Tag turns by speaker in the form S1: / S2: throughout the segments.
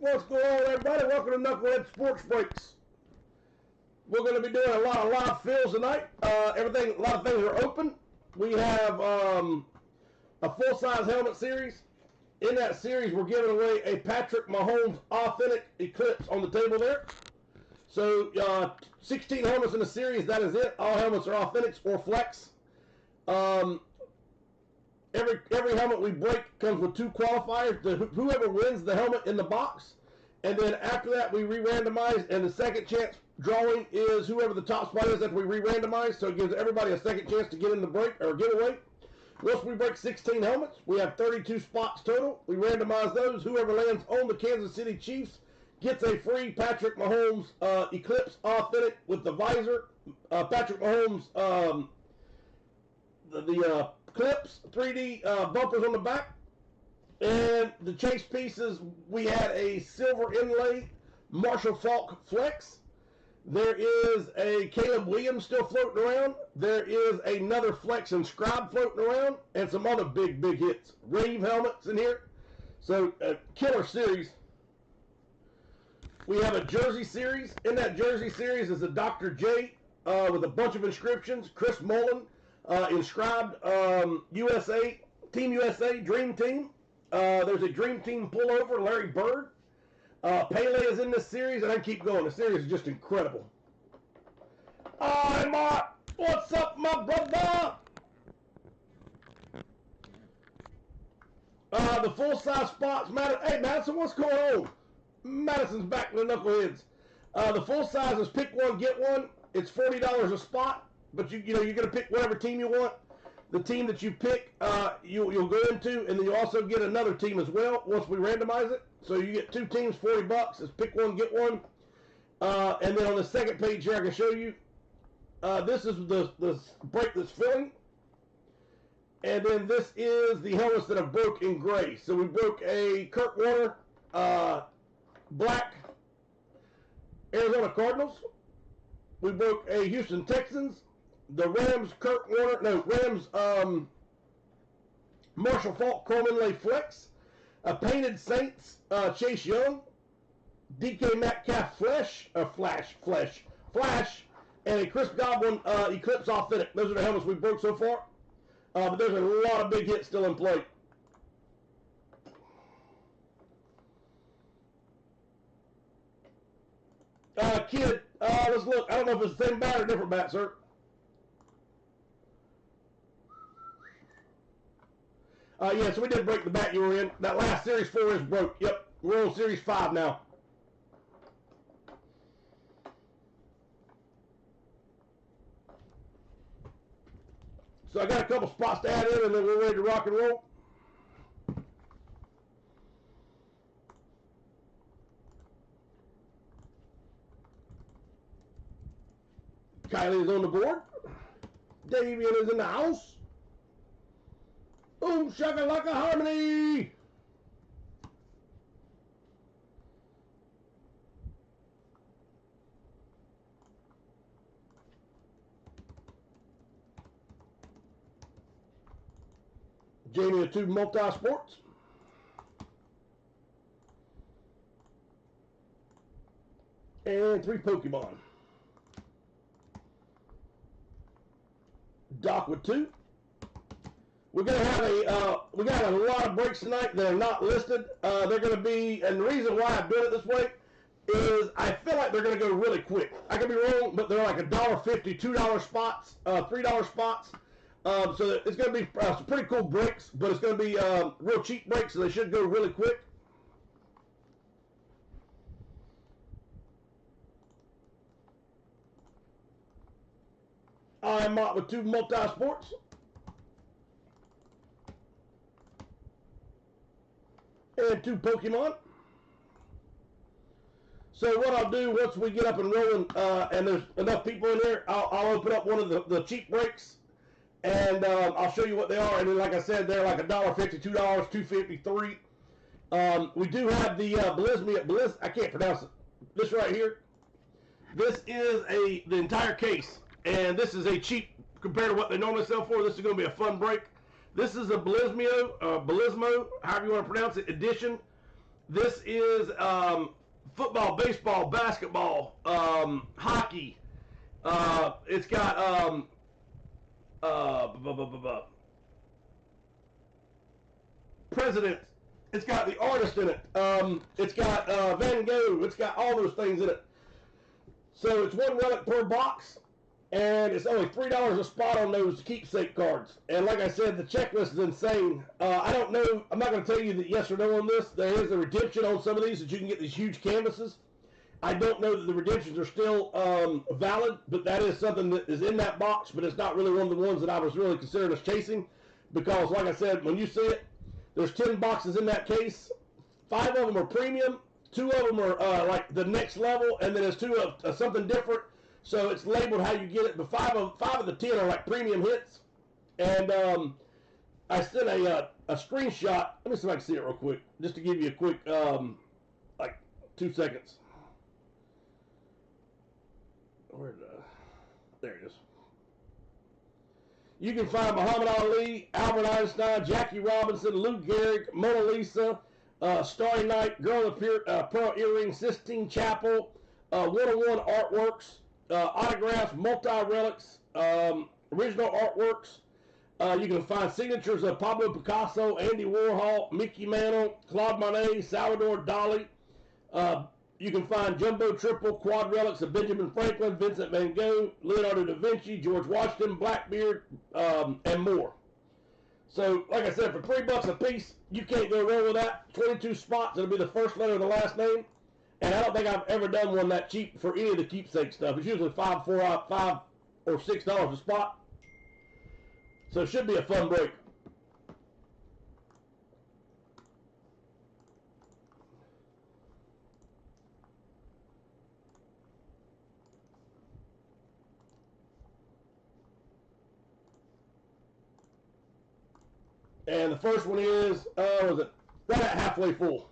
S1: What's going on, everybody? Welcome to Knucklehead Sports Breaks. We're going to be doing a lot of live fills tonight. A lot of things are open. We have a full-size helmet series. In that series, we're giving away a Patrick Mahomes Authentic Eclipse on the table there. So, 16 helmets in the series. That is it. All helmets are authentics or flex. Every helmet we break comes with 2 qualifiers. Whoever wins the helmet in the box, and then after that we re-randomize, and the second chance drawing is whoever the top spot is after we re-randomize, so it gives everybody a second chance to get in the break or giveaway. Once we break 16 helmets, we have 32 spots total. We randomize those. Whoever lands on the Kansas City Chiefs gets a free Patrick Mahomes Eclipse Authentic with the visor. Patrick Mahomes the clips, 3D bumpers on the back, and the chase pieces. We had a silver inlay Marshall Faulk Flex. There is a Caleb Williams still floating around. There is another Flex Inscribed floating around, and some other big hits. Rave helmets in here. So a killer series. We have a jersey series. In that jersey series is a Dr. J with a bunch of inscriptions. Chris Mullen. Inscribed USA, Team USA, Dream Team. There's a Dream Team pullover, Larry Bird. Pele is in this series, and I keep going. The series is just incredible. Hi, Mark. What's up, my brother? The full-size spots. Hey, Madison, what's going on? Madison's back with the Knuckleheads. The full size is pick one, get one. It's $40 a spot. But you're going to pick whatever team you want. The team that you pick, you'll go into, and then you also get another team as well once we randomize it. So you get 2 teams, $40. It's pick one, get one. And then on the second page here, I can show you. This is the break that's filling. And then this is the helmets that have broke in gray. So we broke a Kurt Warner black Arizona Cardinals. We broke a Houston Texans. The Rams Marshall Faulk Chrome Inlay Flex, a Painted Saints Chase Young, DK Metcalf Flash, and a Chris Godwin Eclipse Authentic. Those are the helmets we broke so far. But there's a lot of big hits still in play. Kid, let's look. I don't know if it's the same bat or different bat, sir. Yeah, so we did break the bat you were in. That last Series 4 is broke. Yep, we're on Series 5 now. So I got a couple spots to add in, and then we're ready to rock and roll. Kylie is on the board. Davian is in the house. Boom, shakalaka harmony. Jamie of 2 Multi-Sports. And 3 Pokemon. Doc with 2. We're gonna have we got a lot of breaks tonight that are not listed. They're gonna be, and the reason why I built it this way is I feel like they're gonna go really quick. I could be wrong, but they're like $1.50, $2 spots, $3 spots. So it's gonna be some pretty cool breaks, but it's gonna be real cheap breaks, so they should go really quick. I'm Mott with 2 Multi-Sports. And 2 Pokemon. So what I'll do once we get up and rolling, and there's enough people in here, I'll open up one of the cheap breaks, and I'll show you what they are. And then, like I said, they're like $1.50, $2, $2.50, $3. We do have the Blizz. I can't pronounce it. This right here. This is the entire case, and this is a cheap compared to what they normally sell for. This is going to be a fun break. This is a Belizmo, however you want to pronounce it, edition. This is football, baseball, basketball, hockey. It's got presidents. It's got the artist in it. It's got Van Gogh. It's got all those things in it. So it's one relic per box, and it's only $3 a spot on those keepsake cards. And like I said, the checklist is insane. I don't know. I'm not going to tell you that yes or no on this. There is a redemption on some of these that you can get these huge canvases. I don't know that the redemptions are still valid, but that is something that is in that box, but it's not really one of the ones that I was really considering as chasing, because like I said, when you see it, there's 10 boxes in that case. 5 of them are premium, 2 of them are like the next level, and then there's 2 of something different. So it's labeled how you get it, but 5 of the 10 are like premium hits. And I sent a screenshot. Let me see if I can see it real quick, just to give you a quick, like 2 seconds. There it is. You can find Muhammad Ali, Albert Einstein, Jackie Robinson, Lou Gehrig, Mona Lisa, Starry Night, Girl of Pearl Earring, Sistine Chapel, 101 artworks, autographs, multi-relics, original artworks. You can find signatures of Pablo Picasso, Andy Warhol, Mickey Mantle, Claude Monet, Salvador Dali. You can find jumbo, triple, quad relics of Benjamin Franklin, Vincent van Gogh, Leonardo da Vinci, George Washington, Blackbeard, and more. So, like I said, for $3 a piece, you can't go wrong with that. 22 spots, it'll be the first letter of the last name. And I don't think I've ever done one that cheap for any of the keepsake stuff. It's usually $5 or $6 a spot. So it should be a fun break. And the first one is, was it right at halfway full.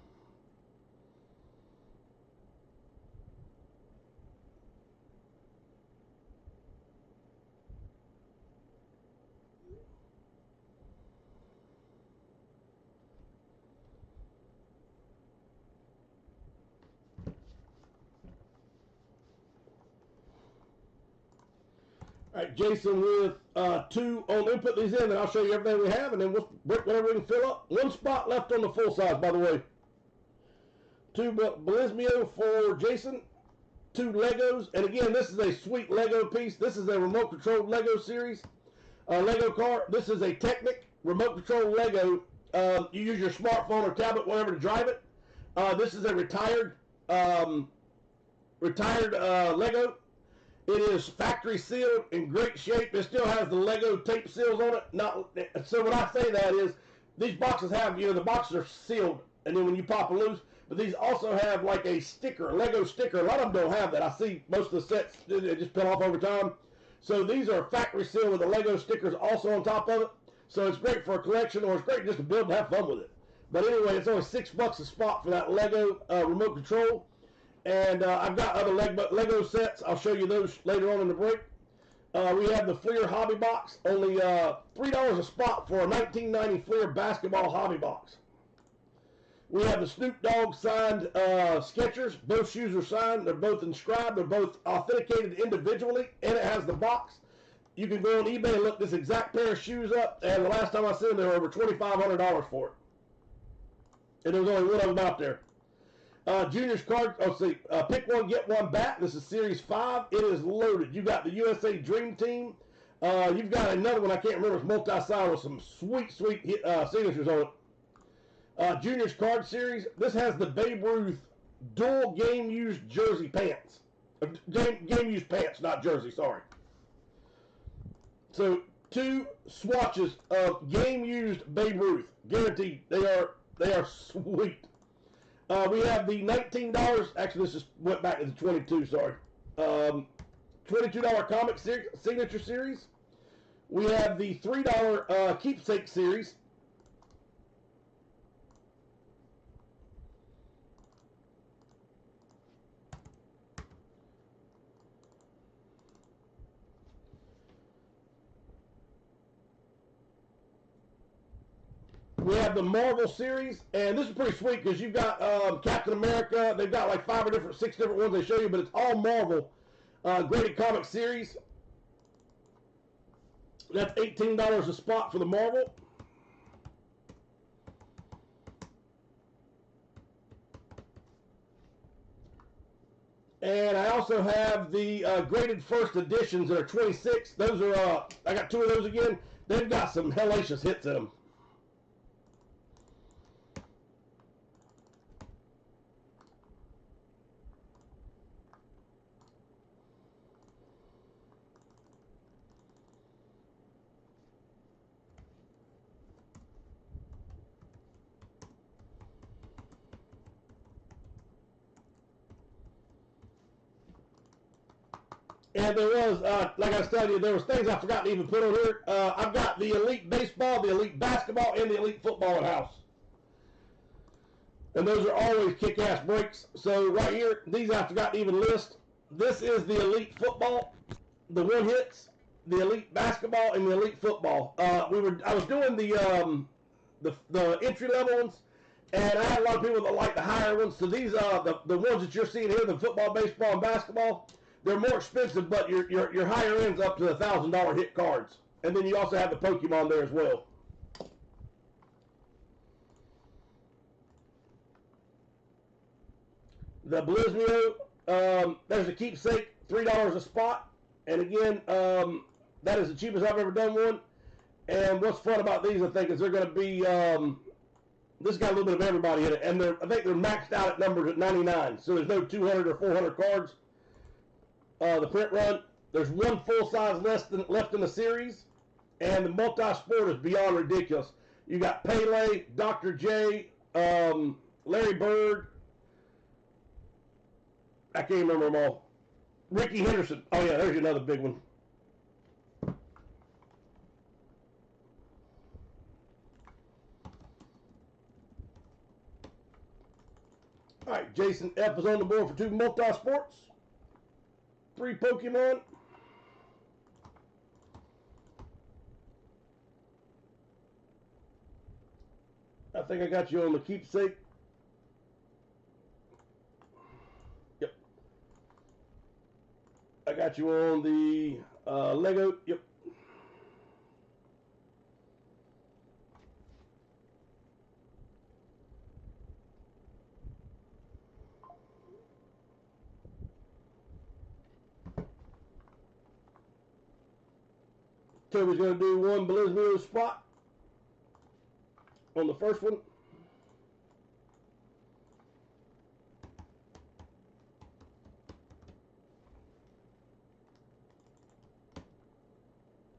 S1: All right, Jason with 2 on. Let me put these in, and I'll show you everything we have, and then we'll break whatever we can fill up. 1 spot left on the full size, by the way. 2 Belismio for Jason. 2 Legos, and again, this is a sweet Lego piece. This is a remote controlled Lego series. Lego car. This is a Technic remote controlled Lego. You use your smartphone or tablet, whatever, to drive it. This is a retired Lego. It is factory sealed, in great shape. It still has the Lego tape seals on it. So when I say that is, these boxes have, the boxes are sealed, and then when you pop them loose, but these also have like a sticker, a Lego sticker. A lot of them don't have that. I see most of the sets, they just peel off over time. So these are factory sealed with the Lego stickers also on top of it. So it's great for a collection, or it's great just to build and have fun with it. But anyway, it's only $6 a spot for that Lego remote control. And I've got other Lego sets. I'll show you those later on in the break. We have the Fleer Hobby Box. Only $3 a spot for a 1990 Fleer basketball hobby box. We have the Snoop Dogg signed Skechers. Both shoes are signed. They're both inscribed. They're both authenticated individually. And it has the box. You can go on eBay and look this exact pair of shoes up. And the last time I seen them, they were over $2,500 for it. And there was only one of them out there. Junior's card, pick one, get one back. This is Series 5. It is loaded. You got the USA Dream Team. You've got another one, I can't remember, it's multi-sign with some sweet signatures on it. Junior's card series. This has the Babe Ruth dual game-used jersey pants. Game-used pants, not jersey, sorry. So, 2 swatches of game-used Babe Ruth. Guaranteed. They are sweet. We have the $19, actually this just went back to the 22, sorry. $22 comic signature series. We have the $3 keepsake series. We have the Marvel series, and this is pretty sweet because you've got Captain America. They've got like 6 different ones they show you, but it's all Marvel graded comic series. That's $18 a spot for the Marvel. And I also have the graded first editions that are 26. Those are, I got 2 of those again. They've got some hellacious hits in them. And there was, like I was telling you, there was things I forgot to even put on here. I've got the Elite Baseball, the Elite Basketball, and the Elite Football in house. And those are always kick-ass breaks. So right here, these I forgot to even list. This is the Elite Football, the one hits, the Elite Basketball, and the Elite Football. I was doing the entry level ones, and I had a lot of people that like the higher ones. So these the ones that you're seeing here, the football, baseball, and basketball. They're more expensive, but your higher ends up to the $1,000 hit cards. And then you also have the Pokemon there as well. The Blizmio, there's a keepsake, $3 a spot. And again, that is the cheapest I've ever done one. And what's fun about these, I think, is they're going to be, this got a little bit of everybody in it. And I think they're maxed out at numbers at 99. So there's no 200 or 400 cards. The print run, there's one full size left in the series, and the multi-sport is beyond ridiculous. You got Pele, Dr. J, Larry Bird, I can't remember them all. Ricky Henderson, oh yeah, there's another big one. All right, Jason F is on the board for 2 multi-sports. 3 Pokemon. I think I got you on the keepsake. Yep. I got you on the Lego. Yep. Toby's going to do 1 Blizmio spot on the first one.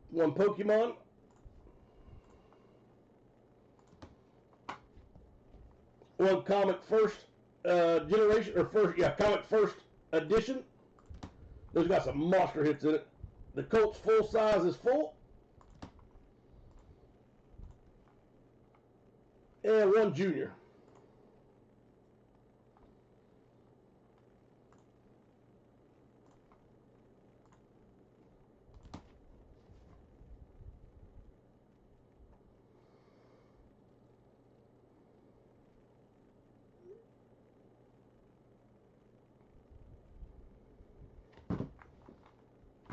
S1: One Pokemon. One comic first generation, or comic first edition. Those got some monster hits in it. The Colts full size is full. And 1 junior.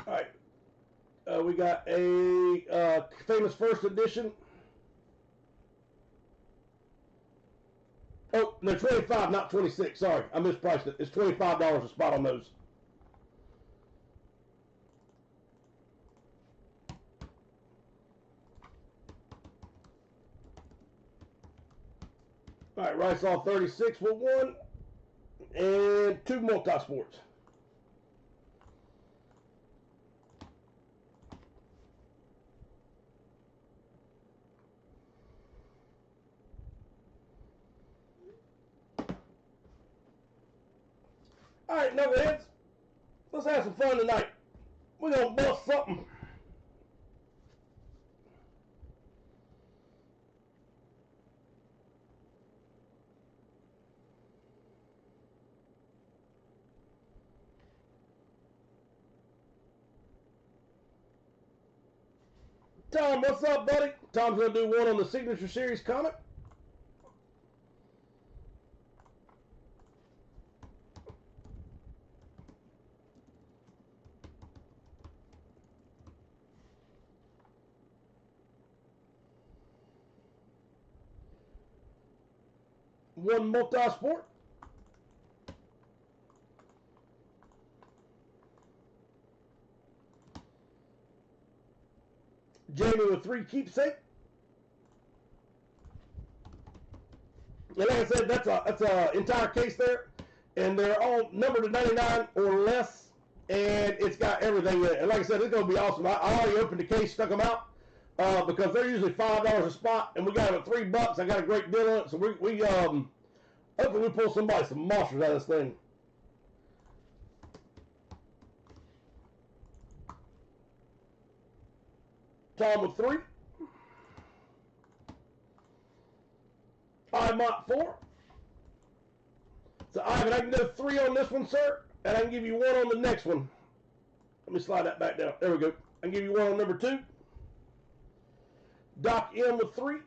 S1: All right. We got a famous first edition. Oh, no, 25, not 26. Sorry, I mispriced it. It's $25 a spot on those. All right, Rice all 36 with 1 and 2 multi-sports. All right, knuckleheads, let's have some fun tonight. We're going to bust something. Tom, what's up, buddy? Tom's going to do one on the Signature Series comic. One multi-sport. Jamie with 3 keepsake. And like I said, that's a entire case there, and they're all numbered to 99 or less, and it's got everything in it. And like I said, it's gonna be awesome. I already opened the case, stuck them out, because they're usually $5 a spot, and we got them at $3. I got a great deal on it, so we hopefully we pull some monsters out of this thing. Tom with 3. Mott 4. So Ivan, I can do 3 on this one, sir, and I can give you 1 on the next one. Let me slide that back down. There we go. I can give you 1 on number 2. Doc M with 3.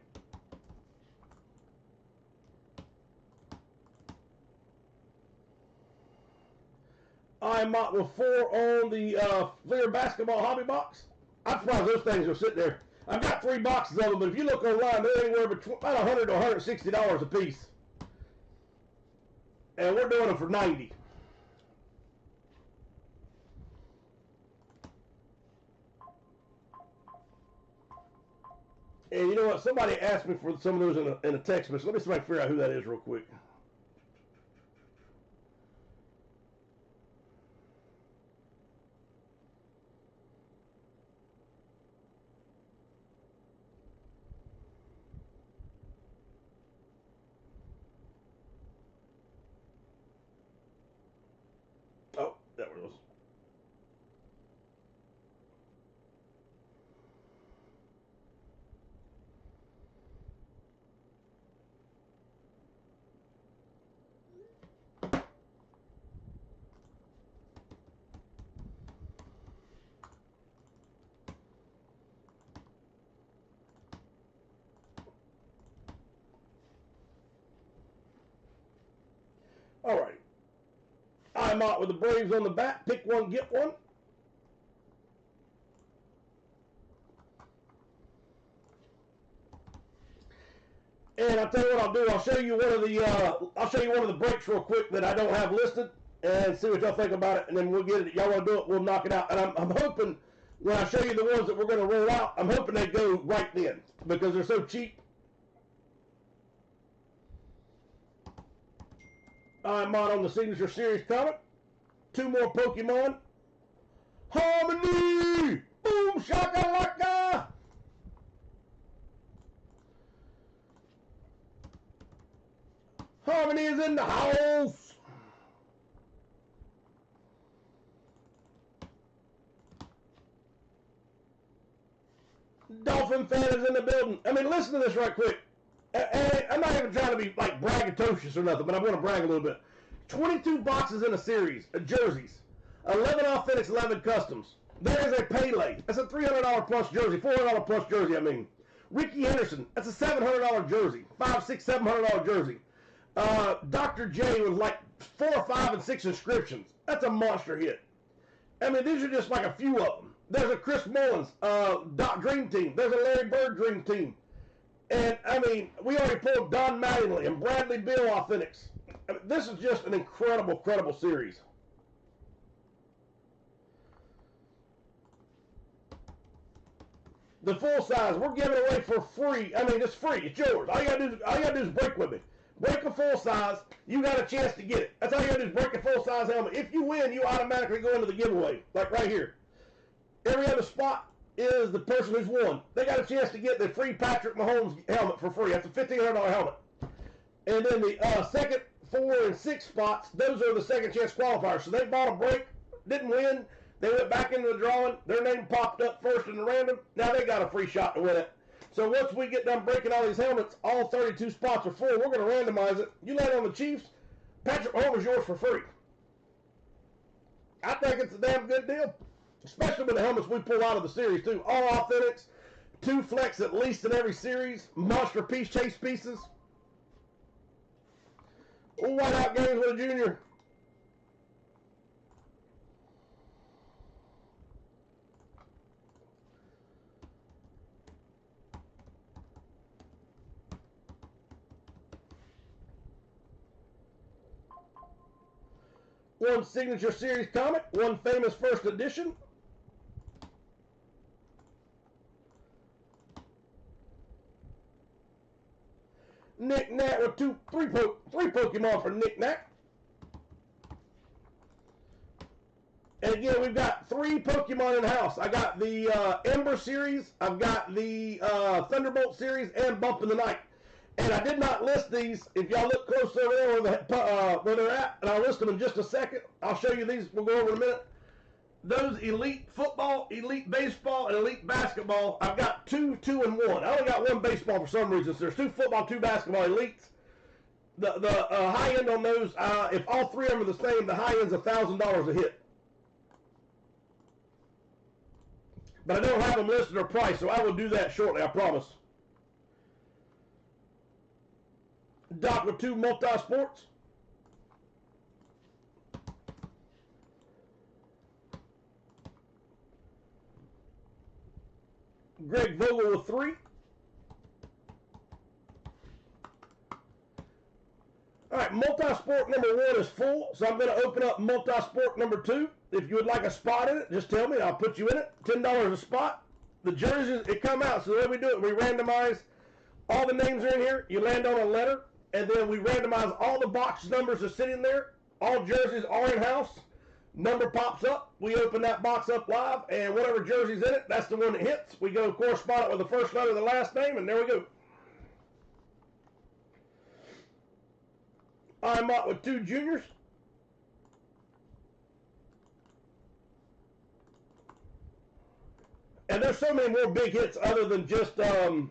S1: Mott with 4 on the Fleer basketball hobby box. I'm surprised those things are sitting there. I've got 3 boxes of them, but if you look online, they're anywhere between about $100 to $160 a piece. And we're doing them for $90. And you know what? Somebody asked me for some of those in a text message. Let me see if I can figure out who that is real quick. Oh, that was. All right. I'm out with the Braves on the back. Pick one, get one. And I'll tell you what I'll do. I'll show you one of the breaks real quick that I don't have listed, and see what y'all think about it. And then we'll get it. Y'all want to do it? We'll knock it out. And I'm hoping when I show you the ones that we're going to roll out, I'm hoping they go right then because they're so cheap. I'm on the Signature Series comic. 2 more Pokemon. Harmony! Boom shakalaka! Harmony is in the house. Dolphin fan is in the building. I mean, listen to this right quick. And I'm not even trying to be like braggadocious or nothing, but I'm going to brag a little bit. 22 boxes in a series of jerseys. 11 Authentics, 11 Customs. There is a Pele. That's a $300 plus jersey. $400 plus jersey, I mean. Ricky Henderson. That's a $700 jersey. $500, $600, $700 jersey. Dr. J with like 4, 5, and 6 inscriptions. That's a monster hit. I mean, these are just like a few of them. There's a Chris Mullins Dream Team. There's a Larry Bird Dream Team. And, I mean, we already pulled Don Mattingly and Bradley Beal Authentics. I mean, this is just an incredible series. The full size, we're giving away for free. I mean, it's free. It's yours. All you gotta do is break with me. Break a full size. You got a chance to get it. That's all you gotta do is break a full size helmet. If you win, you automatically go into the giveaway. Like right here. Every other spot is the person who's won. They got a chance to get the free Patrick Mahomes helmet for free. That's a $1,500 helmet. And then the second, 4, and 6 spots, those are the second chance qualifiers. So they bought a break, didn't win. They went back into the drawing. Their name popped up first in the random. Now they got a free shot to win it. So once we get done breaking all these helmets, all 32 spots are full. We're going to randomize it. You land on the Chiefs, Patrick Mahomes is yours for free. I think it's a damn good deal. Especially with the helmets we pull out of the series, too. All Authentics, 2 flex at least in every series. Monster piece chase pieces. Whiteout games with a junior. One signature series comic, one famous first edition. Nick Nat with three Pokemon for Nick Nat. And again, we've got 3 Pokemon in house. I got the Ember series, I've got the Thunderbolt series, and Bump in the Night. And I did not list these. If y'all look close over there where they're at, and I'll list them in just a second. I'll show you these. We'll go over in a minute. Those Elite Football, Elite Baseball, and Elite Basketball, I've got 2, 2, and 1. I only got 1 baseball for some reason. So there's 2 football, 2 basketball Elites. The high end on those, if all 3 of them are the same, the high end's $1,000 a hit. But I don't have them listed or priced, so I will do that shortly, I promise. Doc with 2 multi-sports. Greg Vogel with 3. All right, multi-sport number 1 is full, so I'm going to open up multi-sport number 2. If you would like a spot in it, just tell me. I'll put you in it. $10 a spot. The jerseys, it come out. So the way we do it, we randomize. All the names are in here. You land on a letter, and then we randomize all the box numbers that's sitting there. All jerseys are in-house. Number pops up. We open that box up live, and whatever jersey's in it, that's the one that hits. We go correspond it with the first letter of the last name, and there we go. I'm out with 2 juniors. And there's so many more big hits other than just the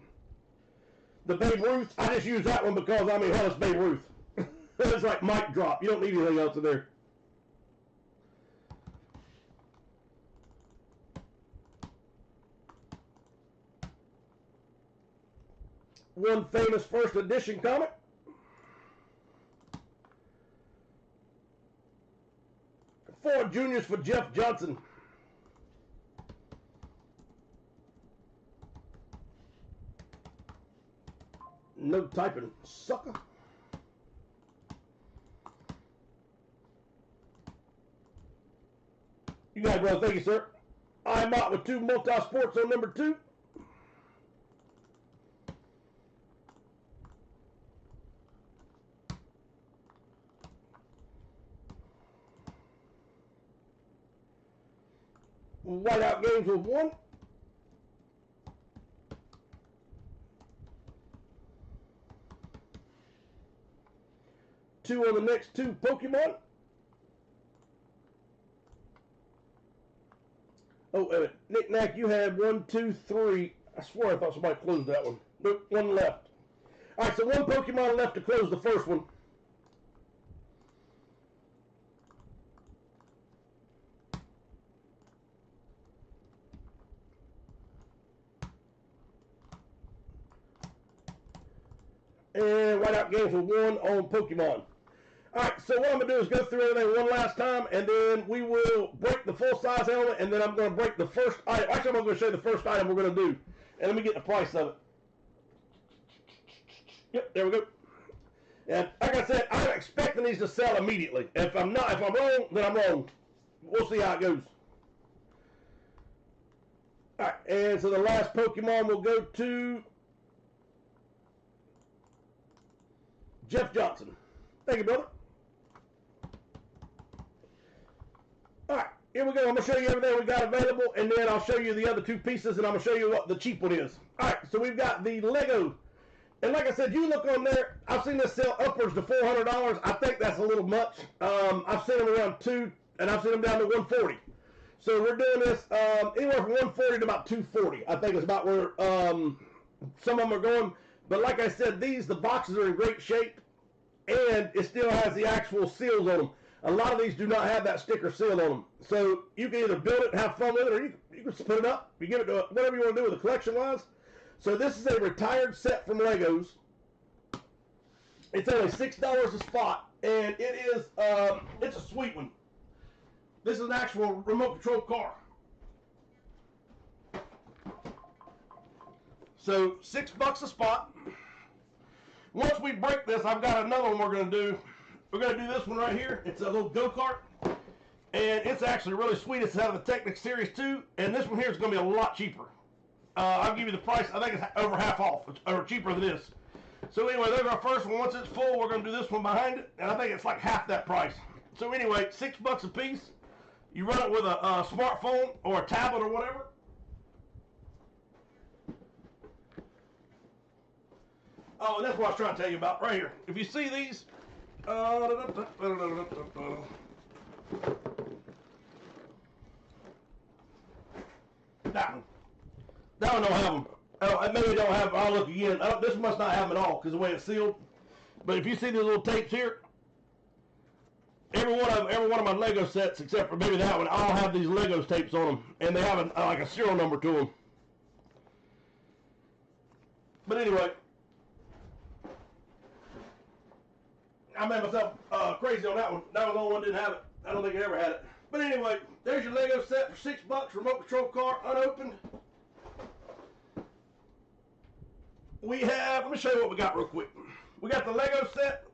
S1: Babe Ruth. I just use that one because, I mean, hell, it's Babe Ruth. It's like mic drop. You don't need anything else in there. One famous first edition comic. Four juniors for Jeff Johnson. No typing, sucker. You got it, brother. Thank you, sir. I'm out with 2 multi-sports on number 2. Whiteout games with 1. Two on the next 2 Pokemon. Oh, Nick Nack, you had 1, 2, 3. I swear I thought somebody closed that one. Nope, 1 left. All right, so 1 Pokemon left to close the first one. And whiteout games with 1 on Pokemon. All right, so what I'm going to do is go through everything one last time, and then we will break the full-size helmet, and then I'm going to break the first item. Actually, I'm going to show you the first item we're going to do. And let me get the price of it. Yep, there we go. And like I said, I'm expecting these to sell immediately. If I'm wrong, then I'm wrong. We'll see how it goes. All right, and so the last Pokemon will go to Jeff Johnson. Thank you, brother. All right, here we go. I'm going to show you everything we got available, and then I'll show you the other 2 pieces, and I'm going to show you what the cheap one is. All right, so we've got the Lego. And like I said, you look on there, I've seen this sell upwards to $400. I think that's a little much. I've seen them around 2, and I've seen them down to $140. So we're doing this anywhere from $140 to about $240. I think is about where some of them are going. But like I said, the boxes are in great shape, and it still has the actual seals on them. A lot of these do not have that sticker seal on them. So you can either build it and have fun with it, or you can put it up. You give it to whatever you want to do with the collection-wise. So this is a retired set from Legos. It's only $6 a spot, and it is it's a sweet one. This is an actual remote control car. So $6 a spot. Once we break this, I've got another one we're going to do. We're going to do this one right here. It's a little go-kart, and it's actually really sweet. It's out of the Technic Series 2, and this one here is going to be a lot cheaper. I'll give you the price. I think it's over half off, or cheaper than this. So anyway, there's our first one. Once it's full, we're going to do this one behind it, and I think it's like half that price. So anyway, $6 a piece. You run it with a smartphone or a tablet or whatever. Oh, and that's what I was trying to tell you about right here. If you see these, that one don't have them. Oh, maybe don't have. I'll look again. This must not have them at all because the way it's sealed. But if you see these little tapes here, every one of my Lego sets, except for maybe that one, all have these Legos tapes on them, and they have like a serial number to them. But anyway, I made myself crazy on that one. That was the only one that didn't have it. I don't think it ever had it. But anyway, there's your Lego set for $6. Remote control car, unopened. We have, let me show you what we got real quick. We got the Lego set.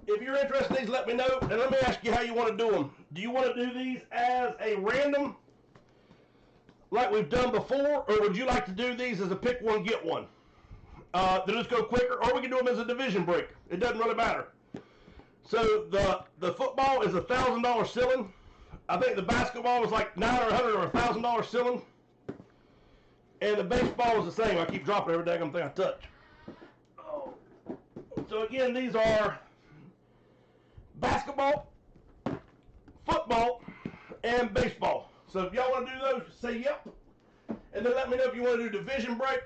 S1: If you're interested in these, let me know. And let me ask you how you want to do them. Do you want to do these as a random, like we've done before, or would you like to do these as a pick one, get one? They'll just go quicker, or we can do them as a division break. It doesn't really matter. So the football is $1,000 ceiling. I think the basketball was like $900 or $1,000 ceiling. And the baseball is the same. I keep dropping every daggone thing I touch. Oh. So again, these are basketball, football, and baseball. So if y'all want to do those, say yep. And then let me know if you want to do division break.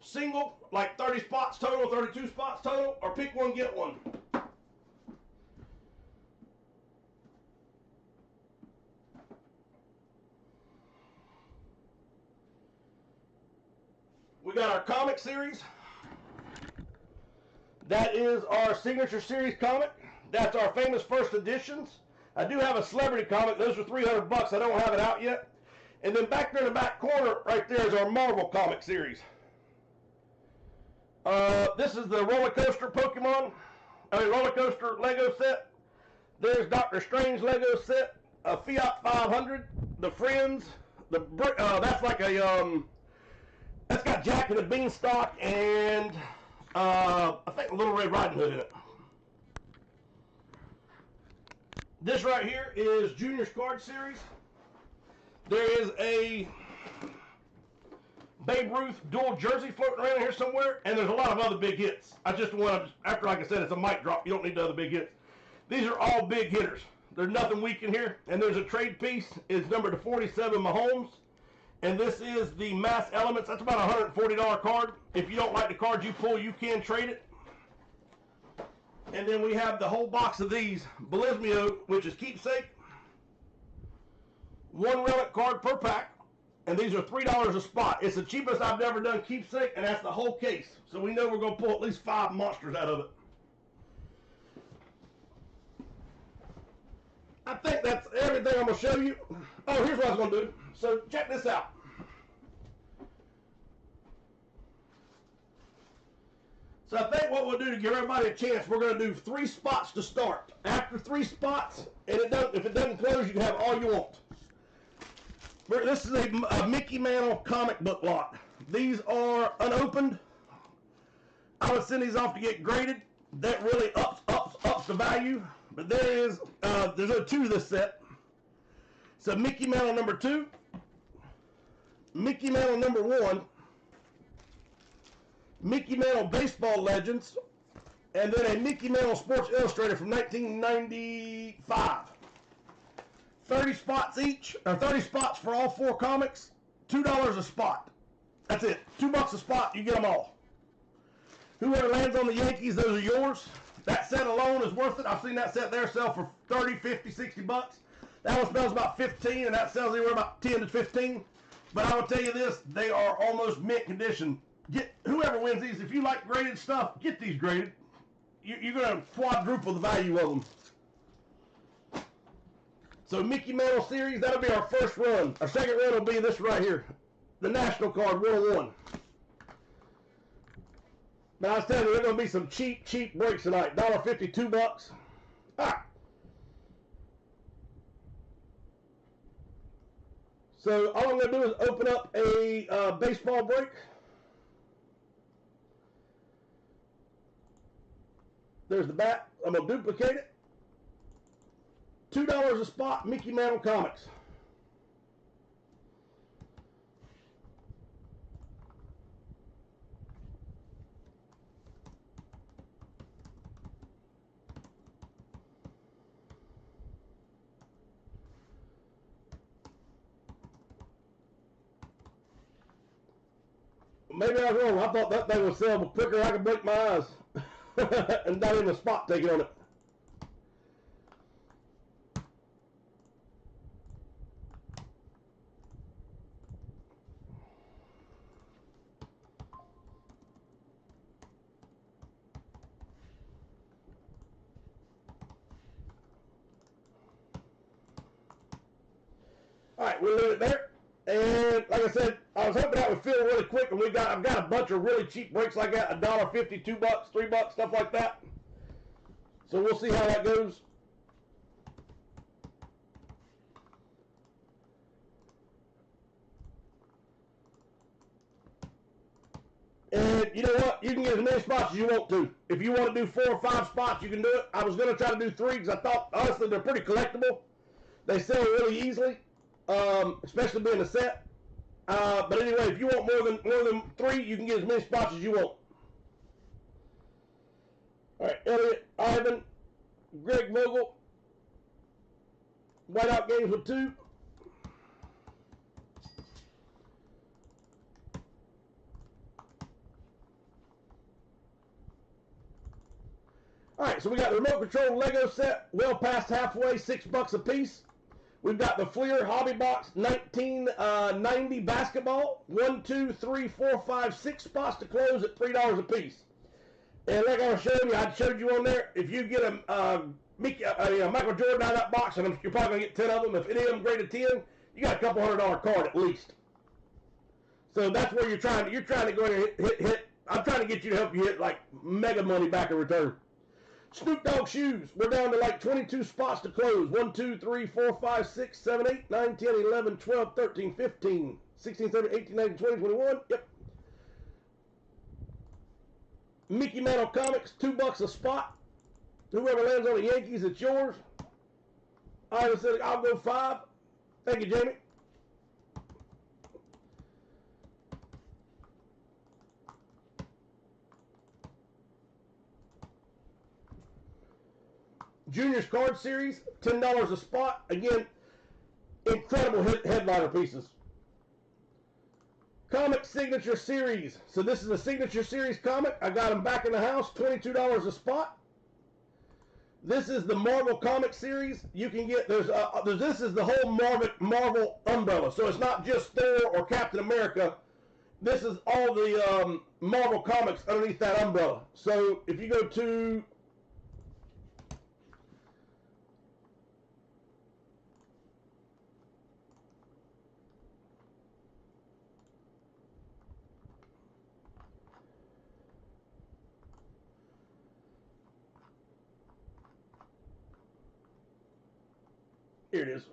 S1: Single, like 30 spots total, 32 spots total, or pick one, get one. We got our comic series. That is our signature series comic. That's our famous first editions. I do have a celebrity comic. Those are $300. I don't have it out yet. And then back there in the back corner, right there, is our Marvel comic series. This is the roller coaster roller coaster Lego set. There's Doctor Strange Lego set, a Fiat 500, the Friends, that's like a that's got Jack and the Beanstalk and I think a Little Red Riding Hood in it. This right here is Junior's Card Series. There is a Babe Ruth dual jersey floating around here somewhere, and there's a lot of other big hits. I just want to, after like I said, it's a mic drop. You don't need the other big hits. These are all big hitters. There's nothing weak in here. And there's a trade piece. It's number 47 Mahomes. And this is the Mass Elements. That's about a $140 card. If you don't like the card you pull, you can trade it. And then we have the whole box of these. Belizmio, which is keepsake. One relic card per pack. And these are $3 a spot. It's the cheapest I've ever done keepsake, and that's the whole case. So we know we're going to pull at least 5 monsters out of it. I think that's everything I'm going to show you. Oh, here's what I was going to do. So check this out. So I think what we'll do to give everybody a chance, we're going to do 3 spots to start. After 3 spots, and if it doesn't close, you can have all you want. This is a Mickey Mantle comic book lot. These are unopened. I would send these off to get graded. That really ups the value. But there's only 2 to this set. So Mickey Mantle number 2, Mickey Mantle number 1, Mickey Mantle Baseball Legends, and then a Mickey Mantle Sports Illustrated from 1995. 30 spots each, or 30 spots for all 4 comics, $2 a spot. That's it. $2 a spot, you get them all. Whoever lands on the Yankees, those are yours. That set alone is worth it. I've seen that set there sell for 30, 50, 60 bucks. That one smells about 15, and that sells anywhere about 10 to 15. But I will tell you this, they are almost mint condition. Get whoever wins these, if you like graded stuff, get these graded. You're going to quadruple the value of them. So Mickey Mantle Series, that'll be our first run. Our second run will be this right here, the National Card 101. But I was telling you, there's going to be some cheap breaks tonight. $1.50, $2. All right. So all I'm going to do is open up a baseball break. There's the bat. I'm going to duplicate it. $2 a spot, Mickey Mantle Comics. Maybe I was wrong. I thought that thing would sell quicker. I could blink my eyes and not even a spot taken on it. All right, we'll leave it there. And like I said, I was hoping that would fill really quick, and I've got a bunch of really cheap breaks like that, $1.50, $2, $3, stuff like that. So we'll see how that goes. And you know what? You can get as many spots as you want to. If you want to do 4 or 5 spots, you can do it. I was going to try to do 3 because I thought, honestly, they're pretty collectible. They sell really easily, especially being a set. But anyway, if you want more than 3, you can get as many spots as you want. All right, Elliot, Ivan, Greg Vogel, Whiteout Games with 2. All right, so we got the remote control Lego set, well past halfway, $6 a piece. We've got the Fleer Hobby Box 1990 basketball, 1, 2, 3, 4, 5, 6 spots to close at $3 a piece. And like I was showing you, I showed you on there, if you get a Michael Jordan out of that box, and you're probably going to get 10 of them. If any of them graded 10, you got a couple $100 card at least. So that's where you're trying to go in and hit. I'm trying to get you to help you hit like mega money back in return. Snoop Dogg shoes. We're down to like 22 spots to close. 1, 2, 3, 4, 5, 6, 7, 8, 9, 10, 11, 12, 13, 15, 16, 17, 18, 19, 20, 21. Yep. Mickey Mantle Comics, $2 a spot. Whoever lands on the Yankees, it's yours. I said I'll go 5. Thank you, Jamie. Juniors Card Series, $10 a spot. Again, incredible headliner pieces. Comic Signature Series. So this is a Signature Series comic. I got them back in the house, $22 a spot. This is the Marvel Comic Series. You can get, this is the whole Marvel umbrella. So it's not just Thor or Captain America. This is all the Marvel Comics underneath that umbrella. So if you go to here it is.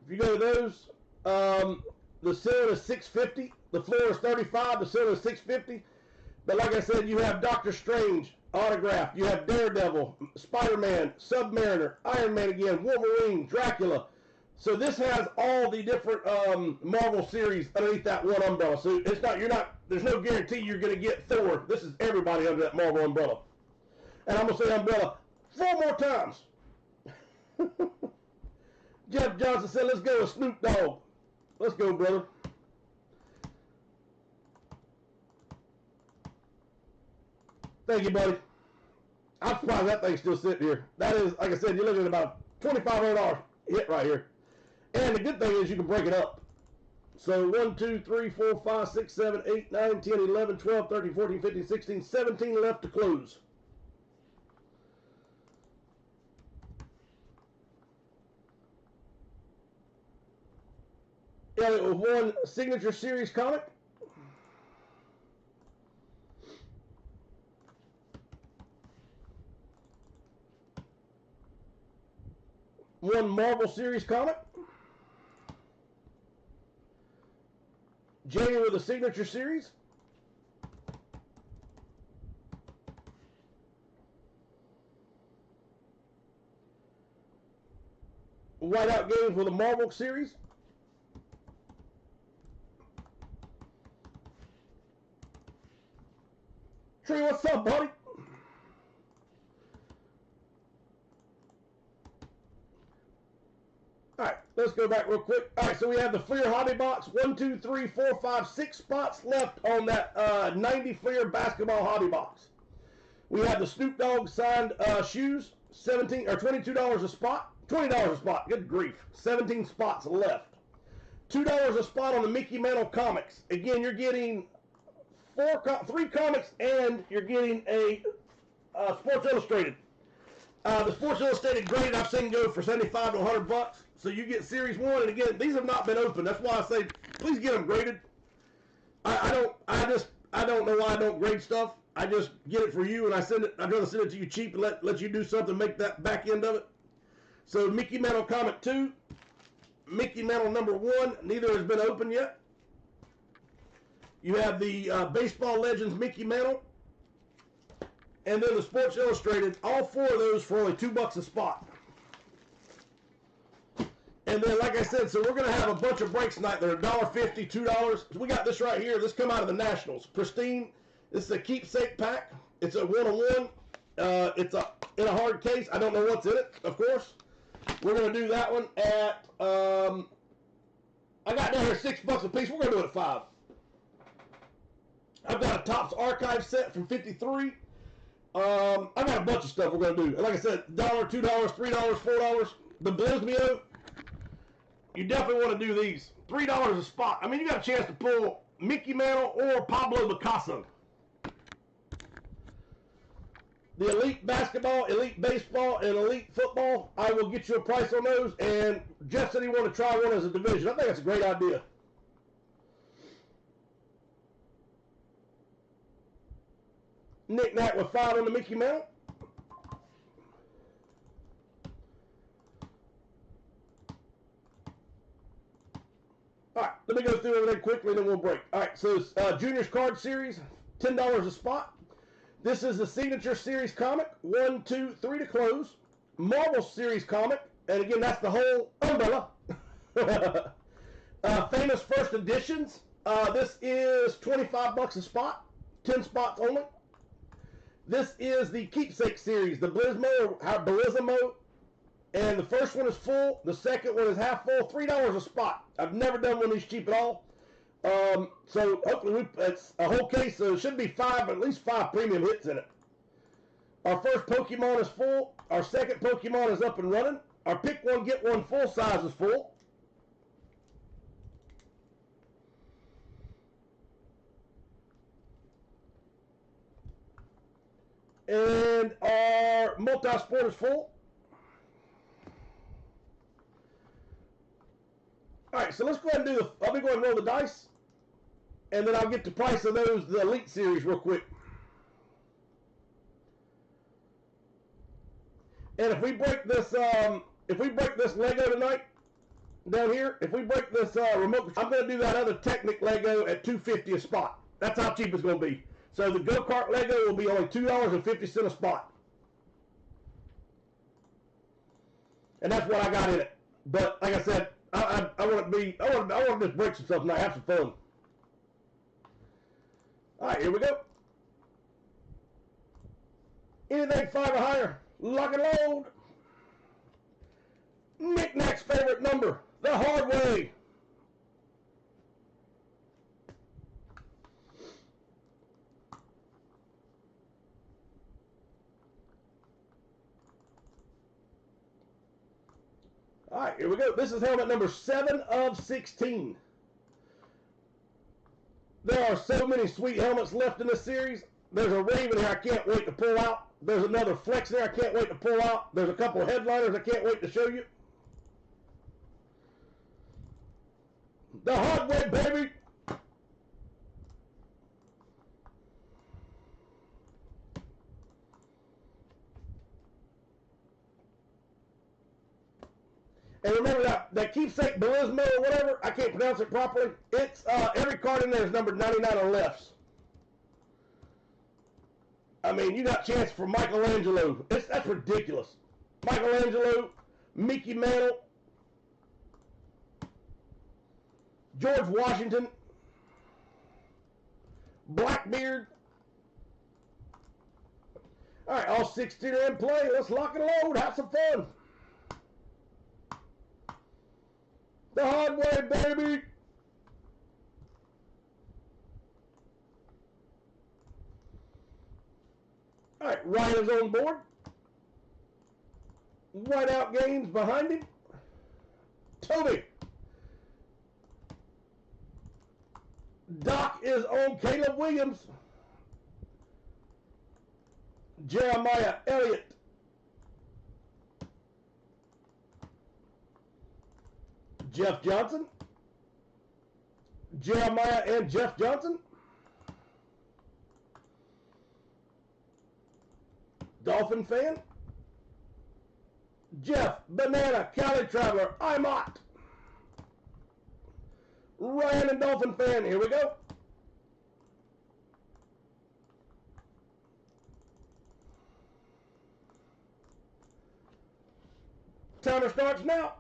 S1: If you go to those, the ceiling is $6.50. The floor is $35. The ceiling is $6.50. But like I said, you have Doctor Strange autographed. You have Daredevil, Spider-Man, Submariner, Iron Man again, Wolverine, Dracula. So this has all the different Marvel series underneath that one umbrella. So it's not there's no guarantee you're going to get Thor. This is everybody under that Marvel umbrella. And I'm going to say umbrella 4 more times. Jeff Johnson said, let's go with Snoop Dogg. Let's go, brother. Thank you, buddy. I'm surprised that thing's still sitting here. That is, like I said, you're looking at about $2,500 hit right here. And the good thing is you can break it up. So 1, 2, 3, 4, 5, 6, 7, 8, 9, 10, 11, 12, 13, 14, 15, 16, 17 left to close. Yeah, it was one Signature Series comic. One Marvel Series comic. Jamie with a Signature Series. Whiteout Games with a Marvel Series. Tree, what's up, buddy? All right, let's go back real quick. All right, so we have the Fleer Hobby Box. 1, 2, 3, 4, 5, 6 spots left on that 90 Fleer Basketball Hobby Box. We have the Snoop Dogg signed shoes, $22 a spot. $20 a spot. Good grief. 17 spots left. $2 a spot on the Mickey Mantle comics. Again, you're getting 3 comics, and you're getting a Sports Illustrated. The Sports Illustrated grade I've seen go for 75 to 100 bucks. So you get Series 1, and again, these have not been opened. That's why I say, please get them graded. I don't know why I don't grade stuff. I just get it for you, and I'd rather send it to you cheap and let you do something, make that back end of it. So Mickey Mantle Comic 2, Mickey Mantle number 1, neither has been opened yet. You have the Baseball Legends Mickey Mantle, and then the Sports Illustrated, all 4 of those for only $2 a spot. And then, like I said, so we're going to have a bunch of breaks tonight that are $1.50, $2. So we got this right here. This come out of the Nationals. Pristine. This is a keepsake pack. It's a 1-of-1. It's in a hard case. I don't know what's in it, of course. We're going to do that one at, I got down here $6 a piece. We're going to do it at 5. I've got a Topps Archive set from 53. I've got a bunch of stuff we're going to do. And like I said, $1, $2, $3, $4. The Blismio, you definitely want to do these. $3 a spot. I mean, you got a chance to pull Mickey Mantle or Pablo Picasso. The Elite Basketball, Elite Baseball, and Elite Football, I will get you a price on those. And Jeff said he wanted to try one as a division. I think that's a great idea. Knick-knack with 5 on the Mickey Mantle. All right, let me go through everything quickly, and then we'll break. All right, so Juniors Card Series, $10 a spot. This is the Signature Series comic, 1, 2, 3 to close. Marvel Series comic, and again, that's the whole umbrella. Famous First Editions. This is $25 a spot, 10 spots only. This is the Keepsake Series, the Blismo, and the first one is full. The second one is half full, $3 a spot. I've never done one of these cheap at all. So hopefully it's a whole case, so it should be at least 5 premium hits in it. Our first Pokemon is full. Our second Pokemon is up and running. Our pick one, get one full size is full. And our multi-sport is full. All right, so let's go ahead and I'll be going to roll the dice, and then I'll get the price of those, the Elite Series, real quick. And if we break this Lego tonight, down here, if we break this remote, I'm going to do that other Technic Lego at $2.50 a spot. That's how cheap it's going to be. So the go-kart Lego will be only $2.50 a spot. And that's what I got in it. But like I said, I want to just break some stuff tonight, have some fun. All right, here we go. Anything 5 or higher, lock and load. Knick-knack's favorite number, the hard way. All right, here we go. This is helmet number 7 of 16. There are so many sweet helmets left in this series. There's a Raven here I can't wait to pull out. There's another Flex there I can't wait to pull out. There's a couple of headliners I can't wait to show you. The hard way, baby. And remember that keepsake Belismo or whatever, I can't pronounce it properly. It's every card in there is numbered 99 or less. I mean, you got a chance for Michelangelo. That's ridiculous. Michelangelo, Mickey Mantle, George Washington, Blackbeard. All right, all 16 are in play. Let's lock and load. Have some fun. The hard way, baby. All right, Ryan's on board. Whiteout Games behind him. Toby. Doc is on Caleb Williams. Jeremiah Elliott. Jeff Johnson. Jeremiah and Jeff Johnson. Dolphin fan. Jeff Banana Cali Traveler. I'm Ott. Ryan and Dolphin fan. Here we go. Timer starts now.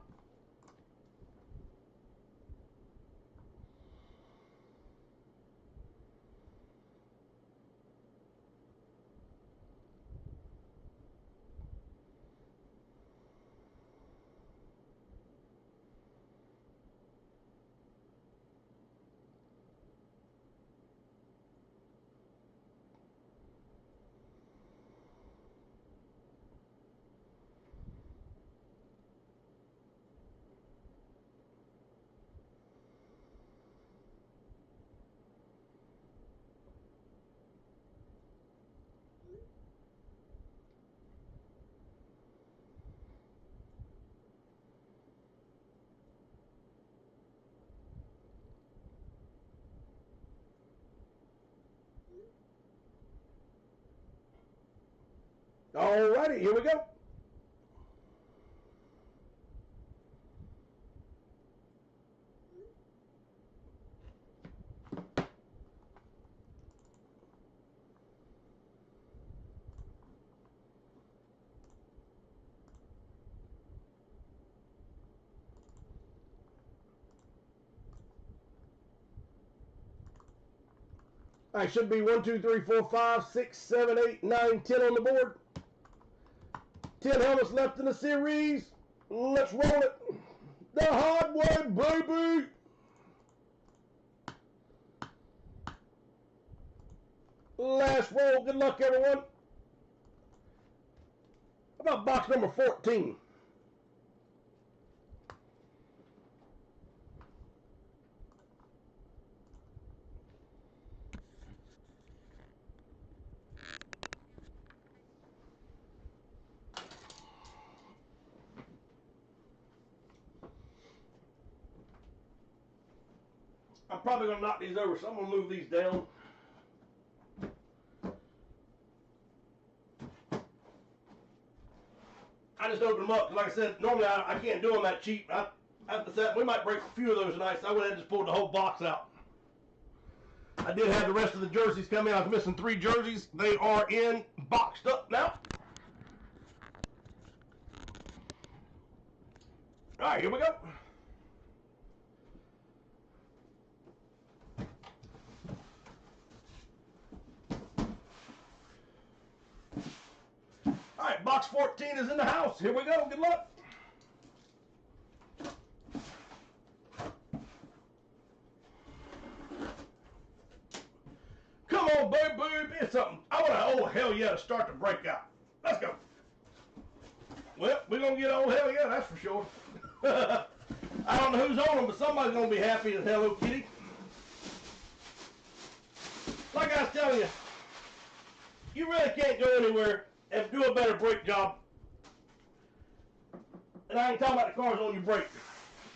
S1: All righty, here we go. All right, should be 1, 2, 3, 4, 5, 6, 7, 8, 9, 10 on the board. 10 helmets left in the series. Let's roll it. The hard way, baby. Last roll. Good luck, everyone. How about box number 14? I'm probably going to knock these over, so I'm going to move these down. I just opened them up. Like I said, normally I can't do them that cheap. We might break a few of those tonight, so I went ahead and just pulled the whole box out. I did have the rest of the jerseys come in. I was missing 3 jerseys. They are in, boxed up now. All right, here we go. All right, box 14 is in the house. Here we go. Good luck. Come on, baby. It's something. I want an old hell yeah to start to break out. Let's go. Well, we're going to get old hell yeah, that's for sure. I don't know who's on them, but somebody's going to be happy as Hello Kitty. Like I was telling you, you really can't go anywhere and do a better brake job. And I ain't talking about the cars on your brake.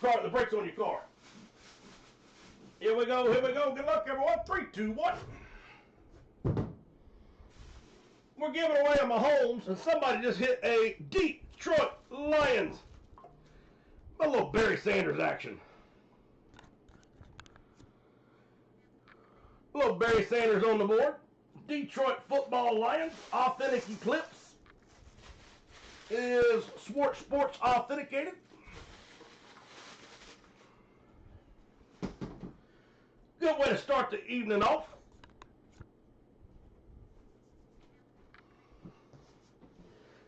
S1: The brakes on your car. Here we go, here we go. Good luck, everyone. 3, 2, 1. We're giving away a Mahomes, and somebody just hit a Detroit Lions. A little Barry Sanders action. A little Barry Sanders on the board. Detroit Football Lions. Authentic Eclipse is Sports authenticated. Good way to start the evening off.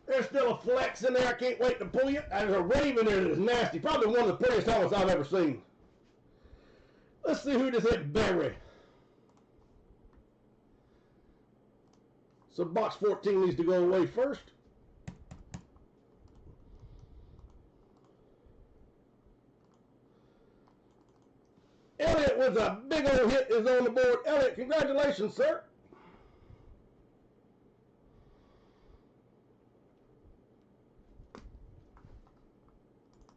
S1: There's still a flex in there. I can't wait to pull you. There's a Raven there that is nasty. Probably one of the prettiest helmets I've ever seen. Let's see who just hit Barry. So box 14 needs to go away first. Elliot with a big old hit is on the board. Elliot, congratulations, sir.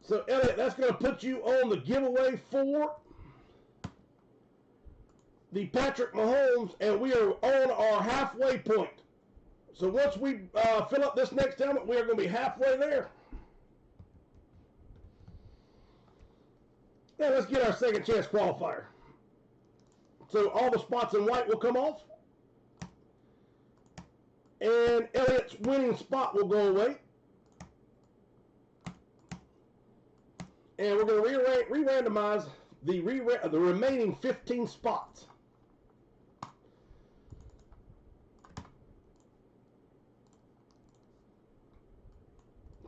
S1: So, Elliot, that's going to put you on the giveaway for the Patrick Mahomes, and we are on our halfway point. So once we fill up this next helmet, we are going to be halfway there. Now let's get our second chance qualifier. So all the spots in white will come off. And Elliot's winning spot will go away. And we're going to re-randomize the remaining 15 spots.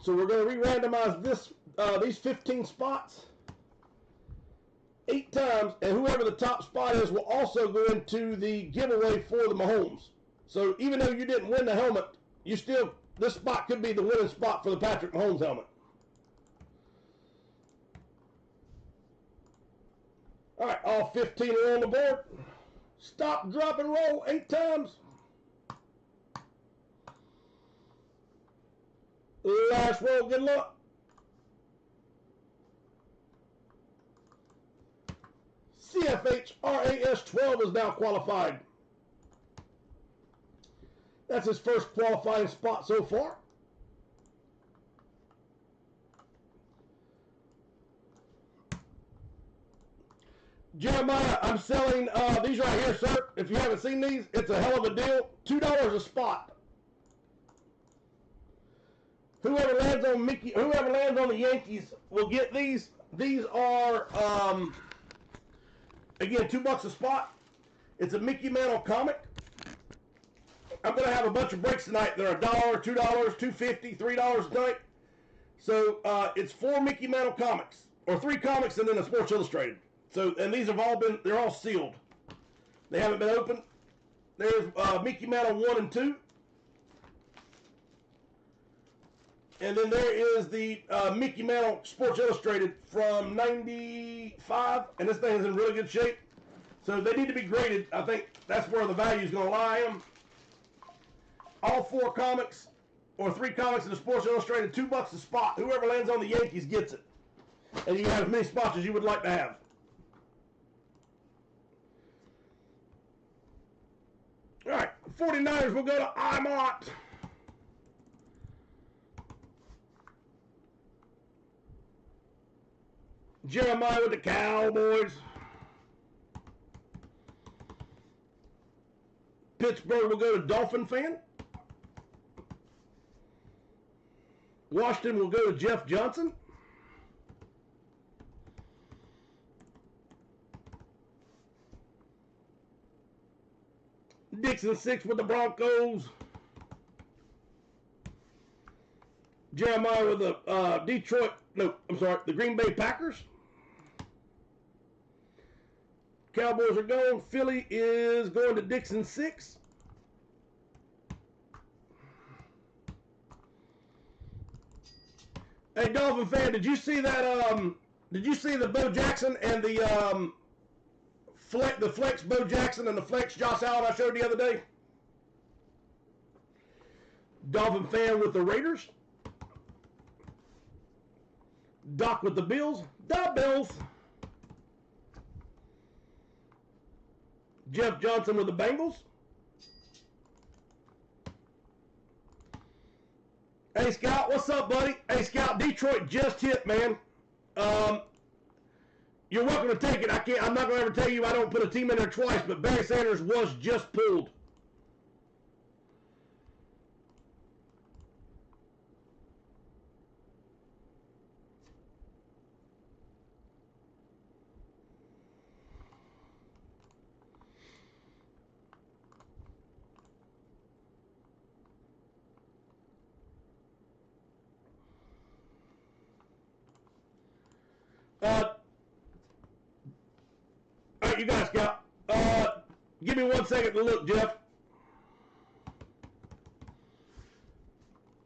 S1: So we're going to re-randomize these 15 spots 8 times, and whoever the top spot is will also go into the giveaway for the Mahomes. So even though you didn't win the helmet, this spot could be the winning spot for the Patrick Mahomes helmet. All right, all 15 are on the board. Stop, drop, and roll 8 times. Last roll, good luck. CFH RAS 12 is now qualified. That's his first qualifying spot so far. Jeremiah, I'm selling these right here, sir. If you haven't seen these, it's a hell of a deal. $2 a spot. Whoever lands on the Yankees will get these. These are again $2 a spot. It's a Mickey Mantle comic. I'm gonna have a bunch of breaks tonight. They're $1, $2, $2.50, $3 tonight. So it's 4 Mickey Mantle comics, or 3 comics and then a Sports Illustrated. So, and these have all been, they're all sealed. They haven't been opened. There's Mickey Mantle 1 and 2. And then there is the Mickey Mantle Sports Illustrated from '95. And this thing is in really good shape. So they need to be graded. I think that's where the value is going to lie in. All 4 comics, or 3 comics in the Sports Illustrated, $2 a spot. Whoever lands on the Yankees gets it. And you can have as many spots as you would like to have. All right, 49ers will go to Imont. Jeremiah with the Cowboys. Pittsburgh will go to Dolphin fan. Washington will go to Jeff Johnson. Dixon 6 with the Broncos. Jeremiah with the the Green Bay Packers. Cowboys are going. Philly is going to Dixon 6. Hey, Dolphin fan, did you see that? Did you see the Bo Jackson and the flex Bo Jackson and the flex Josh Allen I showed the other day? Dolphin fan with the Raiders. Doc with the Bills. The Bills. Jeff Johnson with the Bengals. Hey, Scout, what's up, buddy? Hey, Scout, Detroit just hit, man. You're welcome to take it. I'm not going to ever tell you I don't put a team in there twice, but Barry Sanders was just pulled. All right, you guys, Scout. Give me 1 second to look, Jeff.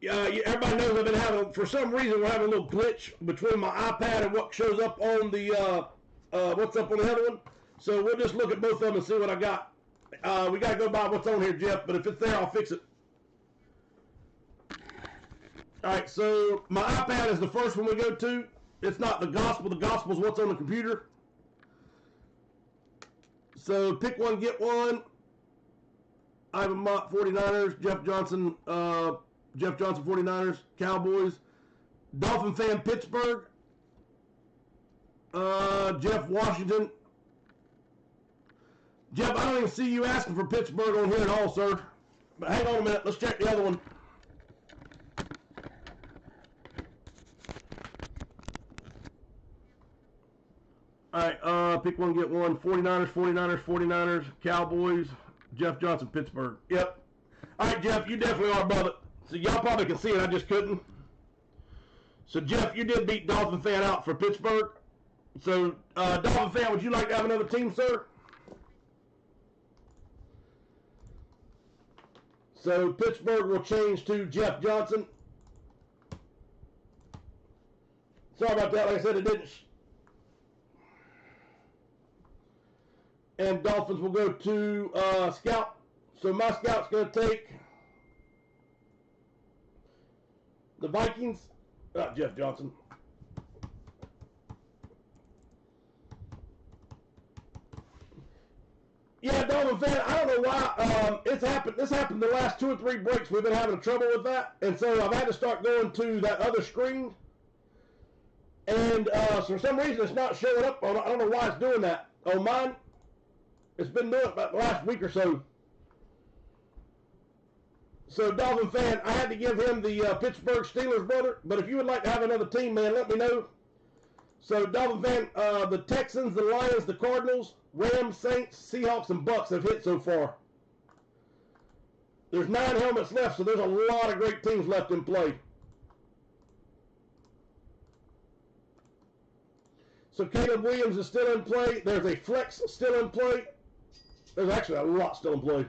S1: Everybody knows I've been having, for some reason, we're having a little glitch between my iPad and what shows up on the, what's up on the other one. So we'll just look at both of them and see what I got. We got to go by what's on here, Jeff, but if it's there, I'll fix it. All right, so my iPad is the first one we go to. It's not the gospel. The gospel is what's on the computer. So pick one, get one. Ivan Mott, 49ers. Jeff Johnson, 49ers. Cowboys. Dolphin fan, Pittsburgh. Jeff Washington. Jeff, I don't even see you asking for Pittsburgh on here at all, sir. But hang on a minute. Let's check the other one. All right, pick one, get one. 49ers, Cowboys, Jeff Johnson, Pittsburgh. Yep. All right, Jeff, you definitely are above it. So y'all probably can see it, I just couldn't. So, Jeff, you did beat Dolphin fan out for Pittsburgh. So, Dolphin fan, would you like to have another team, sir? So, Pittsburgh will change to Jeff Johnson. Sorry about that. Like I said, it didn't. And Dolphins will go to Scout. So my Scout's going to take the Vikings. Jeff Johnson. Yeah, Dolphin fan, I don't know why it's happened. This happened the last 2 or 3 breaks. We've been having trouble with that. And so I've had to start going to that other screen. And so for some reason it's not showing up. I don't know why it's doing that. On mine, it's been doing it about the last week or so. So, Dolphin fan, I had to give him the Pittsburgh Steelers, brother. But if you would like to have another team, man, let me know. So, Dolphin fan, the Texans, the Lions, the Cardinals, Rams, Saints, Seahawks, and Bucks have hit so far. There's 9 helmets left, so there's a lot of great teams left in play. So, Caleb Williams is still in play. There's a flex still in play. There's actually a lot still in play.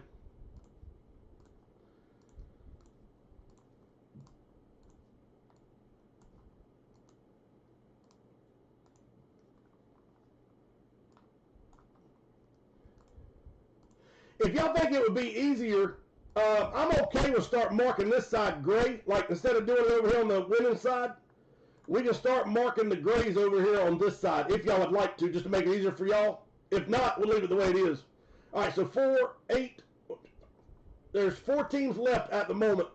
S1: If y'all think it would be easier, I'm okay with start marking this side gray. Like instead of doing it over here on the winning side, we can start marking the grays over here on this side if y'all would like to, just to make it easier for y'all. If not, we'll leave it the way it is. All right, so 4, 8. There's 4 teams left at the moment.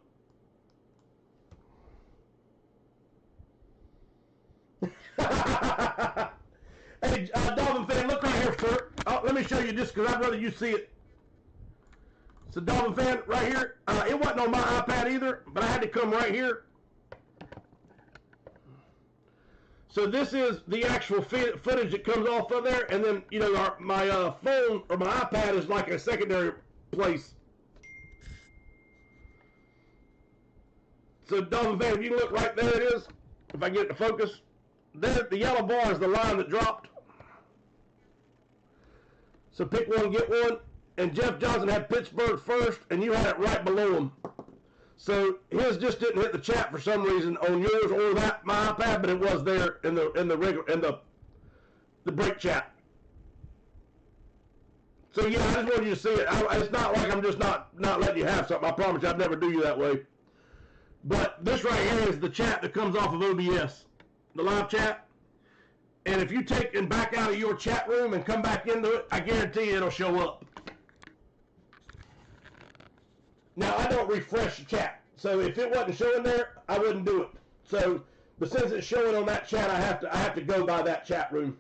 S1: Hey, Dolphin fan, look right here, sir. Let me show you this because I'd rather you see it. So, Dolphin fan, right here, it wasn't on my iPad either, but I had to come right here. So this is the actual footage that comes off of there, and then, you know, my phone or my iPad is like a secondary place. So, Dolphin fan, if you look right there, it is. If I get it to focus, there, the yellow bar is the line that dropped. So pick one, get one. And Jeff Johnson had Pittsburgh first, and you had it right below him. So his just didn't hit the chat for some reason on yours or that my iPad, but it was there in the regular in the break chat. So yeah, I just wanted you to see it. It's not like I'm just not letting you have something. I promise you, I'd never do you that way. But this right here is the chat that comes off of OBS, the live chat. And if you take and back out of your chat room and come back into it, I guarantee you it'll show up. Now I don't refresh the chat, so if it wasn't showing there, I wouldn't do it. So, but since it's showing on that chat, I have to go by that chat room.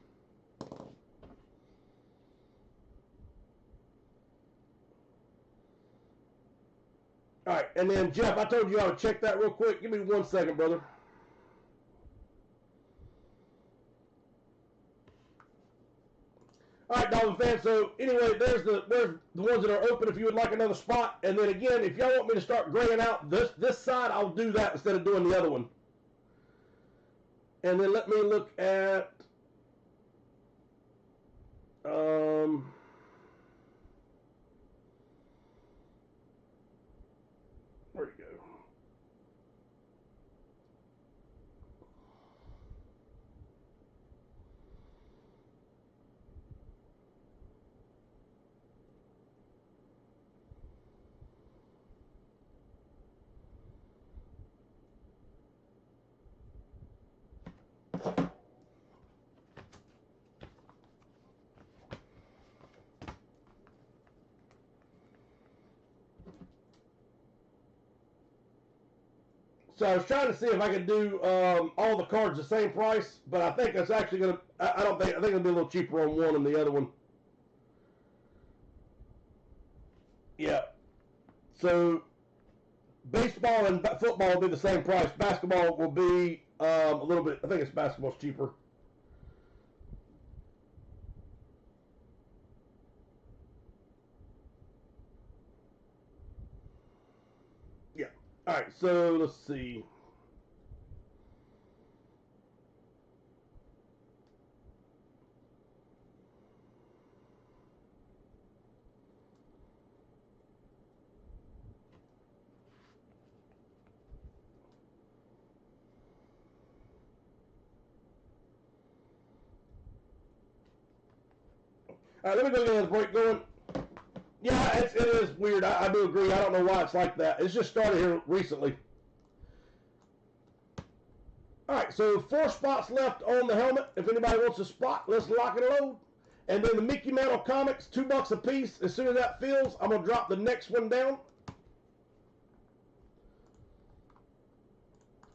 S1: All right, and then Jeff, I told you I would check that real quick. Give me 1 second, brother. All right, Dolphin fans. So anyway, there's the ones that are open if you would like another spot. And then again, if y'all want me to start graying out this side, I'll do that instead of doing the other one. And then let me look at where'd it go? So I was trying to see if I could do all the cards the same price, but I think that's actually gonna. I think it'll be a little cheaper on one than the other one. Yeah. So baseball and football will be the same price. Basketball will be a little bit. I think it's basketball's cheaper. Yeah. All right. So let's see. All right. Let me go get this break going. Yeah, it is weird. I do agree. I don't know why it's like that. It's just started here recently. All right, so 4 spots left on the helmet. If anybody wants a spot, let's lock and load. And then the Mickey Mantle comics, $2 a piece. As soon as that fills, I'm gonna drop the next one down.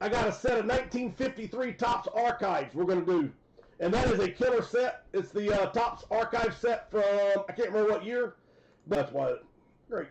S1: I got a set of 1953 Topps Archives we're gonna do, and that is a killer set. It's the Topps Archive set from I can't remember what year, but that's why. Great.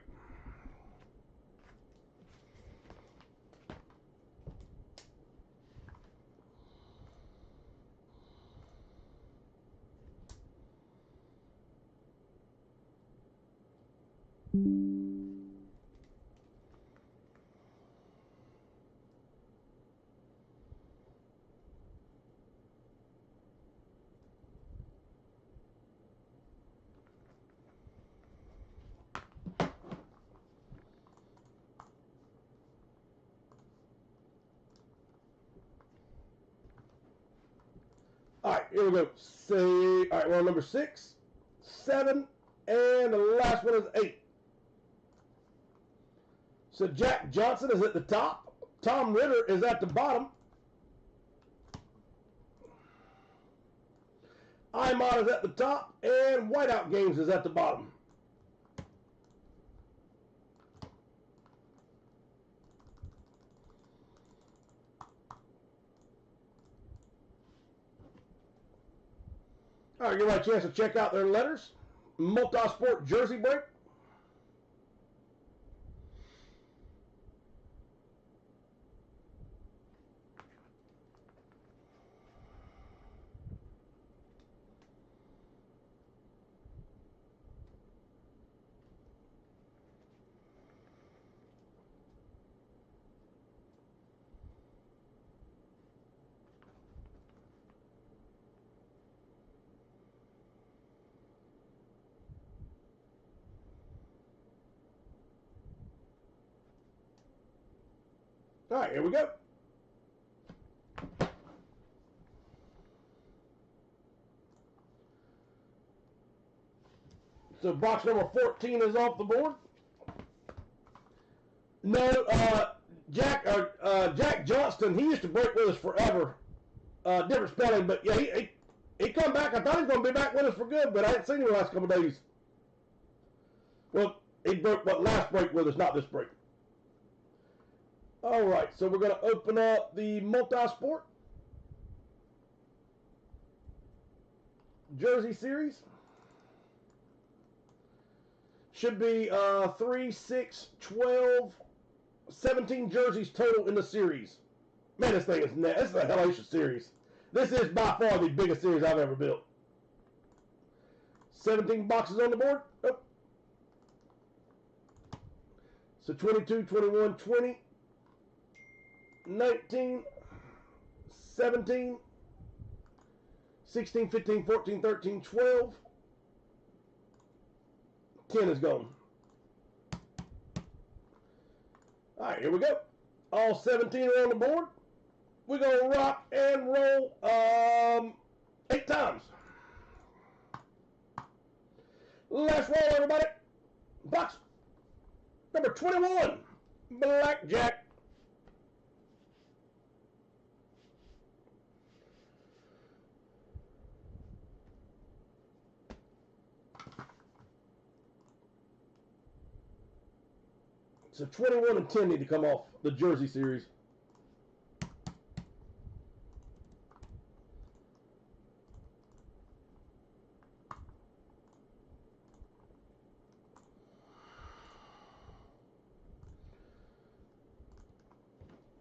S1: All right, here we go. All right, we're on number 6, 7, and the last one is 8. So Jack Johnson is at the top. Tom Ritter is at the bottom. IMOD is at the top, and Whiteout Games is at the bottom. All right, give me a chance to check out their letters. Multi-sport jersey break. All right, here we go. So box number 14 is off the board. No, Jack Johnston, he used to break with us forever. Different spelling, but yeah, he come back. I thought he was going to be back with us for good, but I hadn't seen him the last couple of days. Well, he broke last break with us, not this break. All right, so we're going to open up the multi-sport jersey series. Should be 3, 6, 12, 17 jerseys total in the series. Man, this thing is this is a hellacious series. This is by far the biggest series I've ever built. 17 boxes on the board. Oh. So 22, 21, 20, 19, 17, 16, 15, 14, 13, 12. 10 is gone. All right, here we go. All 17 are on the board. We're going to rock and roll 8 times. Let's roll, everybody. Box number 21, Blackjack. So 21 and 10 need to come off the jersey series.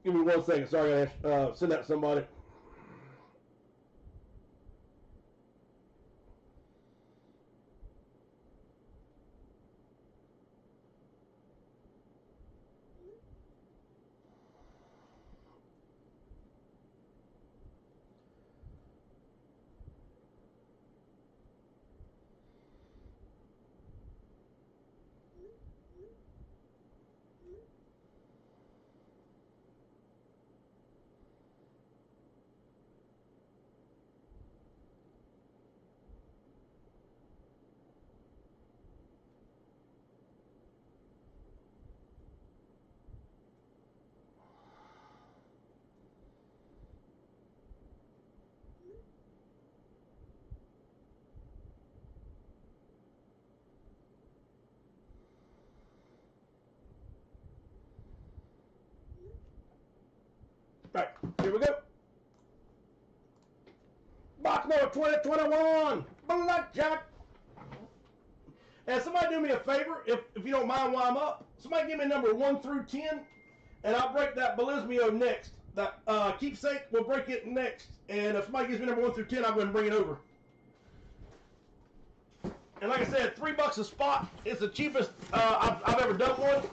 S1: Give me 1 second. Sorry, I gotta send that to somebody. All right, here we go. Box number 2021, Blackjack. And somebody do me a favor, if you don't mind while I'm up. Somebody give me number 1 through 10, and I'll break that Belizmio next. That keepsake, we'll break it next. And if somebody gives me number 1 through 10, I'll go ahead and bring it over. And like I said, $3 a spot. It's the cheapest I've ever done one.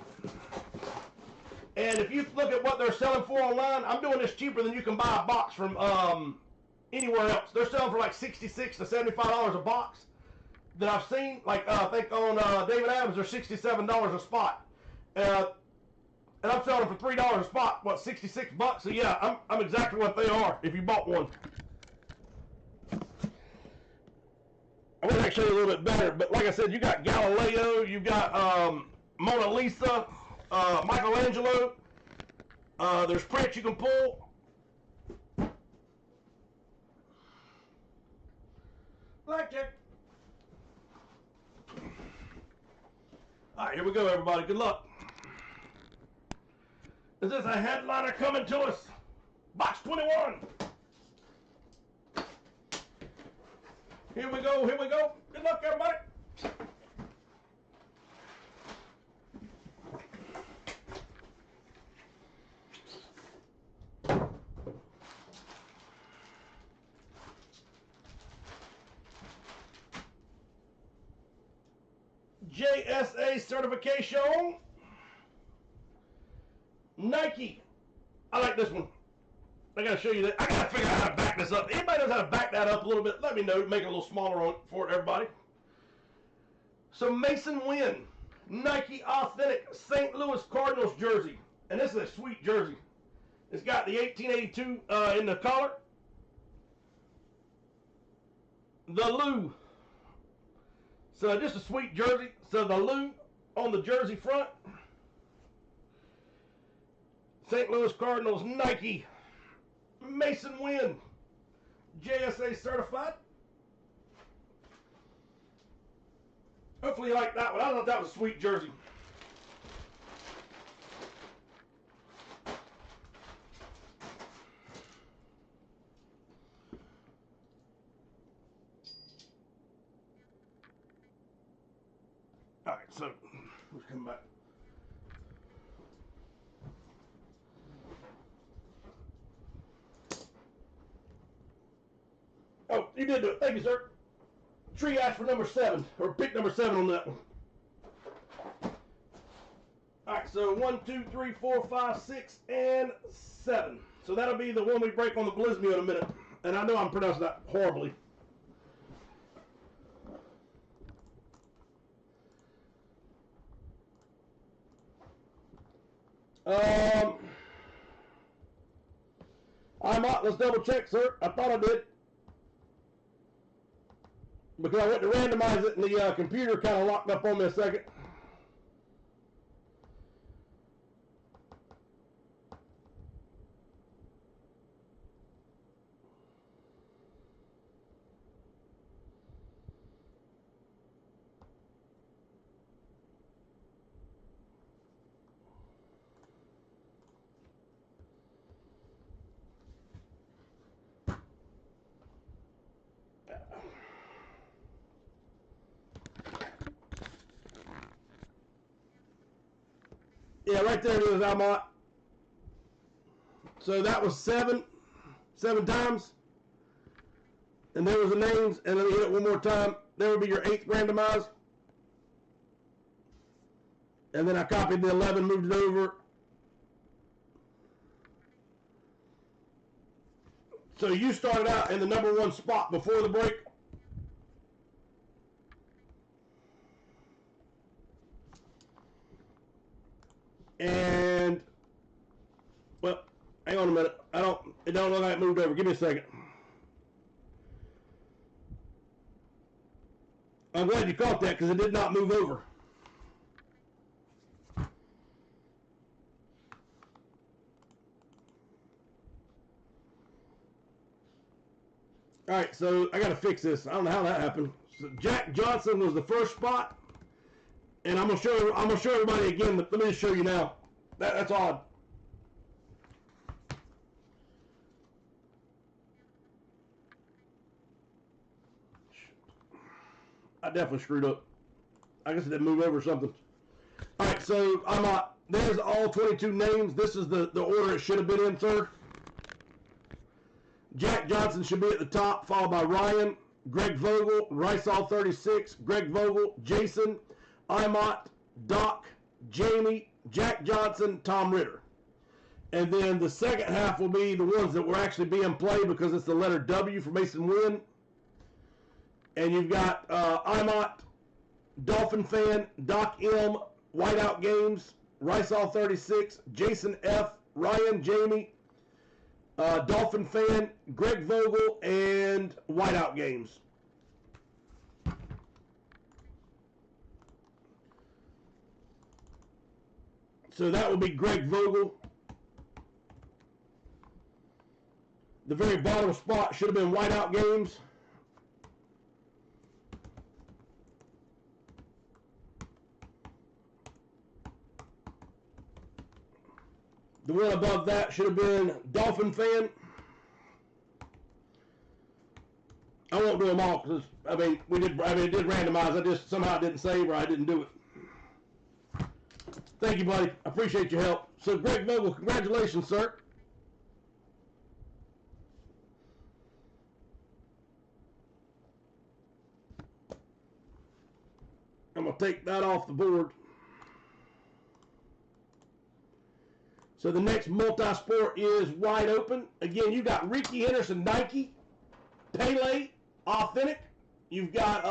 S1: And if you look at what they're selling for online, I'm doing this cheaper than you can buy a box from anywhere else. They're selling for like $66 to $75 a box that I've seen. Like I think on David Adams, they're $67 a spot. And I'm selling them for $3 a spot. What, $66? So yeah, I'm exactly what they are if you bought one. I'm going to show you a little bit better, but like I said, you got Galileo, you got Mona Lisa, Michelangelo. There's prints you can pull. Blackjack. All right, here we go, everybody. Good luck. Is this a headliner coming to us? Box 21. Here we go, here we go. Good luck, everybody. JSA certification. Nike. I like this one. I gotta show you that. I gotta figure out how to back this up. Anybody knows how to back that up a little bit? Let me know. Make it a little smaller for everybody. So Mason Wynn, Nike Authentic St. Louis Cardinals jersey. And this is a sweet jersey. It's got the 1882 in the collar. The Lou. So just a sweet jersey. So the Lou on the jersey front. St. Louis Cardinals Nike Mason Wynn JSA certified. Hopefully you like that one. I thought that was a sweet jersey. Alright, so let's come back. Oh, you did do it. Thank you, sir. Triage for number 7, or pick number 7 on that one. Alright, so 1, 2, 3, 4, 5, 6, and 7. So that'll be the one we break on the Blizmio in a minute. And I know I'm pronouncing that horribly. Let's double check, sir. I thought I did. Because I went to randomize it and the computer kind of locked up on me a second. Yeah, right there it is, Almont. So that was seven times. And there was the names, and let me hit it one more time. There would be your 8th randomized. And then I copied the 11, moved it over. So you started out in the number 1 spot before the break. And, well, hang on a minute. It don't look like it moved over. Give me a second. I'm glad you caught that because it did not move over. All right, so I got to fix this. I don't know how that happened. So Jack Johnson was the first spot, and I'm gonna show everybody again. But let me just show you now. That's odd. I definitely screwed up. I guess it didn't move over or something. All right, so there's all 22 names. This is the order it should have been in, sir. Jack Johnson should be at the top, followed by Ryan, Greg Vogel, Rysall 36, Greg Vogel, Jason, Imott, Doc, Jamie, Jack Johnson, Tom Ritter. And then the second half will be the ones that will actually be in play because it's the letter W for Mason Wynn. And you've got Imott, Dolphin Fan, Doc M, Whiteout Games, Rysall 36, Jason F, Ryan, Jamie, Dolphin Fan, Greg Vogel, and Whiteout Games. So that will be Greg Vogel. The very bottom spot should have been Whiteout Games. The one above that should have been Dolphin Fan. I won't do them all because it did randomize. I just somehow didn't save or I didn't do it. Thank you, buddy. I appreciate your help. So, Greg Vogel, congratulations, sir. I'm going to take that off the board. So the next multi-sport is wide open. Again, you got Ricky Henderson, Nike, Pele, Authentic. You've got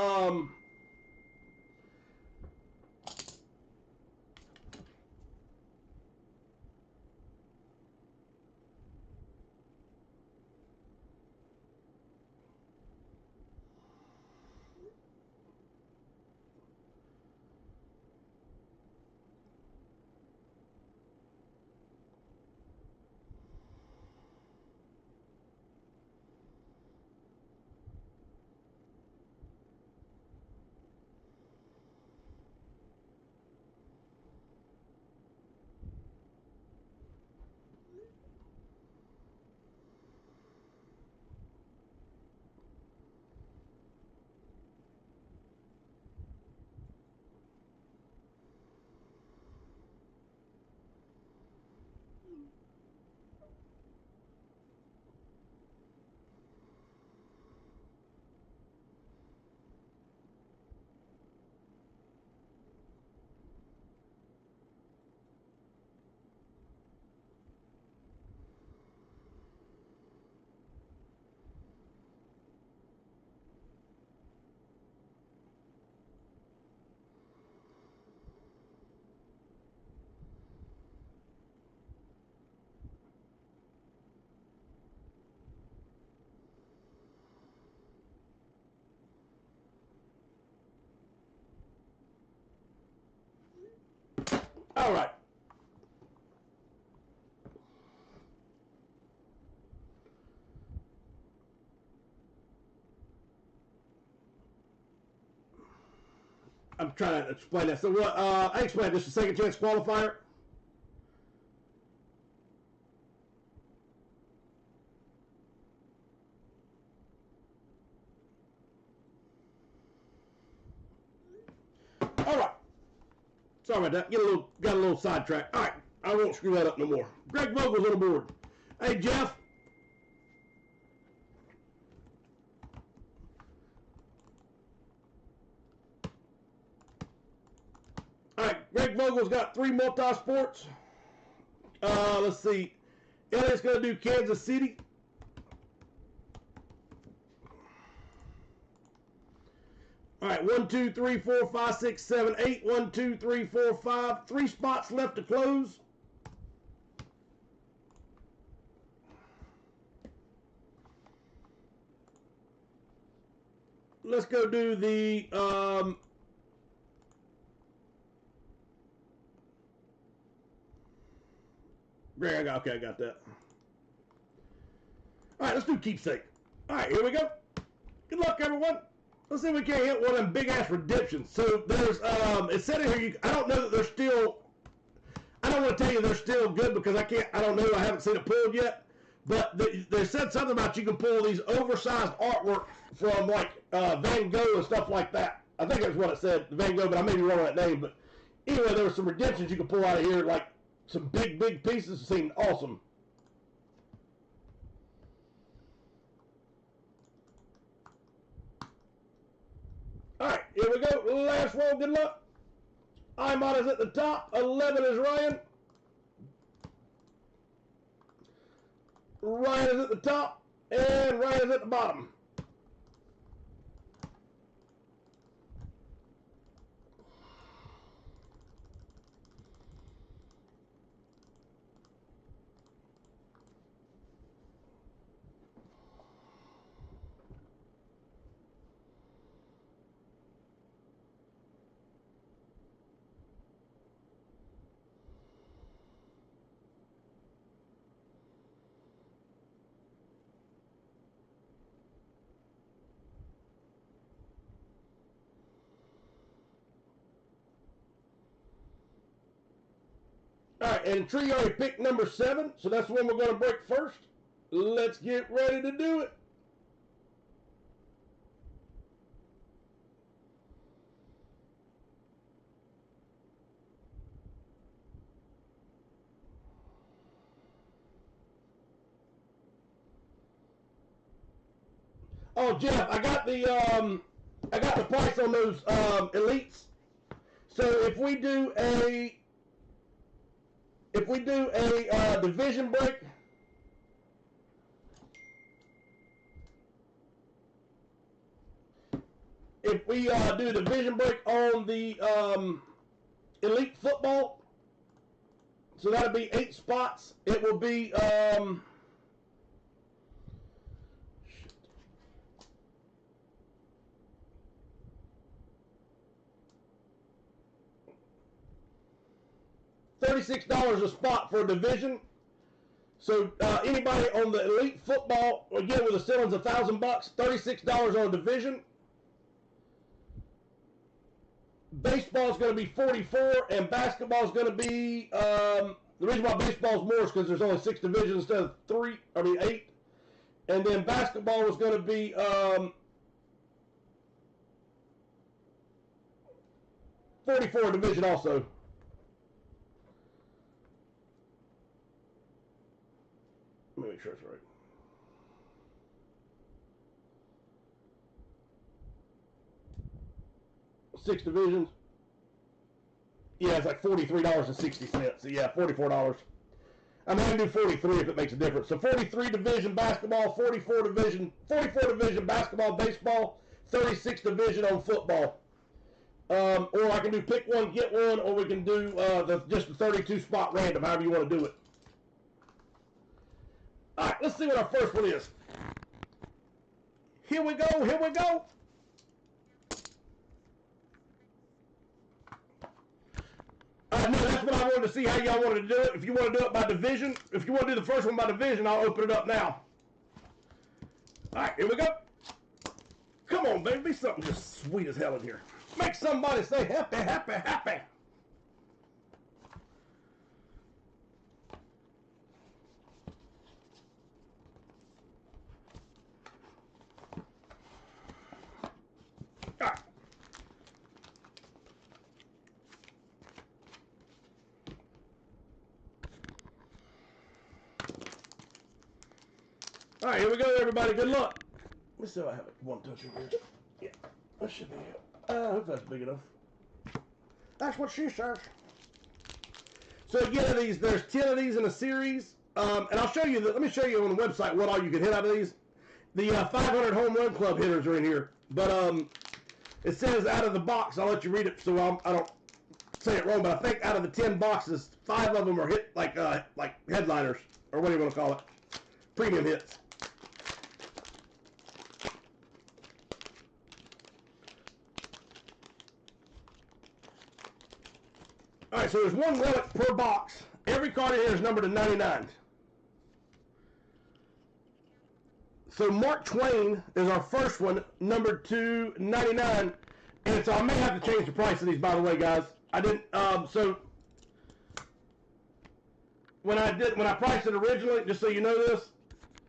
S1: All right. I'm trying to explain that. So what? I explained this. The second chance qualifier. All right. Sorry about that. Got a little sidetracked. All right. I won't screw that up no more. Greg Vogel's on the board. Hey, Jeff. All right. Greg Vogel's got 3 multi-sports. Let's see. Elliot's going to do Kansas City. All right, 1, 2, 3, 4, 5, 6, 7, 8. 1, 2, 3, 4, 5. 3 spots left to close. Let's go do the Greg, I got that. All right, let's do keepsake. All right, here we go. Good luck, everyone. Let's see if we can't hit one of them big ass redemptions. So there's it's said in here. I don't know that they're still. I don't want to tell you they're still good because I can't. I don't know. I haven't seen it pulled yet. But they said something about you can pull these oversized artwork from like Van Gogh and stuff like that. I think that's what it said, Van Gogh, but I may be wrong on that name. But anyway, there were some redemptions you could pull out of here, like some big pieces. It seemed awesome. All right, here we go. Last roll. Good luck. Imod is at the top. 11 is Ryan. Ryan is at the top. And Ryan is at the bottom. All right, and Tree already picked number 7, so that's the one we're going to break first. Let's get ready to do it. Oh, Jeff, I got the price on those elites. So if we do a division break, if we do a division break on the elite football, so that'll be 8 spots. It will be $36 a spot for a division. So anybody on the elite football, again with the ceiling's $1,000, $36 on a division. Baseball is going to be $44, and basketball is going to be the reason why baseball is more is because there's only 6 divisions instead of 8. And then basketball is going to be $44 division also. Let me make sure it's right. Six divisions. Yeah, it's like $43.60. So yeah, $44. I mean, I can do 43 if it makes a difference. So 43 division basketball, 44 division basketball, baseball, 36 division on football. Or I can do pick one, get one, or we can do just the 32 spot random, however you want to do it. All right, let's see what our first one is. Here we go. No, that's what I wanted to see how y'all wanted to do it. If you want to do it by division, if you want to do the first one by division, I'll open it up now. All right, here we go. Come on, baby. Be something just sweet as hell in here. Make somebody say happy, happy, happy. All right. All right, here we go, everybody. Good luck. Let me see if I have it. One touch over here. Yeah, that should be it. I hope that's big enough. That's what she says. So again, there's 10 of these in a series, and I'll show you. Let me show you on the website what all you can hit out of these. The 500 home run club hitters are in here, but it says out of the box. I'll let you read it so I don't say it wrong. But I think out of the 10 boxes, 5 of them are hit like headliners or what do you want to call it, premium hits. All right, so there's one relic per box. Every card in here is numbered to 99. So Mark Twain is our first one, numbered to 99. And so I may have to change the price of these, by the way, guys. I didn't, so when I priced it originally, just so you know this,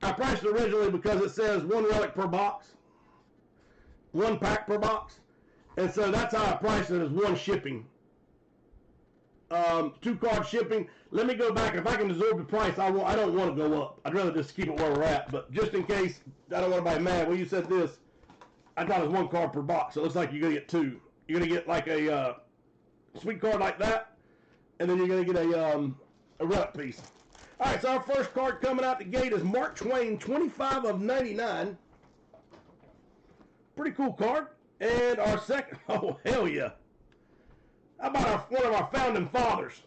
S1: I priced it originally because it says one relic per box, one pack per box. And so that's how I priced it, as one shipping. 2 card shipping. Let me go back. If I can absorb the price, I don't want to go up. I'd rather just keep it where we're at. But just in case, I don't want anybody mad. Well, you said this. I thought it was 1 card per box. So it looks like you're going to get 2. You're going to get like a sweet card like that. And then you're going to get a relic piece. All right, so our first card coming out the gate is Mark Twain, 25 of 99. Pretty cool card. And our second, oh, hell yeah. How about one of our founding fathers,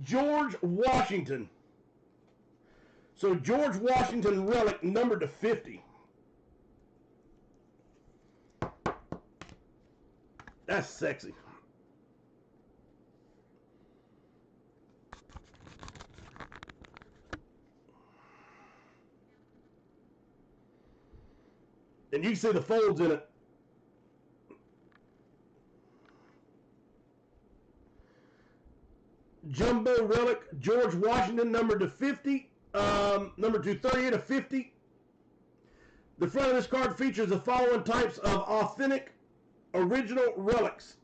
S1: George Washington. So George Washington relic numbered to 50. That's sexy. And you can see the folds in it. Jumbo relic, George Washington, numbered to 50, number 238 of 50. The front of this card features the following types of authentic, original relics: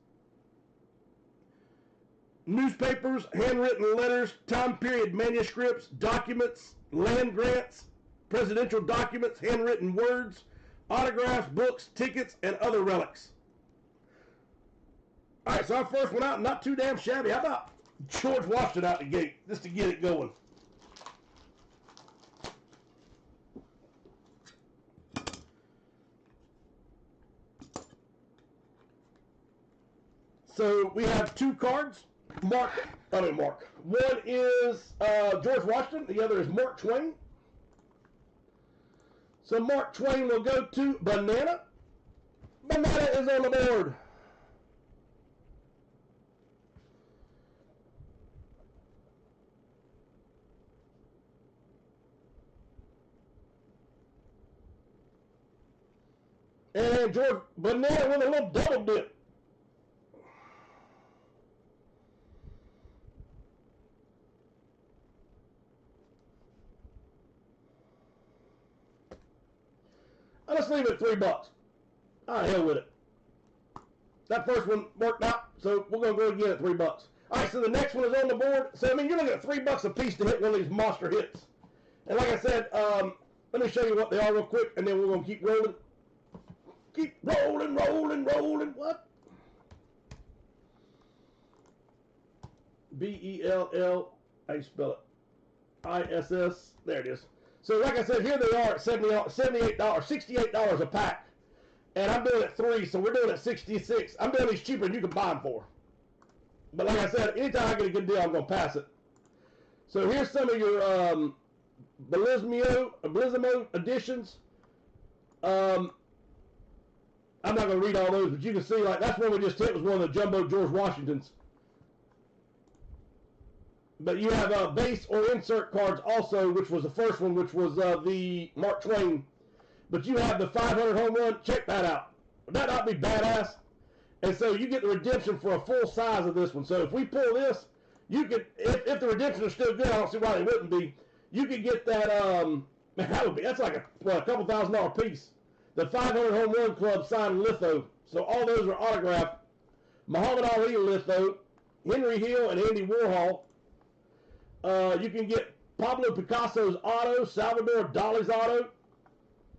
S1: newspapers, handwritten letters, time period manuscripts, documents, land grants, presidential documents, handwritten words, autographs, books, tickets, and other relics. All right, so our first one out, not too damn shabby. How about George Washington out the gate, just to get it going? So we have 2 cards. One is George Washington. The other is Mark Twain. So Mark Twain will go to Banana. Banana is on the board. And George Banana with a little double dip. I'll just leave it at $3. Ah, hell with it. That first one worked out, so we're going to go again at $3. All right, so the next one is on the board. So, I mean, you're looking at $3 a piece to hit one of these monster hits. And like I said, let me show you what they are real quick, and then we're going to keep rolling. Keep rolling, rolling, rolling. What? B-E-L-L, how you spell it? I-S-S, there it is. So like I said, here they are at $68 a pack. And I'm doing it 3, so we're doing it 66. I'm doing these cheaper than you can buy them for. But like I said, anytime I get a good deal, I'm going to pass it. So here's some of your Bellissimo editions. I'm not going to read all those, but you can see, like, that's one we just hit, was one of the jumbo George Washingtons. But you have base or insert cards also, which was the first one, which was the Mark Twain. But you have the 500 home run. Check that out. Would that not be badass? And so you get the redemption for a full size of this one. So if we pull this, you could, if the redemption is still good, I don't see why they wouldn't be. You could get that. Man, that's like a couple $1,000 piece. The 500 home run club signed litho. So all those are autographed. Muhammad Ali litho, Henry Hill, and Andy Warhol. You can get Pablo Picasso's auto, Salvador Dali's auto.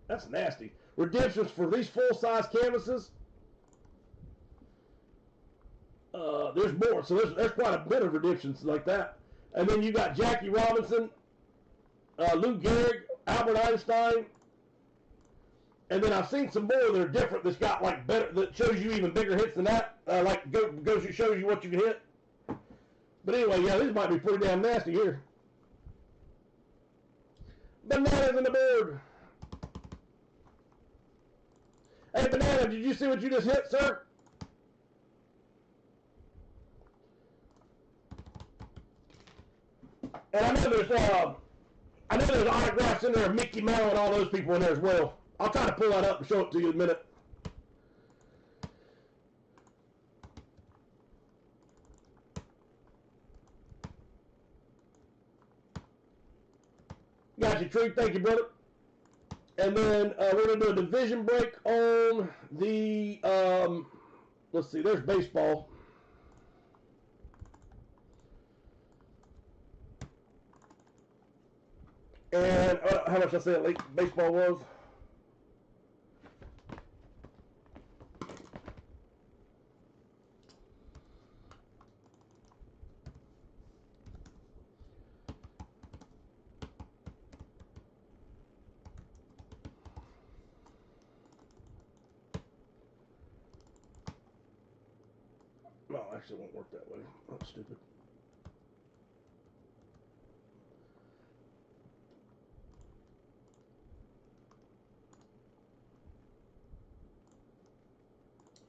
S1: That's nasty. Redemptions for these full-size canvases. There's more, so there's quite a bit of redemptions like that. And then you got Jackie Robinson, Lou Gehrig, Albert Einstein. And then I've seen some more that are different. That's got like better, that shows you even bigger hits than that. Shows you what you can hit. But anyway, yeah, these might be pretty damn nasty here. Bananas on the board. Hey, Banana, did you see what you just hit, sir? And I know there's autographs in there of Mickey Mantle and all those people in there as well. I'll try to pull that up and show it to you in a minute. Got you, Tree. Thank you, brother. And then we're going to do a division break on the, let's see, there's baseball. And how much I said baseball was? No, actually it won't work that way. That's stupid.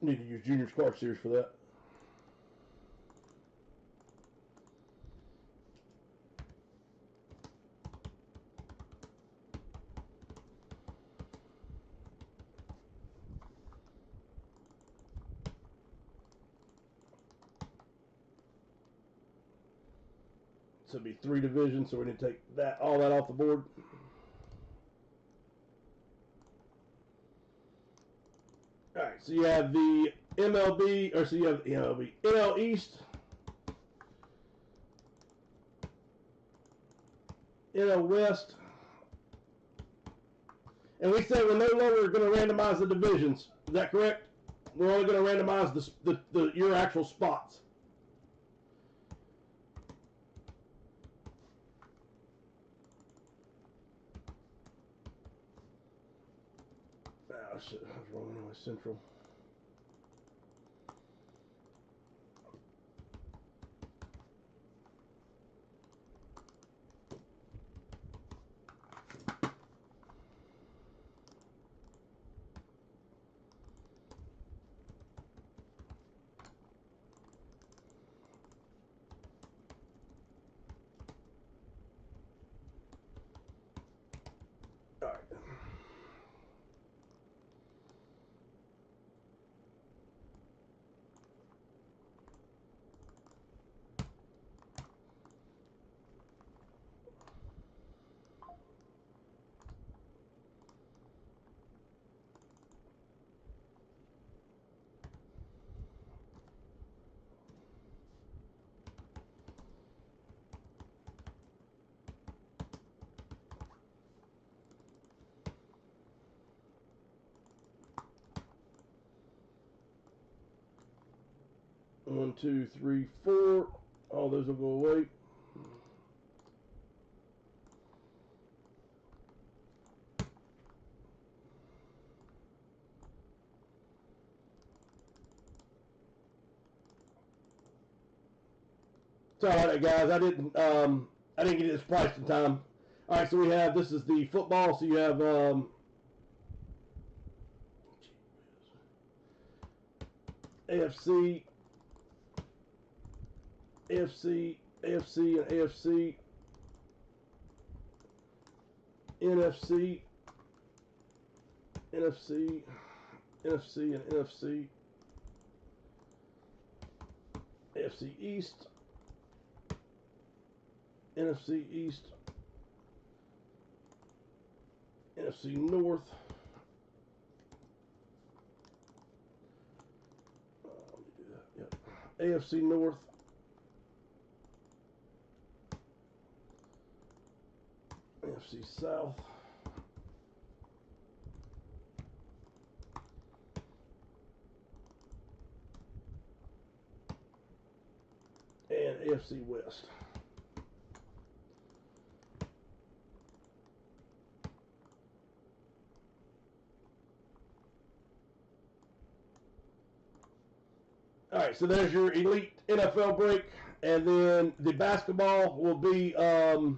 S1: Need to use Junior's Card Series for that. So it'd be 3 divisions, so we need to take all that off the board. Alright, so you have the MLB, or so you have the MLB, NL East, NL West, and we say we're no longer going to randomize the divisions. Is that correct? We're only going to randomize your actual spots. Oh shit, I was wrong anyway. Central. All right. One, two, three, four. All those will go away. Sorry about that, guys. I didn't get this priced in time. All right, so we have, this is the football. So you have AFC, AFC and AFC, NFC, NFC, NFC and NFC, AFC East, NFC East, NFC North, let me do that. Yep. AFC North, AFC South, and AFC West. All right, so there's your elite NFL break, and then the basketball will be what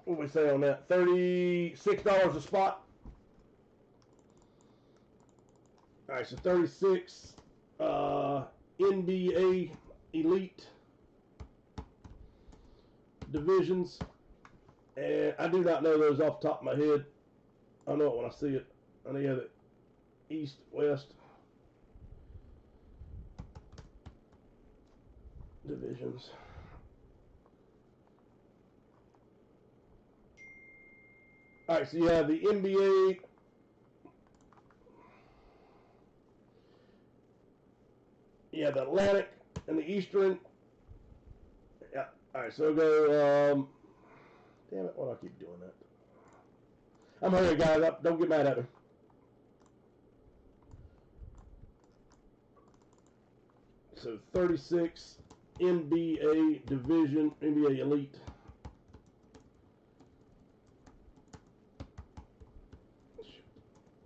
S1: do we say on that? $36 a spot. All right, so 36 NBA elite divisions, and I do not know those off the top of my head. I know it when I see it. I know you have it East, West divisions. All right, so you have the NBA. Yeah, the Atlantic and the Eastern. Yeah. All right, so go. Damn it! Why do I keep doing that? I'm hurrying, guys. Up. Don't get mad at me. So 36 NBA division, NBA elite.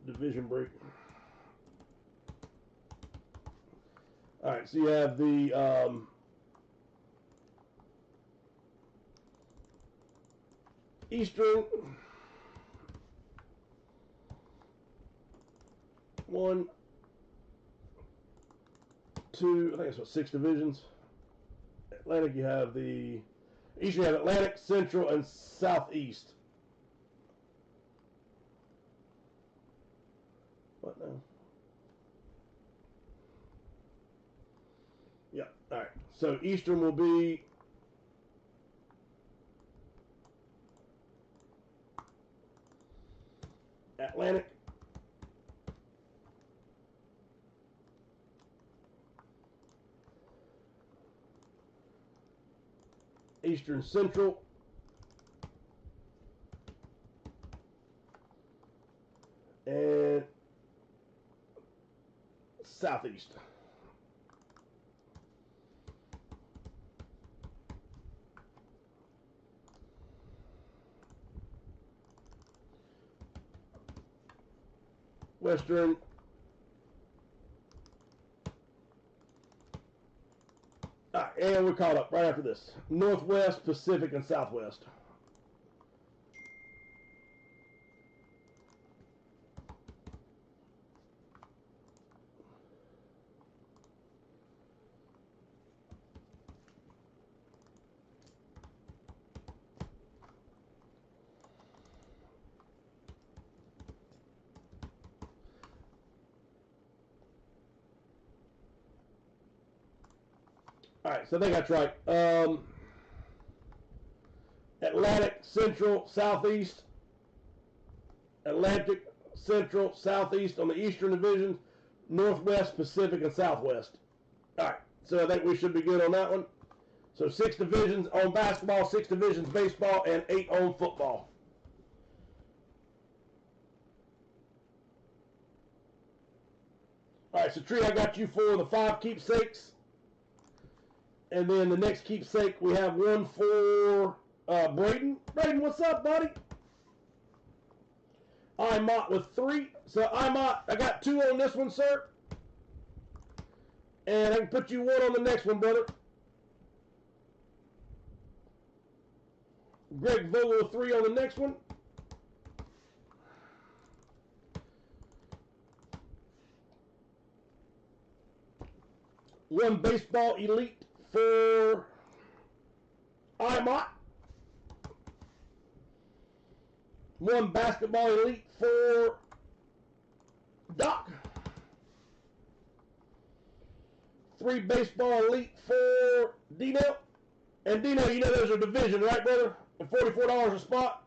S1: Division break. All right, so you have the Eastern, 1, 2, I think that's what, 6 divisions. Atlantic, you have the Eastern, you have Atlantic, Central, and Southeast. What now? Yeah, all right. So Eastern will be Atlantic, Eastern Central, and Southeast. Western, and we're caught up right after this. Northwest, Pacific, and Southwest. All right, so I think that's right. Atlantic, Central, Southeast. Atlantic, Central, Southeast on the Eastern Division. Northwest, Pacific, and Southwest. All right, so I think we should be good on that one. So 6 divisions on basketball, 6 divisions baseball, and 8 on football. All right, so Tree, I got you for the 5 keepsakes. And then the next keepsake, we have one for Braden. Braden, what's up, buddy? Imot with 3. So Imot, I got 2 on this one, sir. And I can put you 1 on the next one, brother. Greg Vogel 3 on the next one. One baseball elite for IMOT. One basketball elite for Doc. 3 baseball elite for Dino. And Dino, you know there's a division, right, brother? At $44 a spot.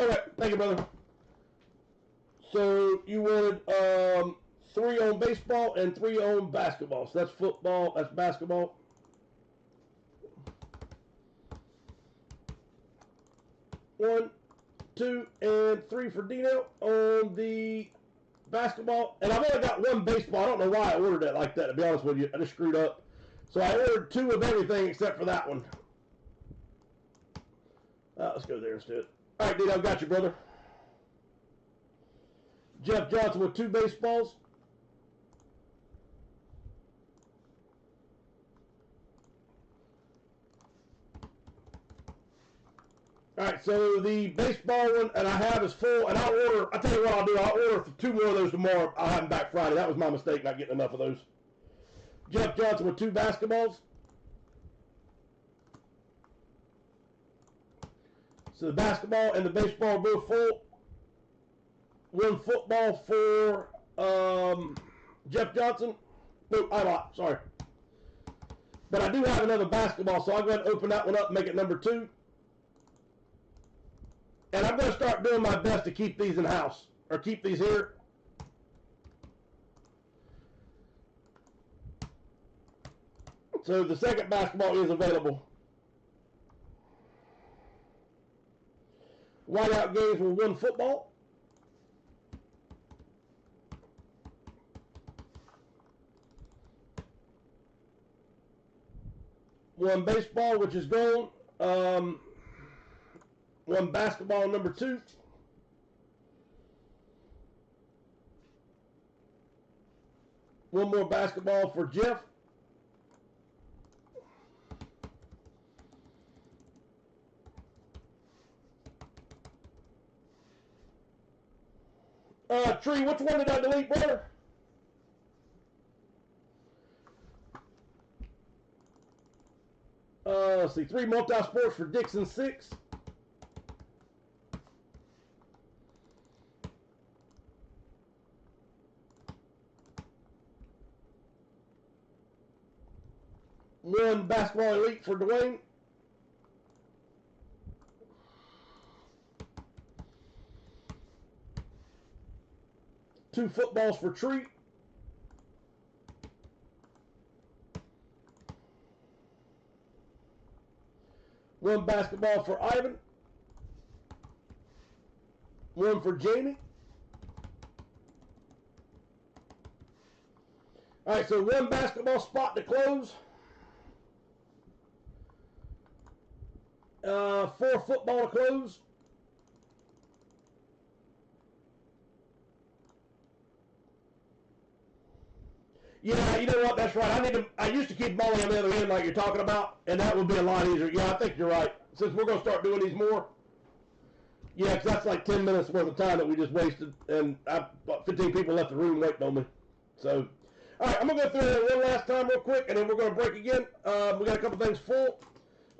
S1: All right, thank you, brother. So you wanted 3 on baseball and 3 on basketball. So that's football, that's basketball. One, 2, and 3 for Dino on the basketball. And I've only got 1 baseball. I don't know why I ordered it like that, to be honest with you. I just screwed up. So I ordered 2 of everything except for that one. Let's go there instead. All right, Dino, got you, brother. Jeff Johnson with 2 baseballs. All right, so the baseball one, and I have is full, and I'll tell you what I'll do, I'll order 2 more of those tomorrow. I'll have them back Friday. That was my mistake, not getting enough of those. Jeff Johnson with 2 basketballs. So the basketball and the baseball are both full. 1 football for Jeff Johnson. No, I'm not, sorry. But I do have another basketball, so I'll go ahead and open that one up and make it number 2. And I'm going to start doing my best to keep these in house, or keep these here. So the second basketball is available. Whiteout games with 1 football. One baseball, which is gone. 1 basketball, number 2. One more basketball for Jeff. Tree, which one did I delete, brother? Let's see, 3 multi-sports for Dixon 6. One basketball elite for Dwayne. Two footballs for Tree. One basketball for Ivan. One for Jamie. All right, so 1 basketball spot to close. 4 football to close. Yeah, you know what? That's right. I used to keep bowling on the other end like you're talking about, and that would be a lot easier. Yeah, I think you're right. Since we're going to start doing these more. Yeah, because that's like 10 minutes worth of time that we just wasted, and about 15 people left the room waiting on me. So, all right, I'm going to go through it one last time real quick, and then we're going to break again. We got a couple things full,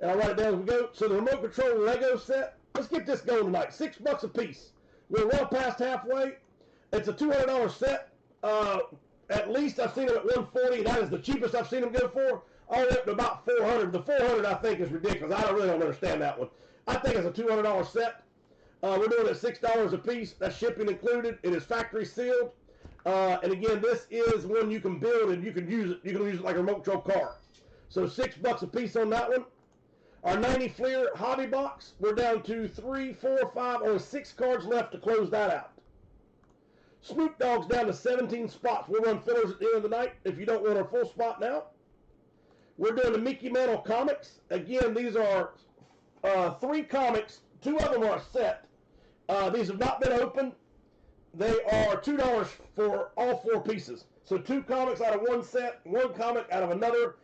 S1: and I'll write it down as we go. So the remote control Lego set, let's get this going tonight. $6 a piece. We're well past halfway. It's a $200 set. At least I've seen them at $140. That is the cheapest I've seen them go for. All the way up to about $400. The $400 I think is ridiculous. I really don't understand that one. I think it's a $200 set. We're doing it at $6 a piece. That's shipping included. It is factory sealed. And again, this is one you can build and you can use it. You can use it like a remote control car. So $6 a piece on that one. Our 90 Fleer hobby box, we're down to 3, 4, 5, only 6 cards left to close that out. Snoop Dogg's down to 17 spots. We'll run fillers at the end of the night if you don't want our full spot now. We're doing the Mickey Mantle comics. Again, these are 3 comics. 2 of them are a set. These have not been opened. They are $2 for all 4 pieces. So 2 comics out of one set, 1 comic out of another,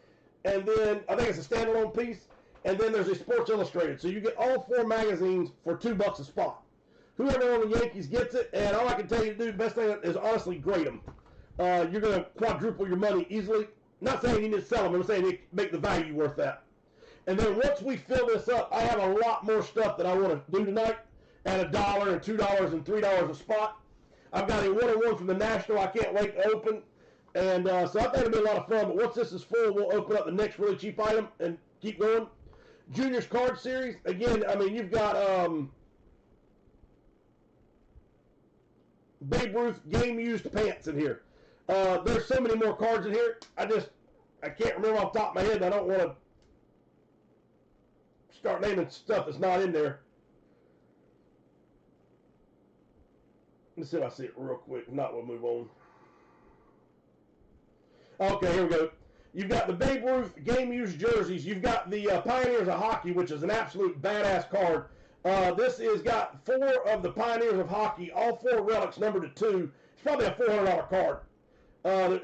S1: and then I think it's a standalone piece. And then there's a Sports Illustrated. So you get all 4 magazines for $2 a spot. Whoever on the Yankees gets it, and all I can tell you to do, the best thing is honestly grade them. You're going to quadruple your money easily. Not saying you need to sell them. I'm saying you make the value worth that. And then once we fill this up, I have a lot more stuff that I want to do tonight at $1 and $2 and $3 a spot. I've got a 1-on-1 from the National I can't wait to open. And so I think it'll be a lot of fun. But once this is full, we'll open up the next really cheap item and keep going. Juniors card series. Again, I mean, you've got Babe Ruth game-used pants in here. There's so many more cards in here. I can't remember off the top of my head. I don't want to start naming stuff that's not in there. Let's see if I see it real quick. If not, we'll move on. Okay, here we go. You've got the Babe Ruth game-used jerseys. You've got the Pioneers of Hockey, which is an absolute badass card. This has got 4 of the Pioneers of Hockey, all 4 relics numbered to 2. It's probably a $400 card.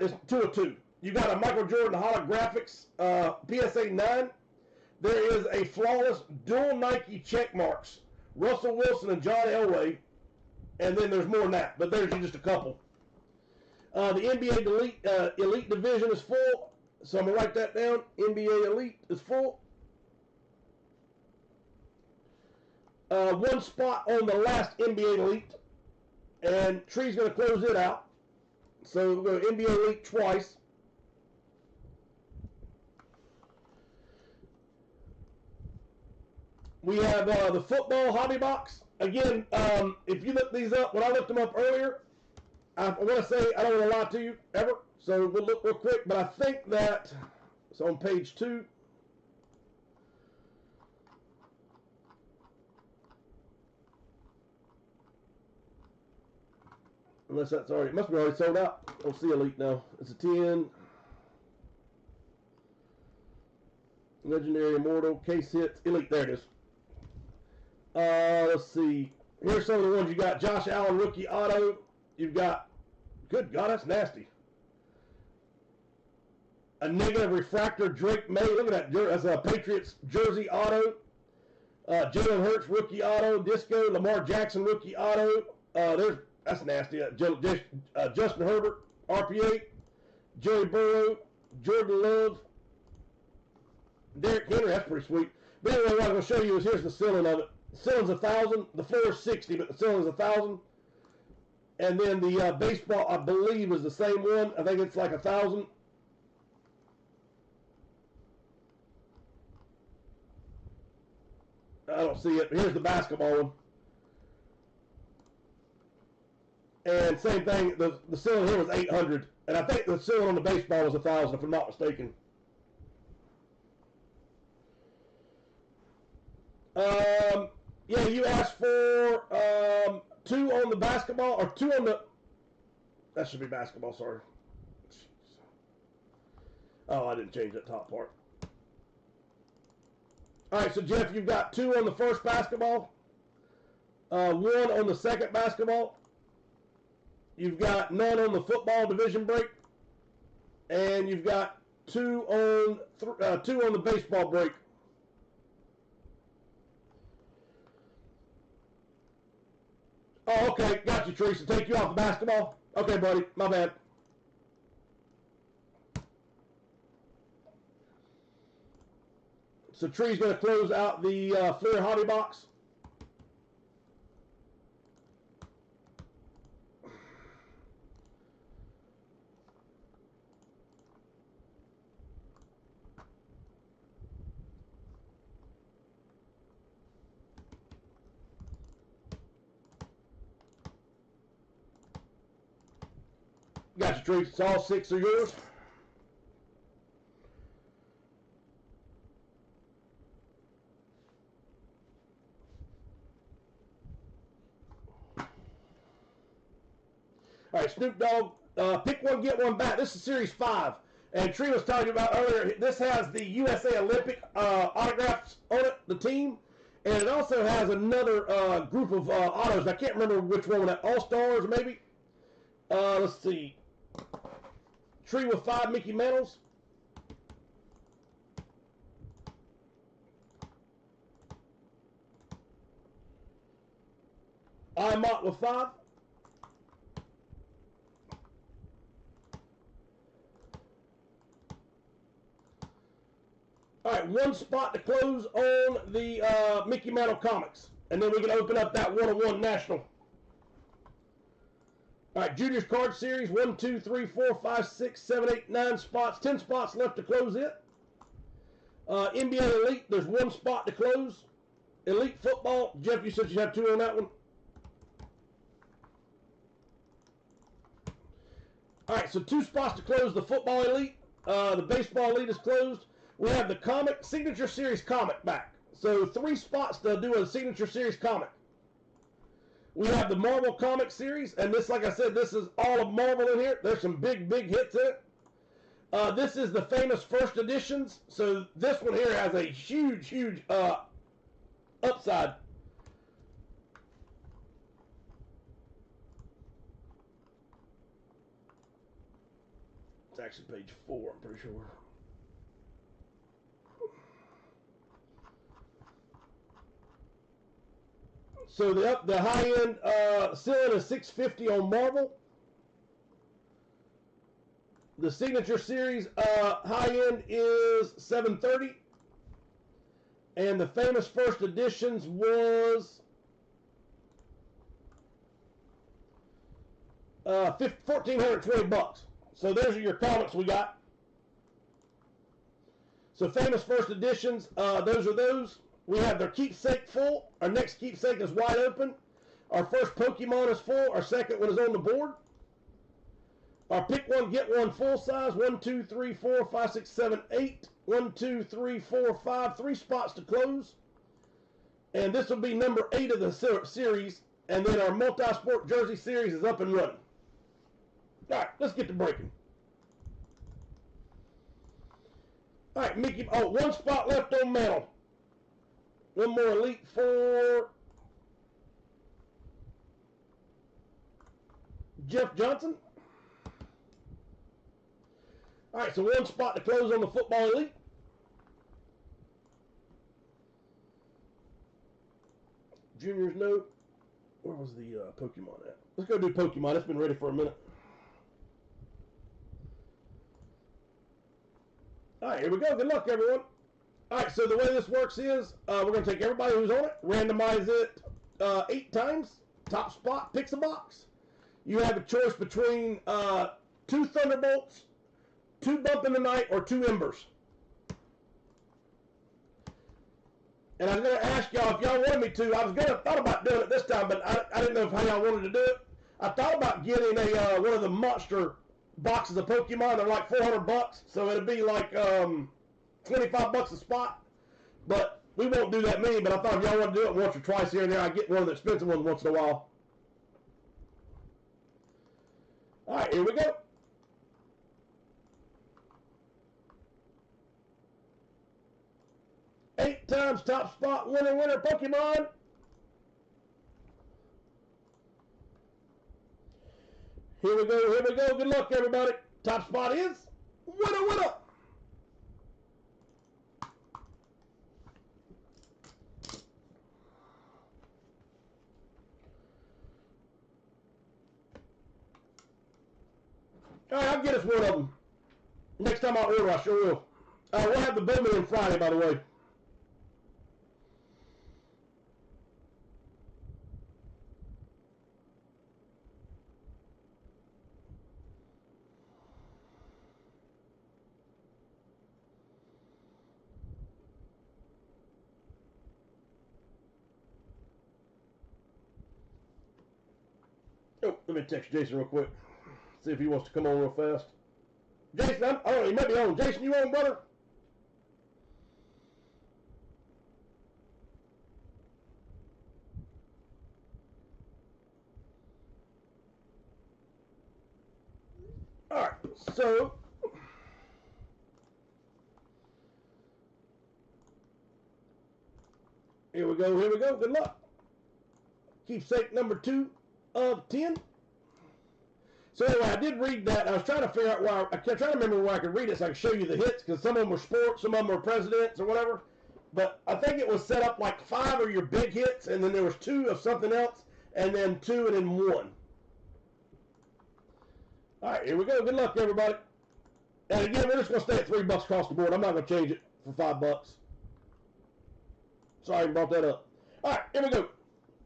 S1: It's 2 of 2. You've got a Michael Jordan holographics PSA 9. There is a flawless dual Nike check marks, Russell Wilson and John Elway. And then there's more than that, but there's just a couple. The NBA Elite Division is full, so I'm going to write that down. NBA Elite is full. 1 spot on the last NBA Elite, and Tree's going to close it out. So we'll go NBA Elite twice. We have the football hobby box. Again, if you look these up, when I looked them up earlier, I want to say, I don't want to lie to you, ever, so we'll look real quick, but I think that it's on page 2. Unless that's already, it must be already sold out. I'll see Elite now. It's a 10. Legendary Immortal, Case Hits, Elite, there it is. Let's see. Here's some of the ones you got. Josh Allen rookie auto. You've got, good God, that's nasty. A negative refractor Drake May. Look at that. That's a Patriots jersey auto. Jalen Hurts rookie auto. Disco. Lamar Jackson rookie auto. That's nasty. Justin Herbert RPA. Joey Burrow. Jordan Love. Derrick Henry. That's pretty sweet. But anyway, what I'm going to show you is here's the ceiling of it. The ceiling's 1,000. The floor is 60, but the ceiling's 1,000. And then the baseball, I believe, is the same one. I think it's like 1,000. I don't see it. Here's the basketball one. And same thing, the ceiling here was 800. And I think the ceiling on the baseball was 1,000, if I'm not mistaken. Yeah, you asked for 2 on the basketball, or 2 on the, that should be basketball, sorry. Oh, I didn't change that top part. All right, so Jeff, you've got 2 on the first basketball, 1 on the second basketball. You've got none on the football division break, and you've got 2 on the baseball break. Oh, okay, got you, Teresa. Take you off the basketball. Okay, buddy, my bad. So Tree's going to close out the Fleer hobby box. Got your treats. All 6 are yours. All right, Snoop Dogg, pick one, get one back. This is Series 5. And Tree was talking about earlier, this has the USA Olympic autographs on it, the team. And it also has another group of autos. I can't remember which one, that All-Stars maybe. Let's see. Tree with 5 Mickey Mantles. Mott with 5. All right, one spot to close on the Mickey Mantle comics. And then we can open up that 101 National. All right, Juniors Card Series, 1, 2, 3, 4, 5, 6, 7, 8, 9 spots. 10 spots left to close it. NBA Elite, there's 1 spot to close. Elite Football, Jeff, you said you have 2 on that one. All right, so 2 spots to close the Football Elite. The Baseball Elite is closed. We have the comic, Signature Series comic back. So 3 spots to do a Signature Series comic. We have the Marvel comic series, and this, like I said, this is all of Marvel in here. There's some big, big hits in it. This is the famous first editions. So this one here has a huge, huge upside. It's actually page 4, I'm pretty sure. So the high end ceiling is $650 on Marvel. The Signature Series high end is $730, and the famous first editions was $1,420. So those are your comics we got. So famous first editions, those are those. We have their keepsake full. Our next keepsake is wide open. Our first Pokemon is full. Our second one is on the board. Our pick one, get one full size. 1, 2, 3, 4, 5, 6, 7, 8. 1, 2, 3, 4, 5. 3 spots to close. And this will be number 8 of the series. And then our multi-sport jersey series is up and running. All right, let's get to breaking. All right, Mickey. Oh, 1 spot left on Mantle. 1 more Elite for Jeff Johnson. All right, so 1 spot to close on the Football Elite. Juniors note. Where was the Pokemon at? Let's go do Pokemon. It's been ready for a minute. All right, here we go. Good luck, everyone. All right, so the way this works is we're going to take everybody who's on it, randomize it 8 times. Top spot picks a box. You have a choice between 2 Thunderbolts, 2 Bump in the Night, or 2 Embers. And I was going to ask y'all if y'all wanted me to. I was going to thought about doing it this time, but I didn't know how y'all wanted to do it. I thought about getting a one of the monster boxes of Pokemon. They're like $400, so it'd be like $25 a spot. But we won't do that many. But I thought if y'all want to do it once or twice here and there, I get one of the expensive ones once in a while. All right, here we go. Eight times top spot, winner, winner, Pokemon. Here we go, here we go. Good luck, everybody. Top spot is winner, winner. All right, I'll get us one of them. Next time I order, I sure will. We'll have the Bowman in Friday, by the way. Oh, let me text Jason real quick. See if he wants to come on real fast. Jason, I don't know, he might be on. Jason, you on, brother? All right, so here we go, here we go. Good luck. Keepsake number 2 of 10. So anyway, I did read that. I was trying to figure out why. I kept trying to remember where I could read it so I could show you the hits, because some of them were sports, some of them were presidents or whatever. But I think it was set up like 5 are your big hits, and then there was 2 of something else, and then 2 and then 1. All right, here we go. Good luck, everybody. And again, we're just going to stay at $3 across the board. I'm not going to change it for $5. Sorry I brought that up. All right, here we go.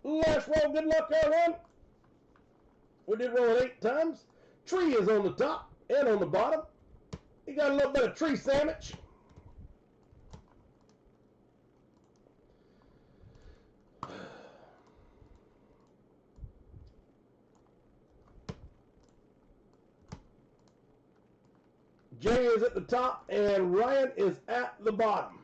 S1: Last roll. Good luck, everyone. We did roll it 8 times. Tree is on the top and on the bottom. You got a little bit of tree sandwich. Jay is at the top and Ryan is at the bottom.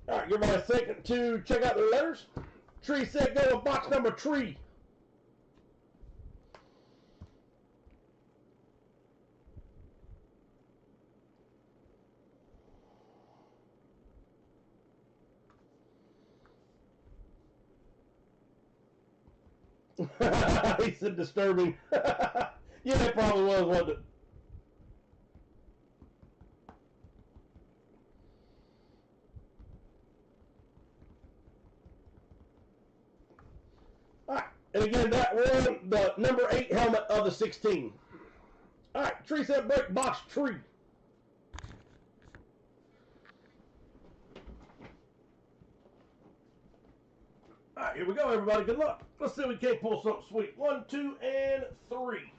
S1: All right, give me a second to check out the letters. Tree said go with box number 3. He said disturbing. Yeah, it probably was, wasn't it? All right, and again, that won the number 8 helmet of the 16. All right, Tree said break box 3. All right, here we go, everybody. Good luck. Let's see if we can't pull something sweet. 1, 2, and 3.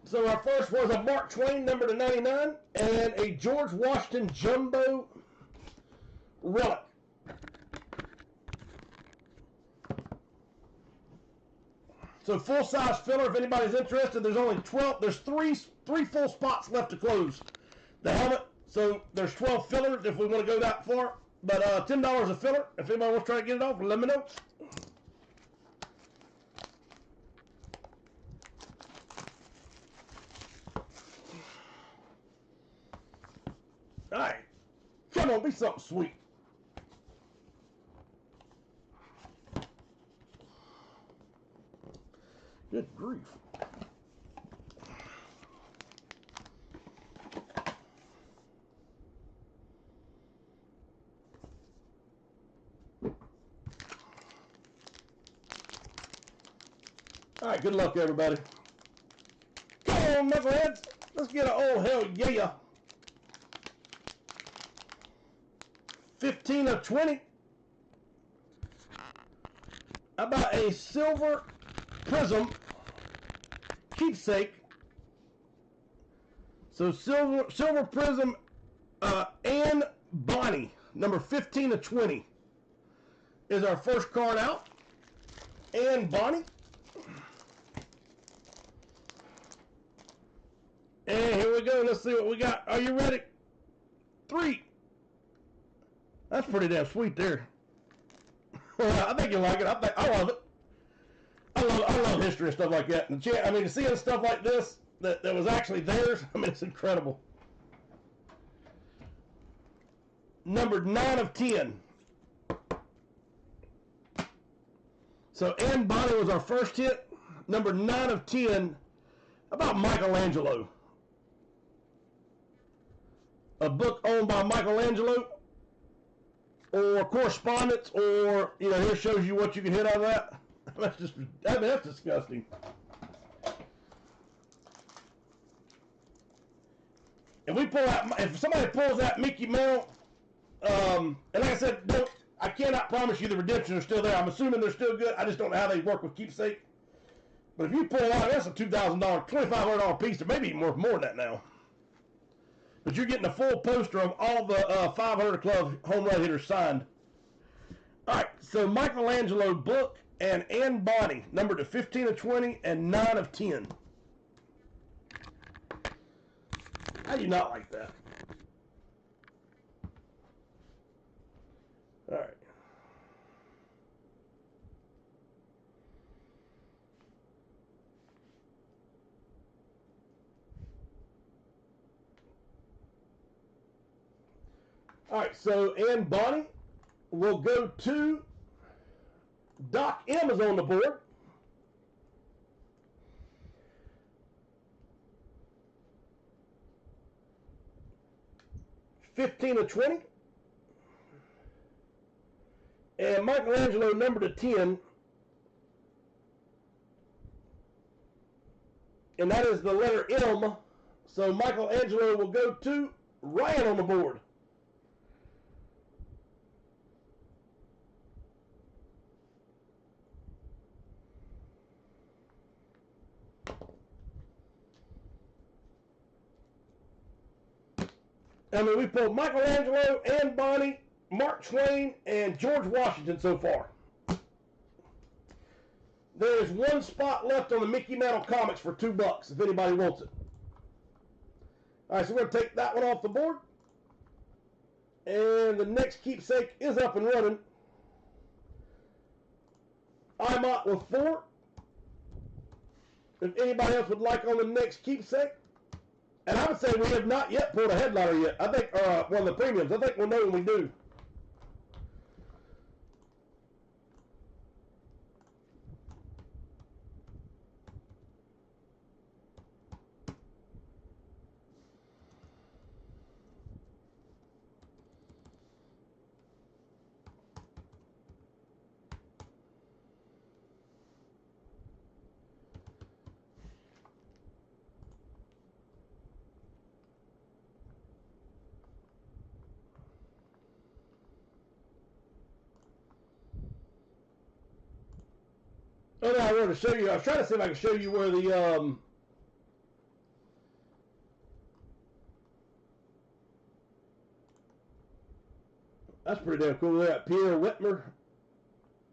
S1: So our first was a Mark Twain number to 99 and a George Washington jumbo relic. So full-size filler, if anybody's interested, there's only 12. There's three full spots left to close the helmet. So there's 12 fillers if we want to go that far. But $10 a filler. If anybody wants to try to get it off, let me know. All right. Come on, be something sweet. Good grief. All right, good luck, everybody. Come on, knuckleheads. Let's get an oh, hell yeah. 15 of 20. How about a silver prism keepsake? So silver prism and Bonnie, number 15 of 20, is our first card out. And Bonnie. And here we go. Let's see what we got. Are you ready? 3. That's pretty damn sweet there. I think you like it. I love it. I love history and stuff like that. And I mean, seeing stuff like this that was actually theirs, I mean, it's incredible. Number 9 of 10. So Anne Bonny was our first hit. Number 9 of 10. About Michelangelo. A book owned by Michelangelo, or correspondence, or, you know, here shows you what you can hit on that. That's just, I mean, that's disgusting. If we pull out, if somebody pulls that Mickey Mouse, and like I said, I cannot promise you the redemption are still there. I'm assuming they're still good. I just don't know how they work with keepsake. But if you pull out, that's a $2,000, $2,500 piece, or maybe even worth more than that now. But you're getting a full poster of all the 500 Club home run hitters signed. All right, so Michelangelo book and Ann Bonny, numbered to 15 of 20 and 9 of 10. How do you not like that? All right. All right, so Ann Bonny will go to Doc M is on the board. $15 of 20. And Michelangelo numbered to 10. And that is the letter M. So Michelangelo will go to Ryan on the board. I mean, we pulled Michelangelo, Ann Bonny, Mark Twain, and George Washington so far. There is one spot left on the Mickey Mantle Comics for $2 if anybody wants it. All right, so we're going to take that one off the board. And the next keepsake is up and running. IMOT with 4. If anybody else would like on the next keepsake. And I would say we have not yet pulled a headliner yet. I think, one of the premiums. I think we'll know when we do. Oh, no, I wanted to show you. I was trying to see if I could show you where the, that's pretty damn cool. That Pierre Whitmer.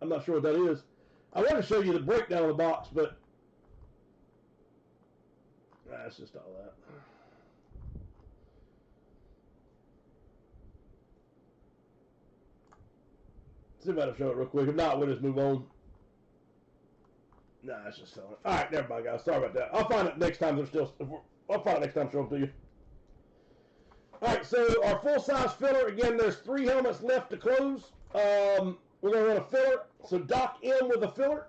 S1: I'm not sure what that is. I wanted to show you the breakdown of the box, but that's just all that. See if I can show it real quick. If not, we'll just move on. Nah, it's just selling it. All right, never mind, guys. Sorry about that. I'll find it next time. I'll find it next time. Show them to you. All right, so our full-size filler. Again, there's 3 helmets left to close. We're going to run a filler. So Doc M with a filler.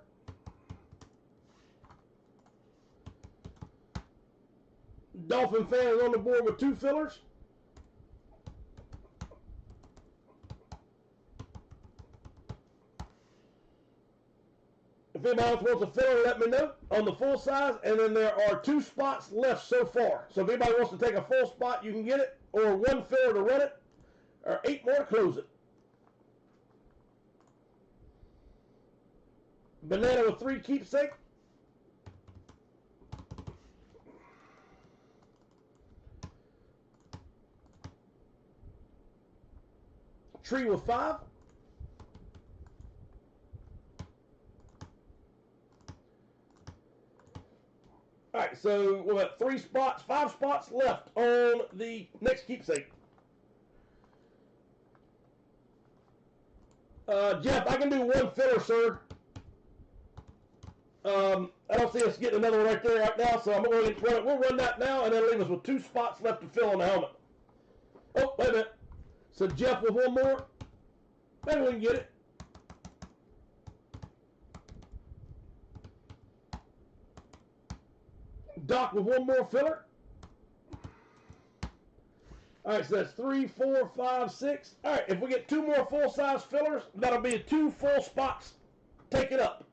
S1: Dolphin fan is on the board with 2 fillers. If anybody else wants a filler, let me know on the full size. And then there are 2 spots left so far. So if anybody wants to take a full spot, you can get it. Or 1 filler to run it. Or 8 more to close it. Banana with 3 keepsake. Tree with 5. All right, so we've got 5 spots left on the next keepsake. Jeff, I can do 1 filler, sir. I don't see us getting another one right there right now, so I'm going to run it. We'll run that now, and that'll leave us with 2 spots left to fill on the helmet. Oh, wait a minute. So Jeff with 1 more. Maybe we can get it. Doc with 1 more filler. All right, so that's 3, 4, 5, 6. All right, if we get 2 more full-size fillers, that'll be 2 full spots taken up.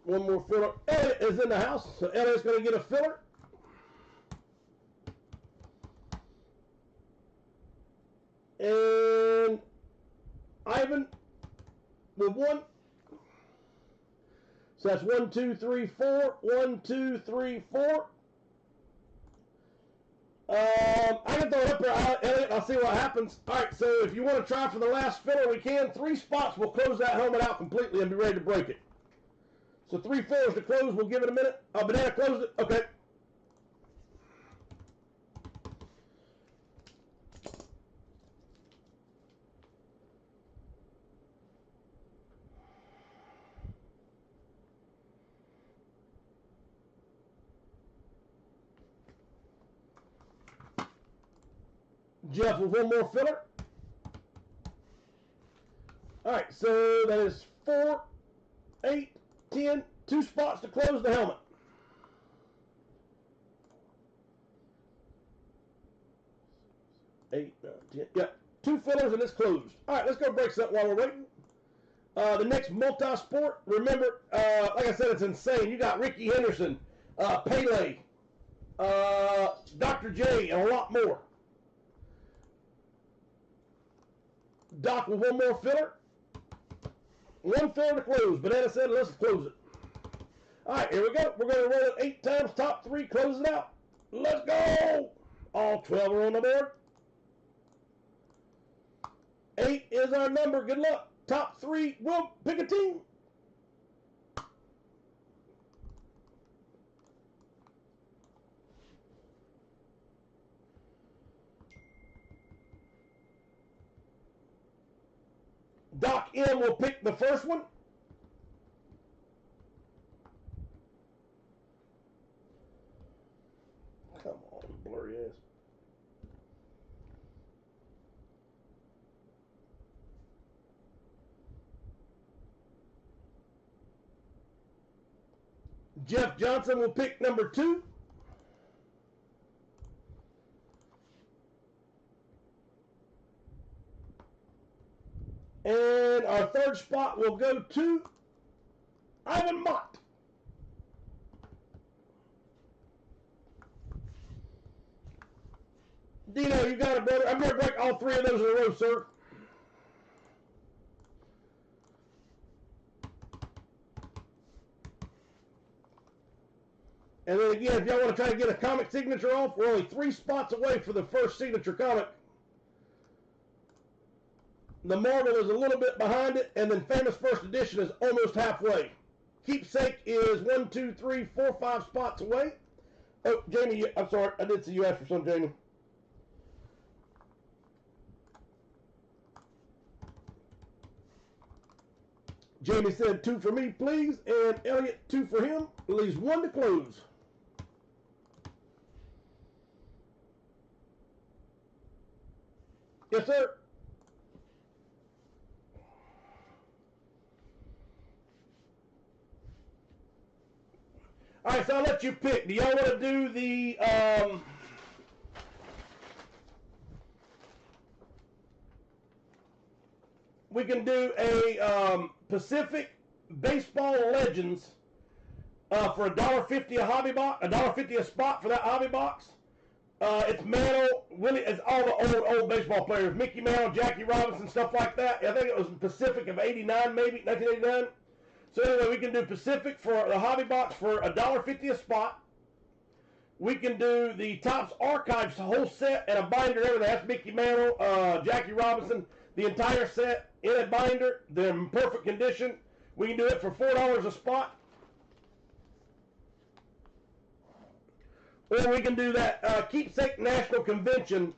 S1: one more filler. Elliot is in the house, so Elliot's going to get a filler. And Ivan with one. So that's 1, 2, 3, 4. 1, 2, 3, 4. I can throw it up there, Elliot. I'll see what happens. All right, so if you want to try for the last filler, we can. 3 spots. We'll close that helmet out completely and be ready to break it. So 3 fillers to close. We'll give it a minute. Banana closed it. Okay. Jeff with one more filler. All right, so that is 4, 8, 10. 2 spots to close the helmet. Eight, 9, 10. Yeah, 2 fillers and it's closed. All right, let's go break something while we're waiting. The next multi-sport, remember, like I said, it's insane. You got Ricky Henderson, Pele, Dr. J, and a lot more. Doc with one more filler. 1 filler to close. Banana said, let's close it. All right, here we go. We're going to roll it 8 times. Top 3, close it out. Let's go. All 12 are on the board. 8 is our number. Good luck. Top 3, we'll pick a team. Doc M will pick the first one. Come on, blurry ass. Jeff Johnson will pick number 2. And our third spot will go to Ivan Mott. Dino, you got it, brother. I'm going to break all 3 of those in a row, sir. And then again, if y'all want to try to get a comic signature off, we're only 3 spots away for the first signature comic. The Marvel is a little bit behind it, and then Famous First Edition is almost halfway. Keepsake is 1, 2, 3, 4, 5 spots away. Oh, Jamie, I'm sorry. I did see you ask for some, Jamie. Jamie said 2 for me, please. And Elliot, 2 for him. Leaves 1 to close. Yes, sir. All right, so I'll let you pick. Do y'all want to do the we can do a Pacific Baseball Legends for $1.50 a hobby box, $1.50 a spot for that hobby box. It's Mantle, Willie, it's all the old baseball players, Mickey Mantle, Jackie Robinson, stuff like that. I think it was Pacific of '89, maybe 1989. So anyway, we can do Pacific for the hobby box for $1.50 a spot. We can do the Topps Archives whole set and a binder and everything. That's Mickey Mantle, Jackie Robinson, the entire set in a binder. They're in perfect condition. We can do it for $4 a spot. Or we can do that Keepsake National Convention,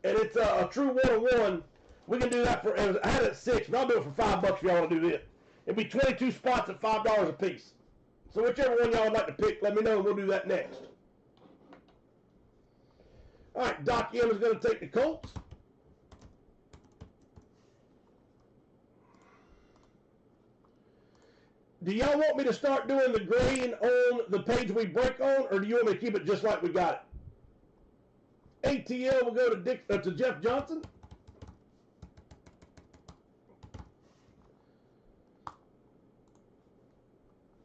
S1: and it's a true 1-on-1. We can do that for, I had it at 6, but I'll do it for $5 if y'all want to do this. It'd be 22 spots at $5 a piece. So whichever one y'all would like to pick, let me know and we'll do that next. All right, Doc M is going to take the Colts. Do y'all want me to start doing the green on the page we break on, or do you want me to keep it just like we got it? ATL will go to Jeff Johnson.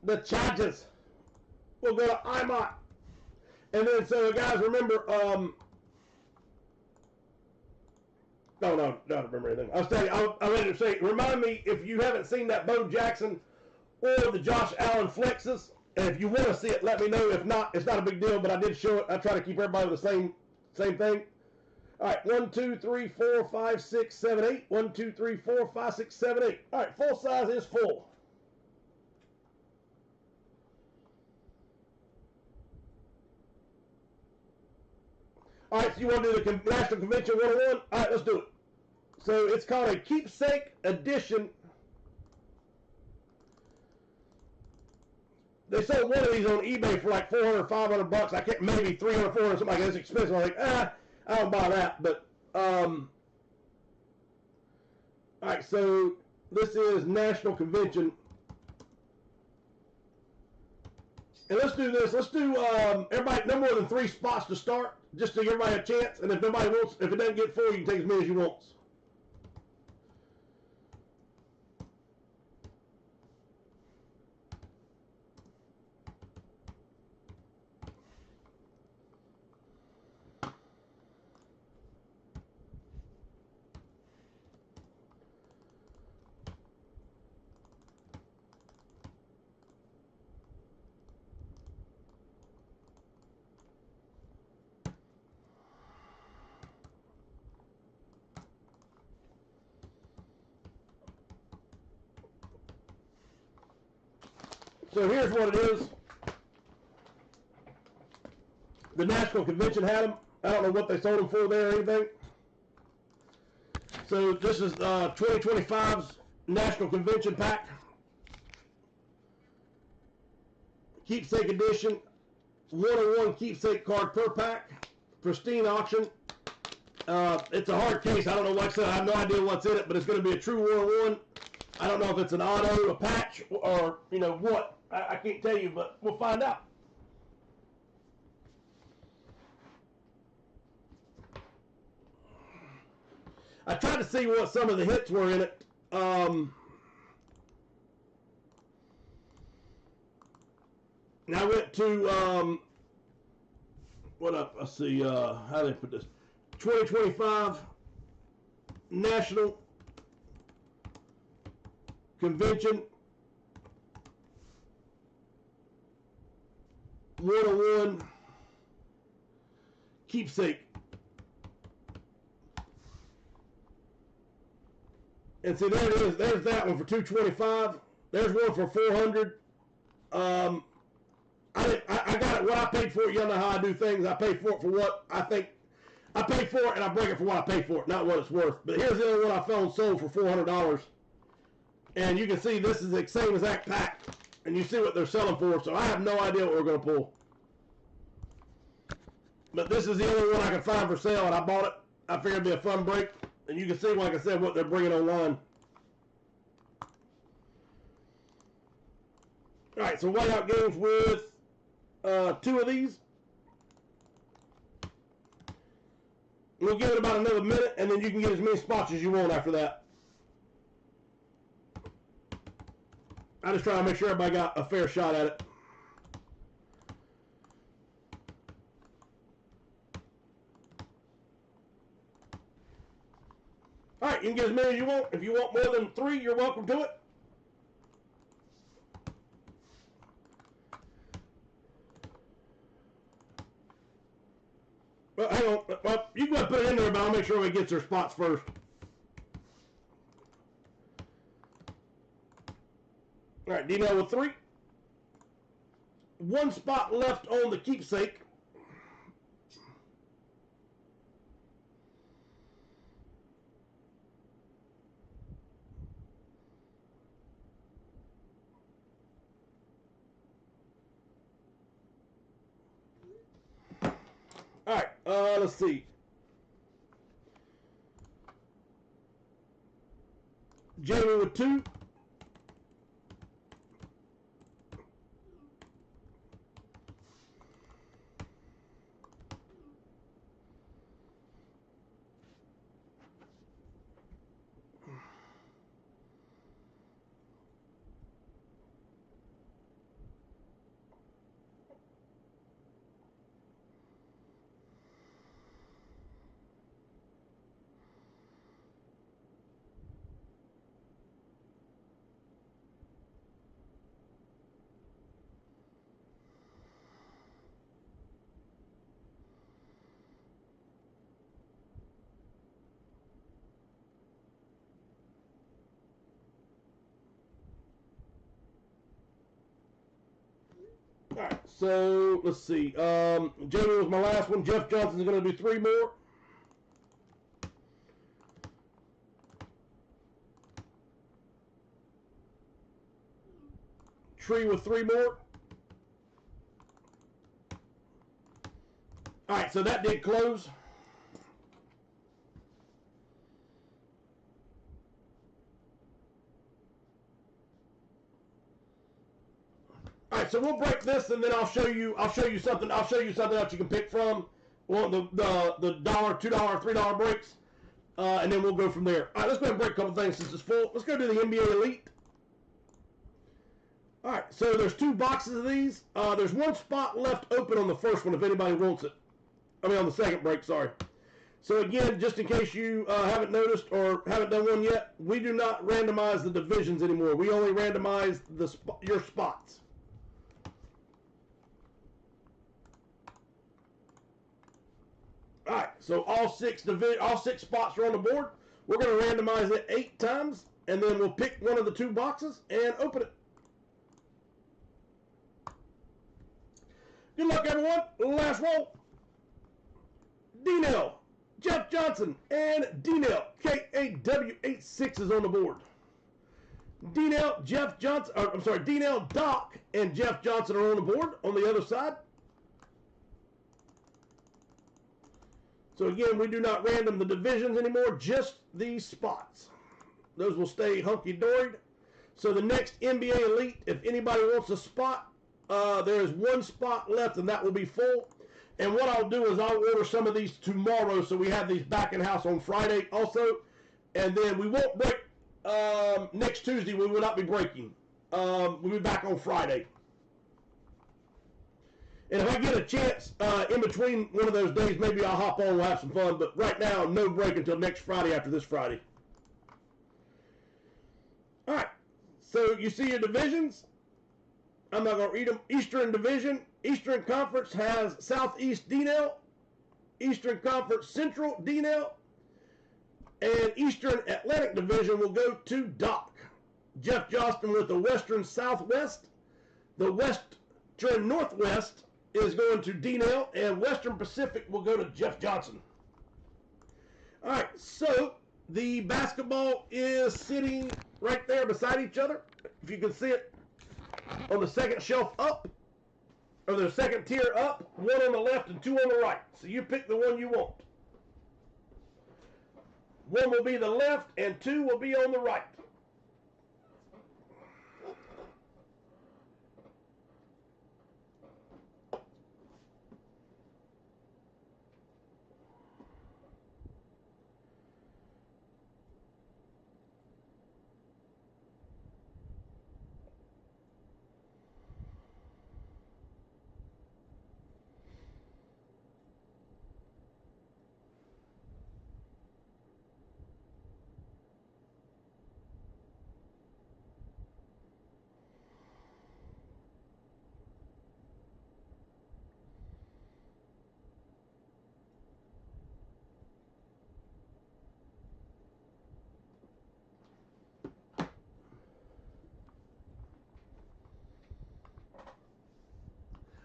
S1: the Chargers will go to IMOT. And then, so guys, remember, no, I don't remember anything. I was telling you, I wanted to say, remind me if you haven't seen that Bo Jackson or the Josh Allen flexes, and if you want to see it, let me know. If not, it's not a big deal, but I did show it. I try to keep everybody with the same thing. All right, 1, 2, 3, 4, 5, 6, 7, 8. 1, 2, 3, 4, 5, 6, 7, 8. All right, full size is full. All right, so you want to do the National Convention 101? All right, let's do it. So it's called a Keepsake Edition. They sold one of these on eBay for like 400 or 500 bucks. I can't, maybe 300, 400, something like that. It's expensive. I'm like, I don't buy that. But, all right, so this is National Convention. And let's do this. Let's do, everybody, no more than 3 spots to start, just to give everybody a chance. And if nobody wants, if it doesn't get full, you can take as many as you want. So here's what it is. The National Convention had them. I don't know what they sold them for there or anything. So this is 2025's National Convention pack. Keepsake edition. 101 keepsake card per pack. Pristine auction. It's a hard case. I don't know, like I said, I have no idea what's in it, but it's going to be a true 101. I don't know if it's an auto, a patch, or, you know, what. I can't tell you, but we'll find out. I tried to see what some of the hits were in it. Now I went to, what up? Let's see, how do they put this? 2025 National Convention 101 keepsake. And see, there it is. There's that one for $225. There's one for $400. I got it what I paid for it. You know how I do things. I pay for it for what I think. I pay for it and I break it for what I pay for it, not what it's worth. But here's the other one I found sold for $400. And you can see this is the same exact pack. And you see what they're selling for. So I have no idea what we're going to pull. But this is the only one I can find for sale, and I bought it. I figured it'd be a fun break. And you can see, like I said, what they're bringing online. All right, so whiteout games with 2 of these. We'll give it about another minute, and then you can get as many spots as you want after that. I just try to make sure everybody got a fair shot at it. All right, you can get as many as you want. If you want more than 3, you're welcome to it. Well, hang on. Well, you can go ahead and put it in there, but I'll make sure everybody gets their spots first. All right, D-Mail with 3. 1 spot left on the keepsake. All right, let's see. Jamie with 2. All right, so let's see. Jamie was my last one. Jeff Johnson's going to do 3 more. Tree with 3 more. All right, so that did close. All right, so we'll break this, and then I'll show you something. I'll show you something else you can pick from. Well, the $1, $2, $3 breaks, and then we'll go from there. All right, let's go ahead and break a couple things since it's full. Let's go to the NBA Elite. All right, so there's 2 boxes of these. There's 1 spot left open on the first one if anybody wants it. I mean, on the second break, sorry. So again, just in case you haven't noticed or haven't done one yet, we do not randomize the divisions anymore. We only randomize your spots. All right, so all six spots are on the board. We're going to randomize it 8 times, and then we'll pick one of the 2 boxes and open it. Good luck, everyone. Last roll. D-Nell, Jeff Johnson, and D-Nell, KAW86 is on the board. D-Nell, Jeff Johnson, D-Nell, Doc, and Jeff Johnson are on the board on the other side. So again, we do not random the divisions anymore, just these spots. Those will stay hunky-dory. So the next NBA Elite, if anybody wants a spot, there is 1 spot left, and that will be full. And what I'll do is I'll order some of these tomorrow, so we have these back in house on Friday also. And then we won't break next Tuesday. We will not be breaking. We'll be back on Friday. And if I get a chance in between one of those days, maybe I'll hop on. We'll have some fun. But right now, no break until next Friday after this Friday. All right. So you see your divisions. I'm not going to read them. Eastern Division. Eastern Conference has Southeast D-Nell. Eastern Conference Central D-Nell. And Eastern Atlantic Division will go to Doc. Jeff Johnston with the Western Southwest. The Western Northwest is going to D-Nell, and Western Pacific will go to Jeff Johnson. All right, so the basketball is sitting right there beside each other. If you can see it on the second shelf up, or the second tier up, 1 on the left and 2 on the right. So you pick the one you want. 1 will be the left and 2 will be on the right.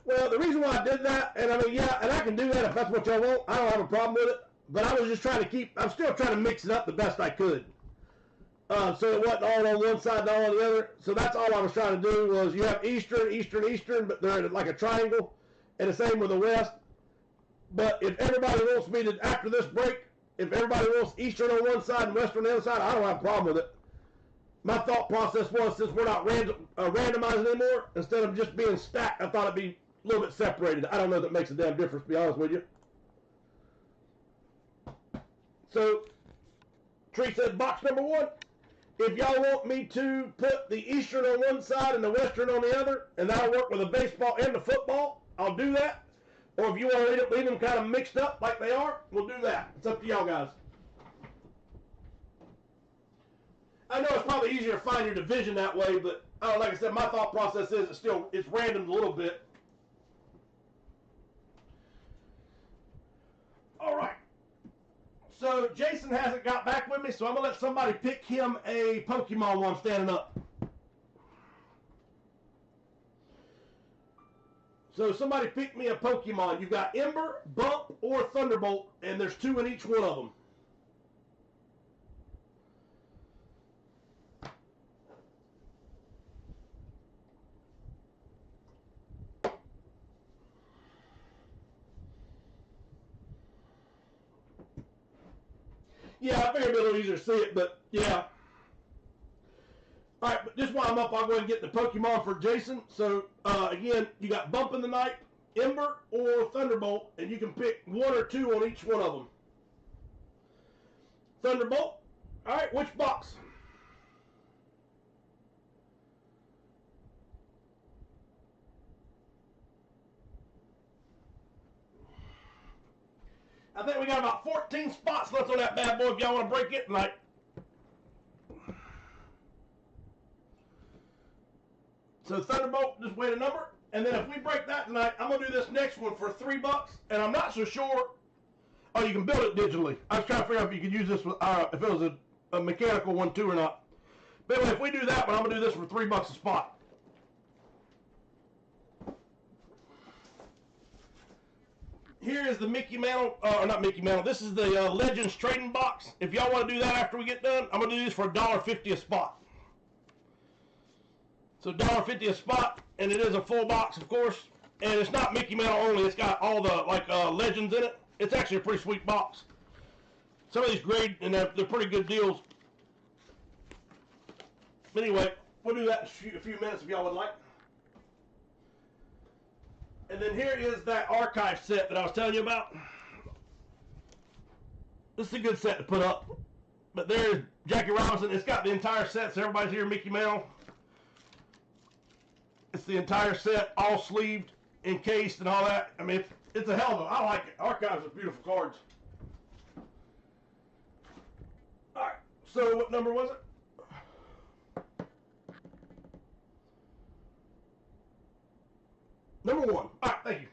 S1: Well, the reason why I did that, and I mean, yeah, and I can do that if that's what y'all want. I don't have a problem with it. But I was just trying to I'm still trying to mix it up the best I could. So it wasn't all on one side and all on the other. So that's all I was trying to do was you have Eastern, Eastern, Eastern, but they're like a triangle. And the same with the West. But if everybody wants me to, after this break, if everybody wants Eastern on one side and Western on the other side, I don't have a problem with it. My thought process was, since we're not randomizing anymore, instead of just being stacked, I thought it'd be a little bit separated. I don't know if it makes a damn difference, to be honest with you. So, Tree said box number 1. If y'all want me to put the Eastern on one side and the Western on the other, and that'll work with the baseball and the football, I'll do that. Or if you want to leave them kind of mixed up like they are, we'll do that. It's up to y'all guys. I know it's probably easier to find your division that way, but like I said, my thought process is it's random a little bit. All right. So Jason hasn't got back with me, so I'm going to let somebody pick him a Pokemon while I'm standing up. So somebody pick me a Pokemon. You've got Ember, Bump, or Thunderbolt, and there's 2 in each one of them. Yeah, I figured it'd be a little easier to see it, but yeah. All right, but just while I'm up, I'll go ahead and get the Pokemon for Jason. So, again, you got Bump in the Night, Ember, or Thunderbolt, and you can pick 1 or 2 on each one of them. Thunderbolt. All right, which box? I think we got about 14 spots left on that bad boy if y'all want to break it tonight. So Thunderbolt, just wait a number. And then if we break that tonight, I'm going to do this next one for $3. And I'm not so sure. Oh, you can build it digitally. I was trying to figure out if you could use this with, if it was a mechanical one too or not. But anyway, if we do that one, I'm going to do this for $3 a spot. Here is the Mickey Mantle, or not Mickey Mantle, this is the Legends trading box. If y'all want to do that after we get done, I'm going to do this for $1.50 a spot. So $1.50 a spot, and it is a full box, of course. And it's not Mickey Mantle only, it's got all the Legends in it. It's actually a pretty sweet box. Some of these grade, and they're pretty good deals. Anyway, we'll do that in a few minutes if y'all would like. And then here is that archive set that I was telling you about. This is a good set to put up. But there's Jackie Robinson. It's got the entire set, so everybody's here, Mickey Mantle. It's the entire set, all sleeved, encased, and all that. I mean, it's a hell of a, I like it. Archives are beautiful cards. All right, so what number was it? Number 1. All right, thank you.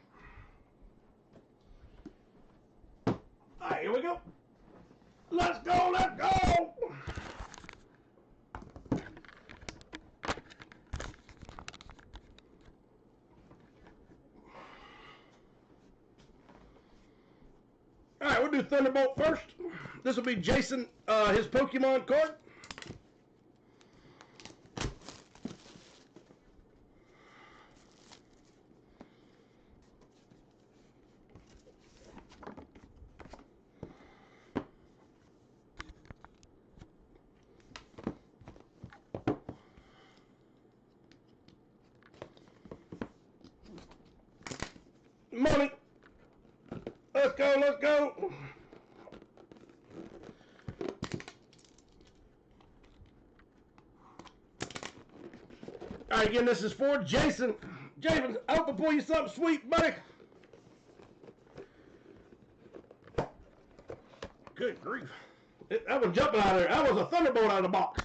S1: All right, here we go. Let's go, let's go. All right, we'll do Thunderbolt first. This will be Jason, his Pokemon card. Money. Let's go, let's go. All right, again, this is for Jason. Jason, I hope I pull you something sweet, buddy. Good grief. That was jumping out of there. That was a Thunderbolt out of the box.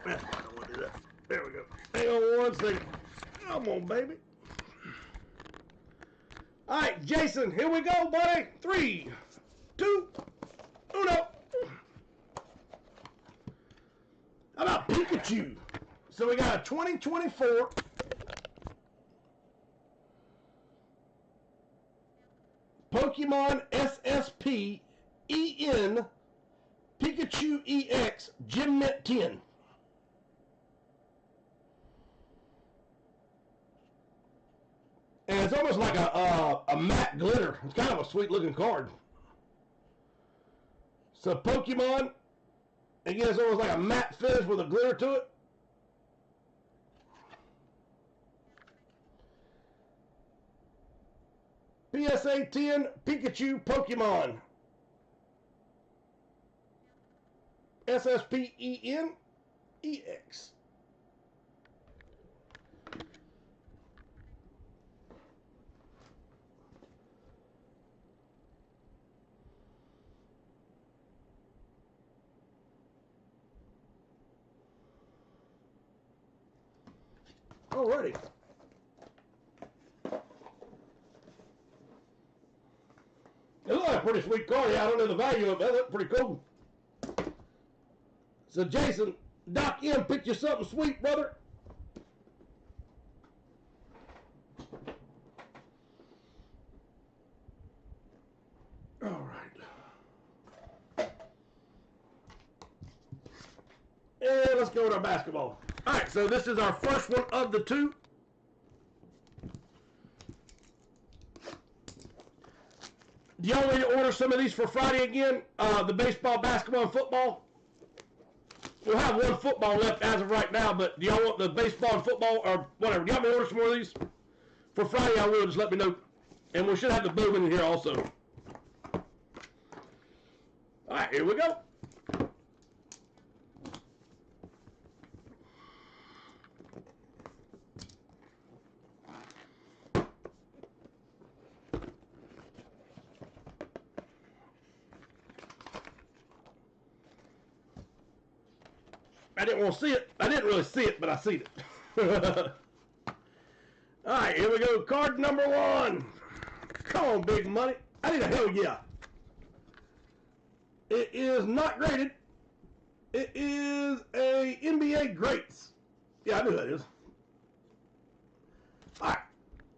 S1: I don't want to do that. There we go. Hang on 1 second. Come on, baby. All right, Jason, here we go, buddy. 3, 2, 1. How about Pikachu? So we got a 2024 Pokemon SSP EN Pikachu EX Gem Mint 10. And it's almost like a matte glitter. It's kind of a sweet looking card. So Pokemon, again, it's almost like a matte finish with a glitter to it. PSA 10 Pikachu Pokemon. SSP EN EX. Alrighty. It looks like a pretty sweet card. Yeah, I don't know the value of it. That looks pretty cool. So, Jason, Doc M picked you something sweet, brother. let's go with our basketball. All right, so this is our first one of the two. Do y'all want to order some of these for Friday again? The baseball, basketball, and football? We'll have one football left as of right now, but do y'all want the baseball and football or whatever? Do y'all want me to order some more of these? For Friday, I will. Just let me know. And we should have the Bowman in here also. All right, here we go. I didn't want to see it. I didn't really see it, but I see it. All right, here we go. Card number 1. Come on, big money. I need a hell yeah. It is not graded. It is a NBA Greats. Yeah, I knew who that is. All right.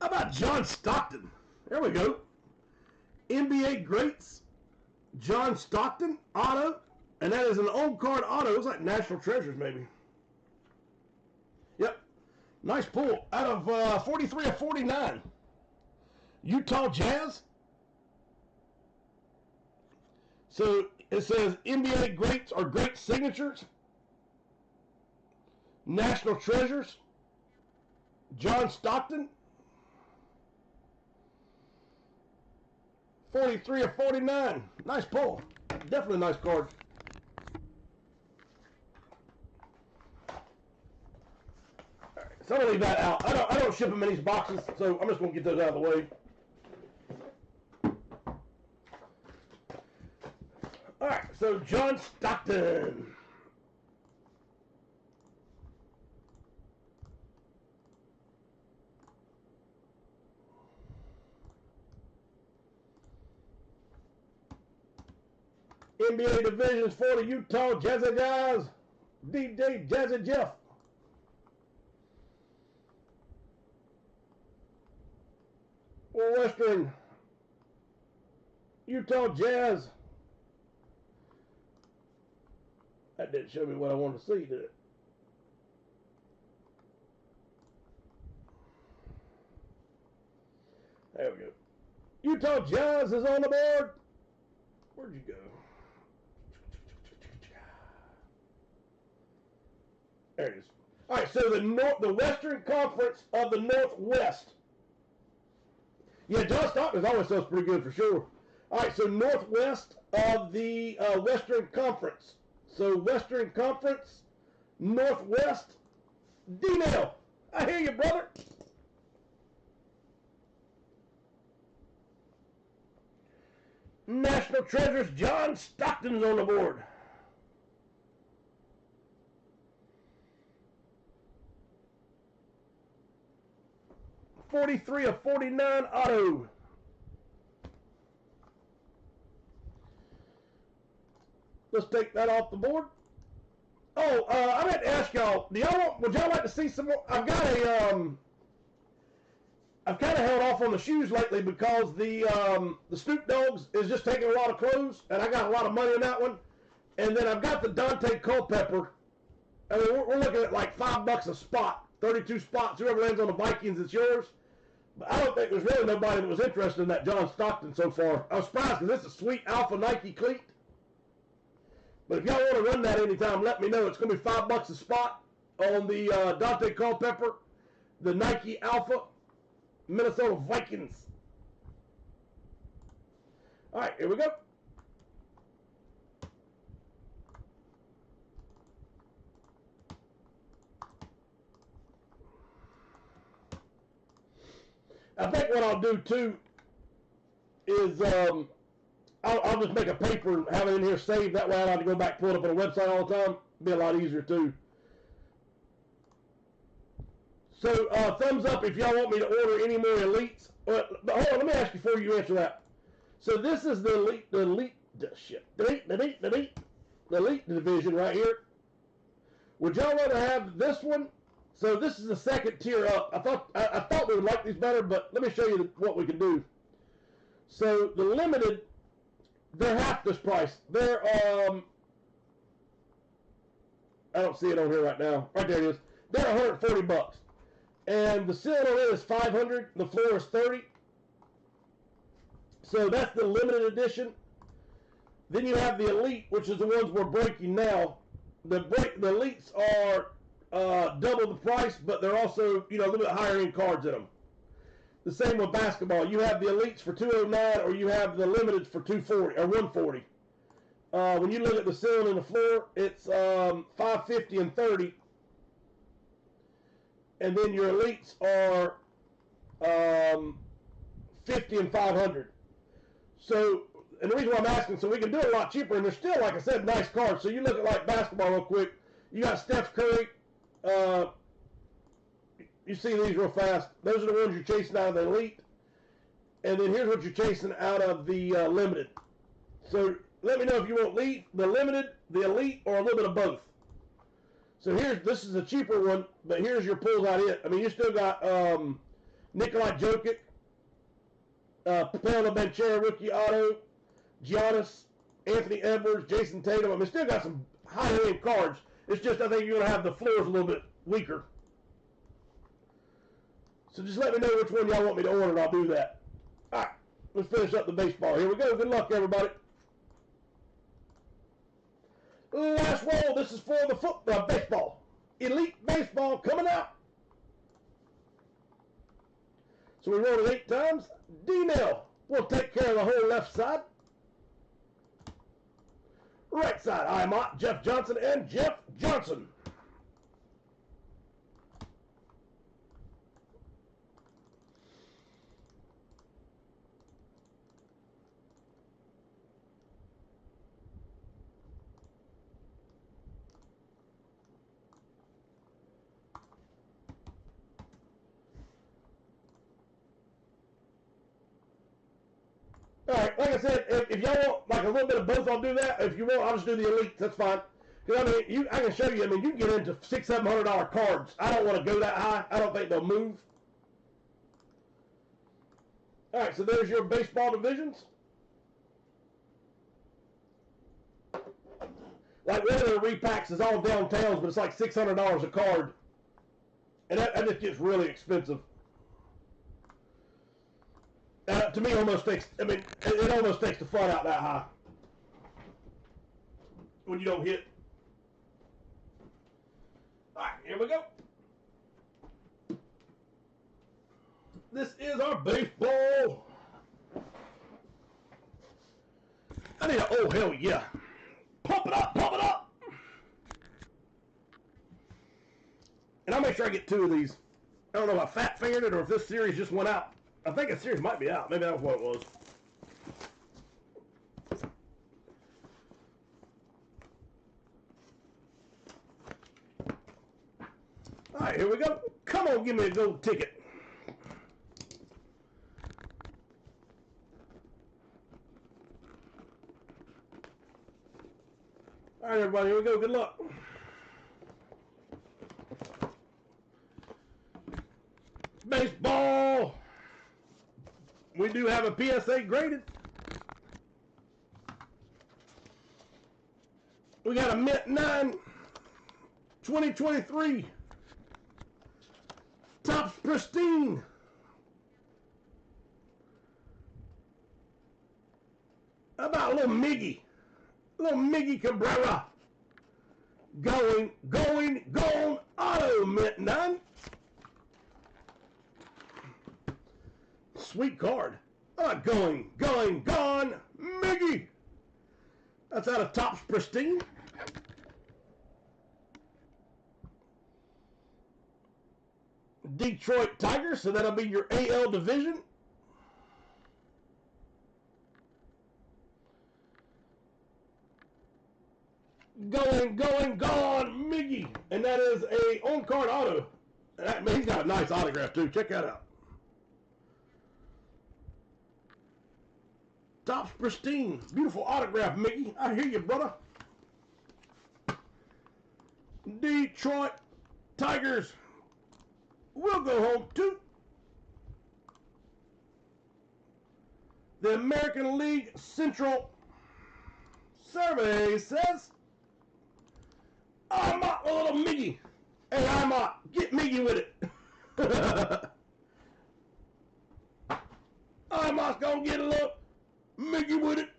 S1: How about John Stockton? There we go. NBA Greats. John Stockton auto. And that is an old card auto. It looks like National Treasures, maybe. Yep. Nice pull. Out of 43 of 49. Utah Jazz. So it says NBA Greats or Great Signatures. National Treasures. John Stockton. 43 of 49. Nice pull. Definitely a nice card. So I'm gonna leave that out. I don't ship them in these boxes, so I'm just gonna get those out of the way. All right, so John Stockton. NBA Divisions for the Utah Jazzy guys. DJ Jazzy Jeff. Western Utah Jazz. That didn't show me what I wanted to see, did it? There we go. Utah Jazz is on the board. Where'd you go? There it is. All right, so the Western Conference of the Northwest. Yeah, John Stockton always sells pretty good for sure. All right, so Northwest of the Western Conference. So Western Conference, Northwest, D-Nail. I hear you, brother. National Treasures, John Stockton's on the board. .43 of 49 auto. Let's take that off the board. Oh, I meant to ask y'all, would y'all like to see some more? I've got I've kind of held off on the shoes lately because the Snoop Dogs is just taking a lot of clothes, and I got a lot of money in that one. And then I've got the Dante Culpepper. I mean, we're looking at like $5 a spot, 32 spots. Whoever lands on the Vikings, it's yours. But I don't think there's really nobody that was interested in that John Stockton so far. I was surprised because this is a sweet Alpha Nike cleat. But if y'all want to run that anytime, let me know. It's going to be $5 a spot on the Dante Culpepper, the Nike Alpha, Minnesota Vikings. All right, here we go. I think what I'll do too is I'll just make a paper and have it in here saved. That way I don't have to go back and pull it up on the website all the time. It'll be a lot easier too. So thumbs up if y'all want me to order any more elites. But hold on, let me ask you before you answer that. So this is the elite division right here. Would y'all rather have this one? So this is the second tier up. I thought we would like these better, but let me show you what we can do. So the limited, they're half this price. They're I don't see it on here right now. Right there it is. They're 140 bucks. And the ceiling on it is 500. The floor is 30. So that's the limited edition. Then you have the Elite, which is the ones we're breaking now. The Elites are double the price, but they're also, you know, a little bit higher end cards in them. The same with basketball. You have the Elites for $209, or you have the Limiteds for $240 or $140. When you look at the ceiling and the floor, it's $550 and $30, and then your Elites are $50 and $500. So, and the reason why I'm asking, so we can do it a lot cheaper, and they're still, like I said, nice cards. So you look at like basketball real quick. You got Steph Curry. You see these real fast. Those are the ones you're chasing out of the Elite. And then here's what you're chasing out of the Limited. So let me know if you want the Limited, the Elite, or a little bit of both. So this is a cheaper one, but here's your pulls out it. I mean, you still got Nikolai Jokic, Paolo Banchero rookie auto, Giannis, Anthony Edwards, Jason Tatum. I mean, still got some high-end cards. It's just I think you're going to have the floors a little bit weaker. So just let me know which one y'all want me to order, and I'll do that. All right, let's finish up the baseball. Here we go. Good luck, everybody. Last roll. This is for the baseball. Elite Baseball coming out. So we rolled it 8 times. D-Nail will take care of the whole left side. Right side, I'm Mott, Jeff Johnson, and Jeff Johnson. All right, like I said, if y'all want like a little bit of both, I'll do that. If you want, I'll just do the Elites. That's fine. Because I mean, I can show you. I mean, you can get into $600-700 cards. I don't want to go that high. I don't think they'll move. All right, so there's your baseball divisions. Like one of the repacks is all downtowns, but it's like $600 a card, and that just gets really expensive. To me, it almost takes the fun out that high when you don't hit. All right, here we go. This is our baseball. I need a oh hell yeah. Pump it up, pump it up. And I'll make sure I get 2 of these. I don't know if I fat fingered it or if this series just went out. I think a series might be out. Maybe that was what it was. All right, here we go. Come on, give me a gold ticket. All right, everybody, here we go. Good luck. Baseball. We do have a PSA graded. We got a Mint 9 2023 Topps Pristine. How about a little Miggy Cabrera. Gone auto Mint 9. Sweet card. Gone, Miggy. That's out of Topps Pristine. Detroit Tigers, so that'll be your AL division. Gone, Miggy. And that is a on-card auto. Man, he's got a nice autograph, too. Check that out. Topps Pristine. Beautiful autograph, Miggy. I hear you, brother. Detroit Tigers will go home, too. The American League Central survey says I'm a little Miggy. Hey, I'm get Miggy with it. I'm gonna get a little Miggy with it.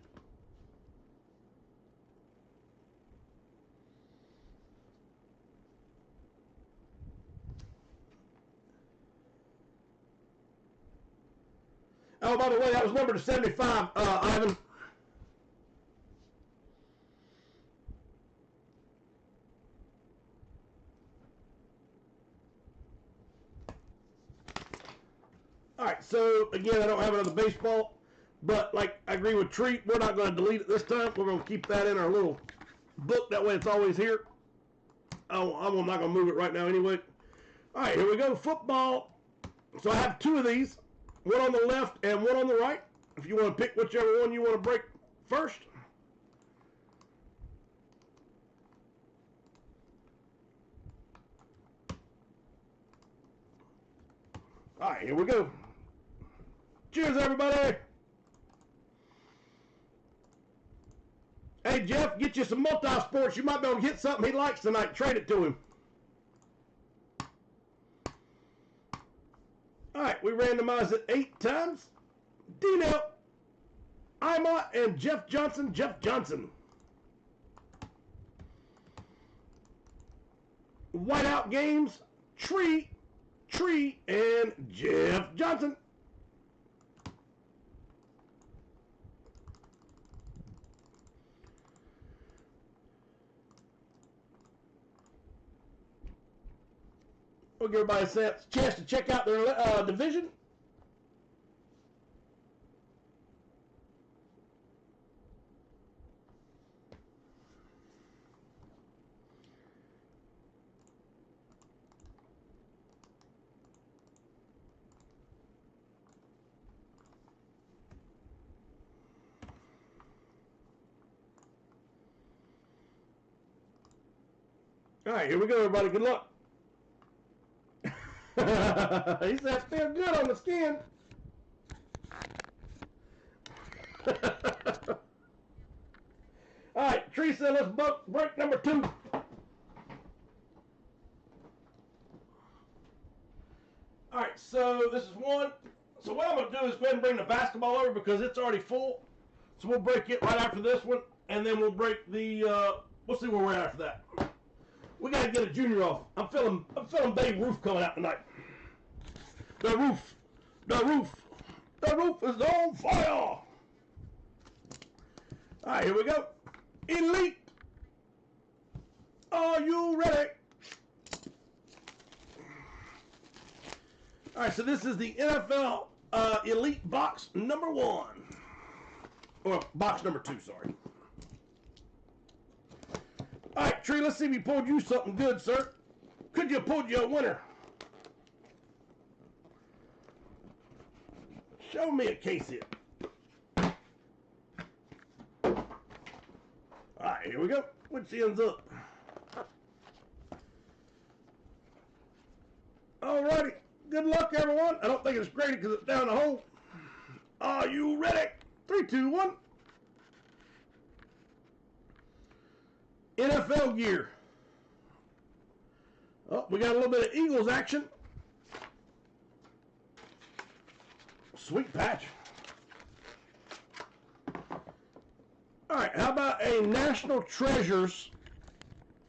S1: Oh, by the way, that was number 75, Ivan. All right, so again, I don't have another baseball, but like I agree with Treat, we're not going to delete it this time. We're going to keep that in our little book. That way it's always here. I'm not going to move it right now anyway. All right, here we go. Football. So I have two of these, one on the left and one on the right. If you want to pick whichever one you want to break first. All right, here we go. Cheers, everybody. Hey, Jeff, get you some multi-sports. You might be able to hit something he likes tonight. Trade it to him. All right, we randomized it 8 times. D-Nail, Ima, and Jeff Johnson. Jeff Johnson. Whiteout Games, Tree, and Jeff Johnson. We'll give everybody a chance to check out their division. All right, here we go, everybody. Good luck. He said, feel good on the skin. All right, Tree said, let's break number 2. All right, so this is 1. So what I'm going to do is go ahead and bring the basketball over because it's already full. So we'll break it right after this one, and then we'll break the, we'll see where we're at after that. We got to get a junior off. I'm feeling Babe Ruth coming out tonight. The roof is on fire. All right, here we go. Elite. Are you ready? All right, so this is the NFL Elite box number 1. Or box number 2, sorry. All right, Tree, let's see if you pulled you something good, sir. Could you have pulled you a winner? Show me a case here. All right, here we go. Which ends up? All righty. Good luck, everyone. I don't think it's graded because it's down the hole. Are you ready? 3, 2, 1. NFL gear. Oh, we got a little bit of Eagles action. Sweet patch. All right, how about a National Treasures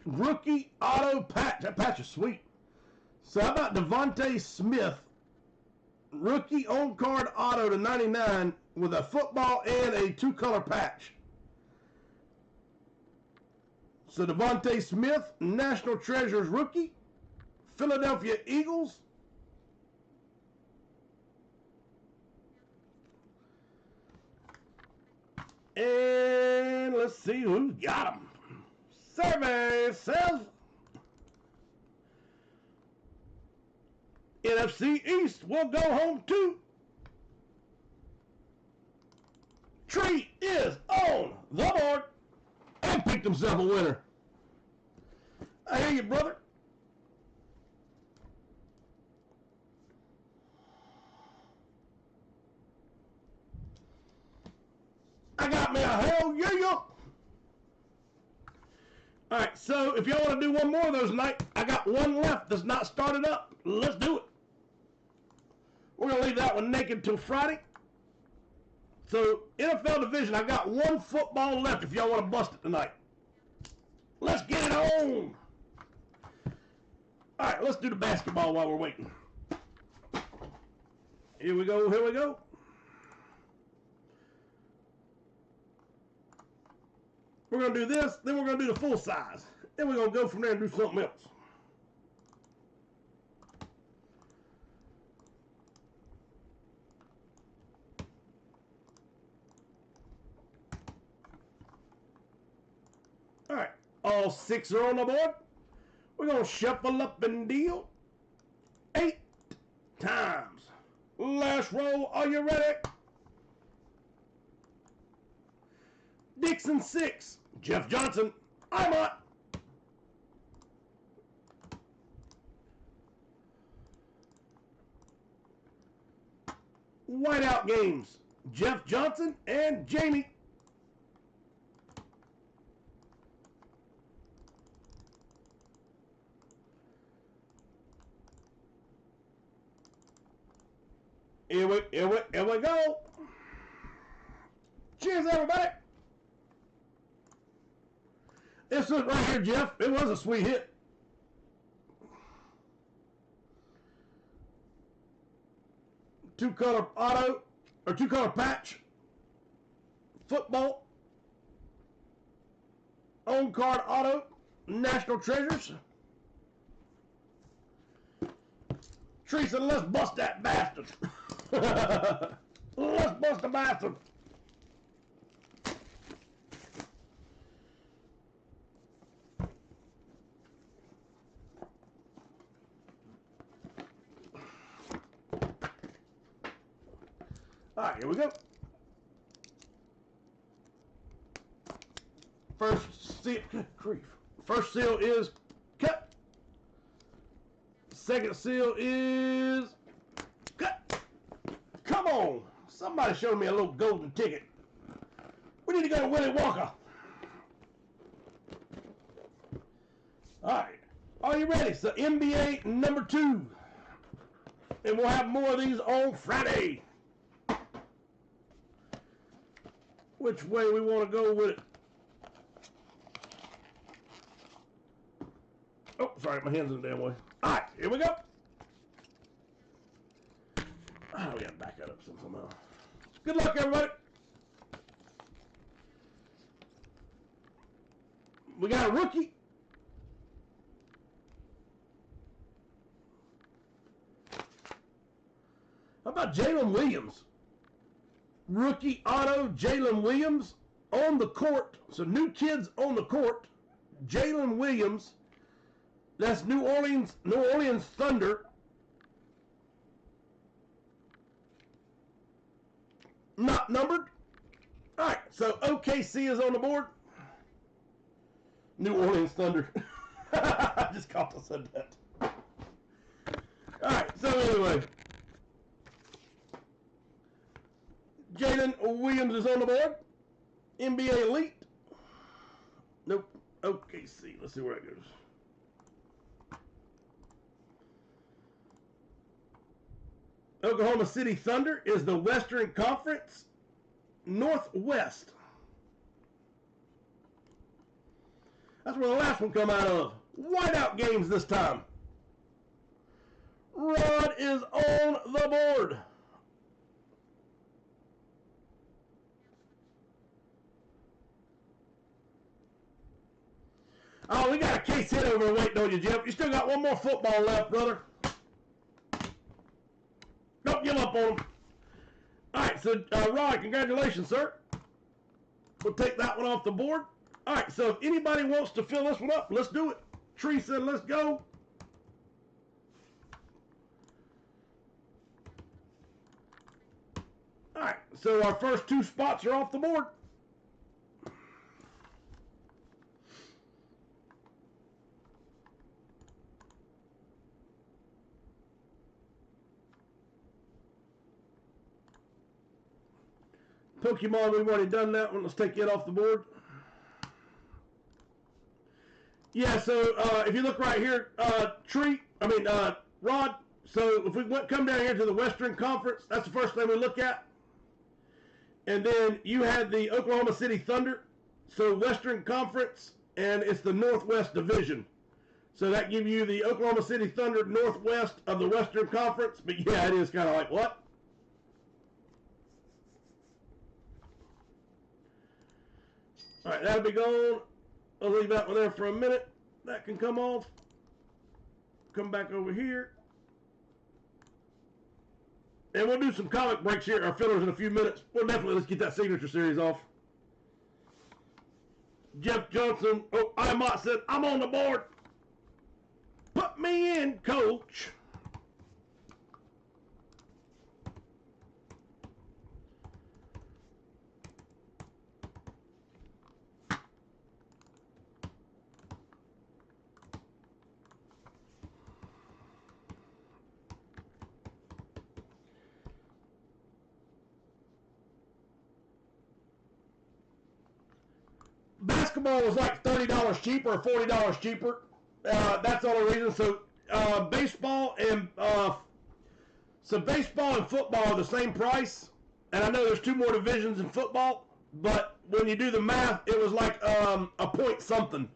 S1: rookie auto patch? That patch is sweet. So how about Devontae Smith, rookie on card auto to 99 with a football and a 2-color patch. So Devontae Smith, National Treasures rookie, Philadelphia Eagles. And let's see who's got them. Survey says NFC East will go home too. Tree is on the board and picked himself a winner. I hear you, brother. I got me a hell yeah. All All right, so if y'all want to do one more of those tonight, I got one left that's not started up. Let's do it. We're going to leave that one naked till Friday. So, NFL division, I got one football left if y'all want to bust it tonight. Let's get it on. All right, let's do the basketball while we're waiting. Here we go, here we go. We're going to do this, then we're going to do the full size. Then we're going to go from there and do something else. All right, all 6 are on the board. We're going to shuffle up and deal 8 times. Last roll, are you ready? Dixon 6, Jeff Johnson, I'm on. Whiteout games, Jeff Johnson and Jamie. Here we go. Cheers, everybody. This is right here, Jeff. It was a sweet hit. Two-color auto, or two-color patch. Football. On-card auto. National Treasures. Teresa, let's bust that bastard. Let's bust the bastard. All right, here we go. First seal is cut. Second seal is cut. Come on. Somebody showed me a little golden ticket. We need to go to Willie Walker. All right. Are you ready? So NBA number 2. And we'll have more of these on Friday. Which way we want to go with it? Oh, sorry, my hand's in the damn way. All right, here we go. Oh, we got to back that up somehow. Good luck, everybody. We got a rookie. How about Jalen Williams? Rookie auto, Jalen Williams on the court. So new kids on the court. Jalen Williams. That's New Orleans Thunder. Not numbered. All right, so OKC is on the board. New Orleans Thunder. I just caught I said that. All right, so anyway. Jalen Williams is on the board. NBA Elite. Nope. OKC. Let's see where it goes. Oklahoma City Thunder is the Western Conference Northwest. That's where the last one come out of. Whiteout games this time. Rod is on the board. Oh, we got a case hit over waiting on you, Jeff. You still got one more football left, brother. Don't give up on him. All right, so Rod, congratulations, sir. We'll take that one off the board. All right, so if anybody wants to fill this one up, let's do it. Tree said, let's go. All right, so our first 2 spots are off the board. Pokemon, we've already done that one. Let's take it off the board. Yeah, so if you look right here, Rod, so if we come down here to the Western Conference, that's the first thing we look at. And then you had the Oklahoma City Thunder, so Western Conference, and it's the Northwest Division. So that gives you the Oklahoma City Thunder Northwest of the Western Conference. But yeah, it is kind of like, what? All right, that'll be gone. I'll leave that one there for a minute. That can come off. Come back over here. And we'll do some comic breaks here, or fillers in a few minutes. Well, definitely let's get that signature series off. Jeff Johnson. Oh, Iamont said, I'm on the board. Put me in, coach. Basketball was like $30 cheaper or $40 cheaper. That's the only reason. So baseball and football are the same price. And I know there's 2 more divisions in football, but when you do the math, it was like a point something.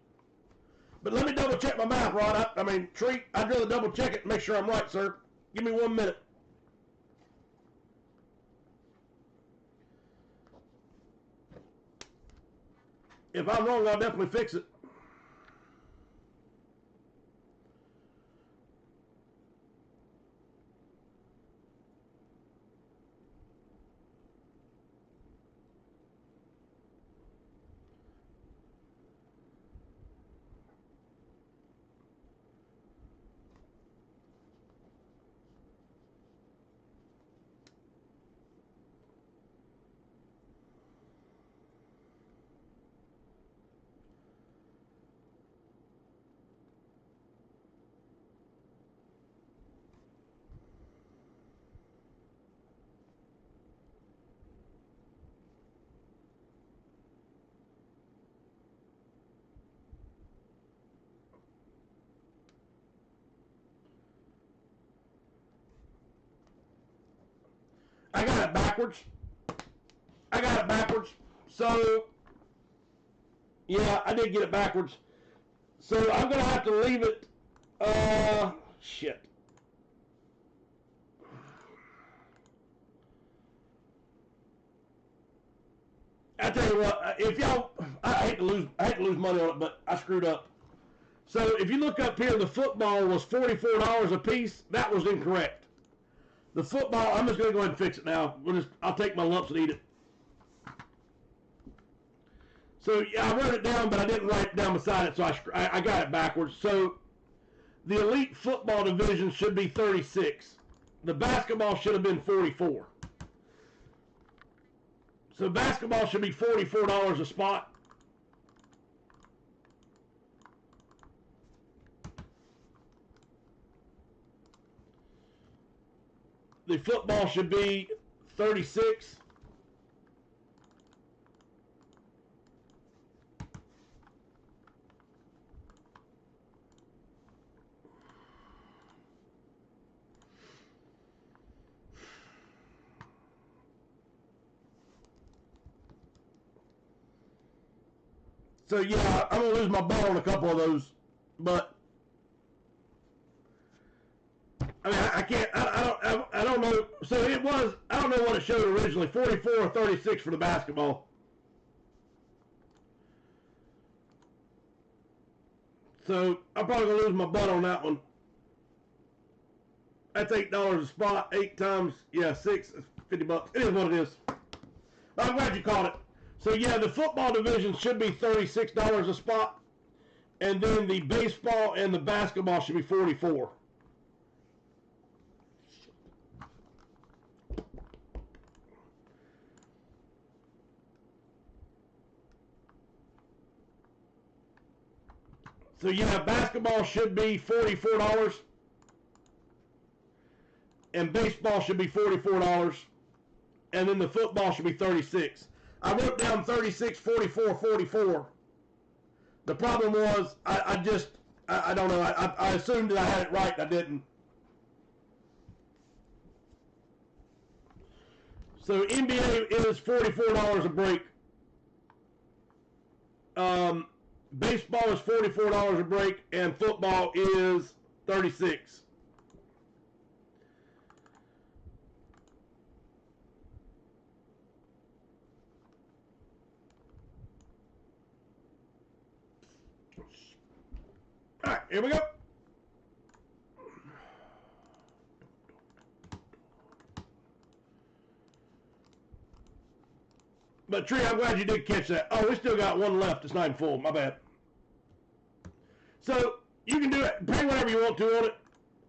S1: But let me double check my math, Rod. Treat, I'd rather double check it and make sure I'm right, sir. Give me 1 minute. If I'm wrong, I'll definitely fix it. I got it backwards. So, yeah, I did get it backwards. So I'm going to have to leave it. Shit. I tell you what, if y'all, I hate to lose money on it, but I screwed up. So if you look up here, the football was $44 a piece. That was incorrect. The football, I'm just going to go ahead and fix it now. I'll take my lumps and eat it. So yeah, I wrote it down, but I didn't write it down beside it, so I got it backwards. So the elite football division should be 36. The basketball should have been 44. So basketball should be $44 a spot. The football should be 36. So yeah, I'm gonna lose my ball on a couple of those, but I mean I can't. I don't know. So it was. I don't know what it showed originally. 44 or 36 for the basketball. So I'm probably gonna lose my butt on that one. That's $8 a spot. 8 times 6, $50. It is what it is. But I'm glad you caught it. So yeah, the football division should be $36 a spot, and then the baseball and the basketball should be 44. So yeah, basketball should be $44, and baseball should be $44, and then the football should be 36. I wrote down 36, 44, 44, The problem was, I don't know. I assumed that I had it right, and I didn't. So NBA is $44 a break. Baseball is $44 a break, and football is $36. All right, here we go. But Tree, I'm glad you did catch that. Oh, we still got one left. It's not even full. My bad. So you can do it. Pay whatever you want to on it.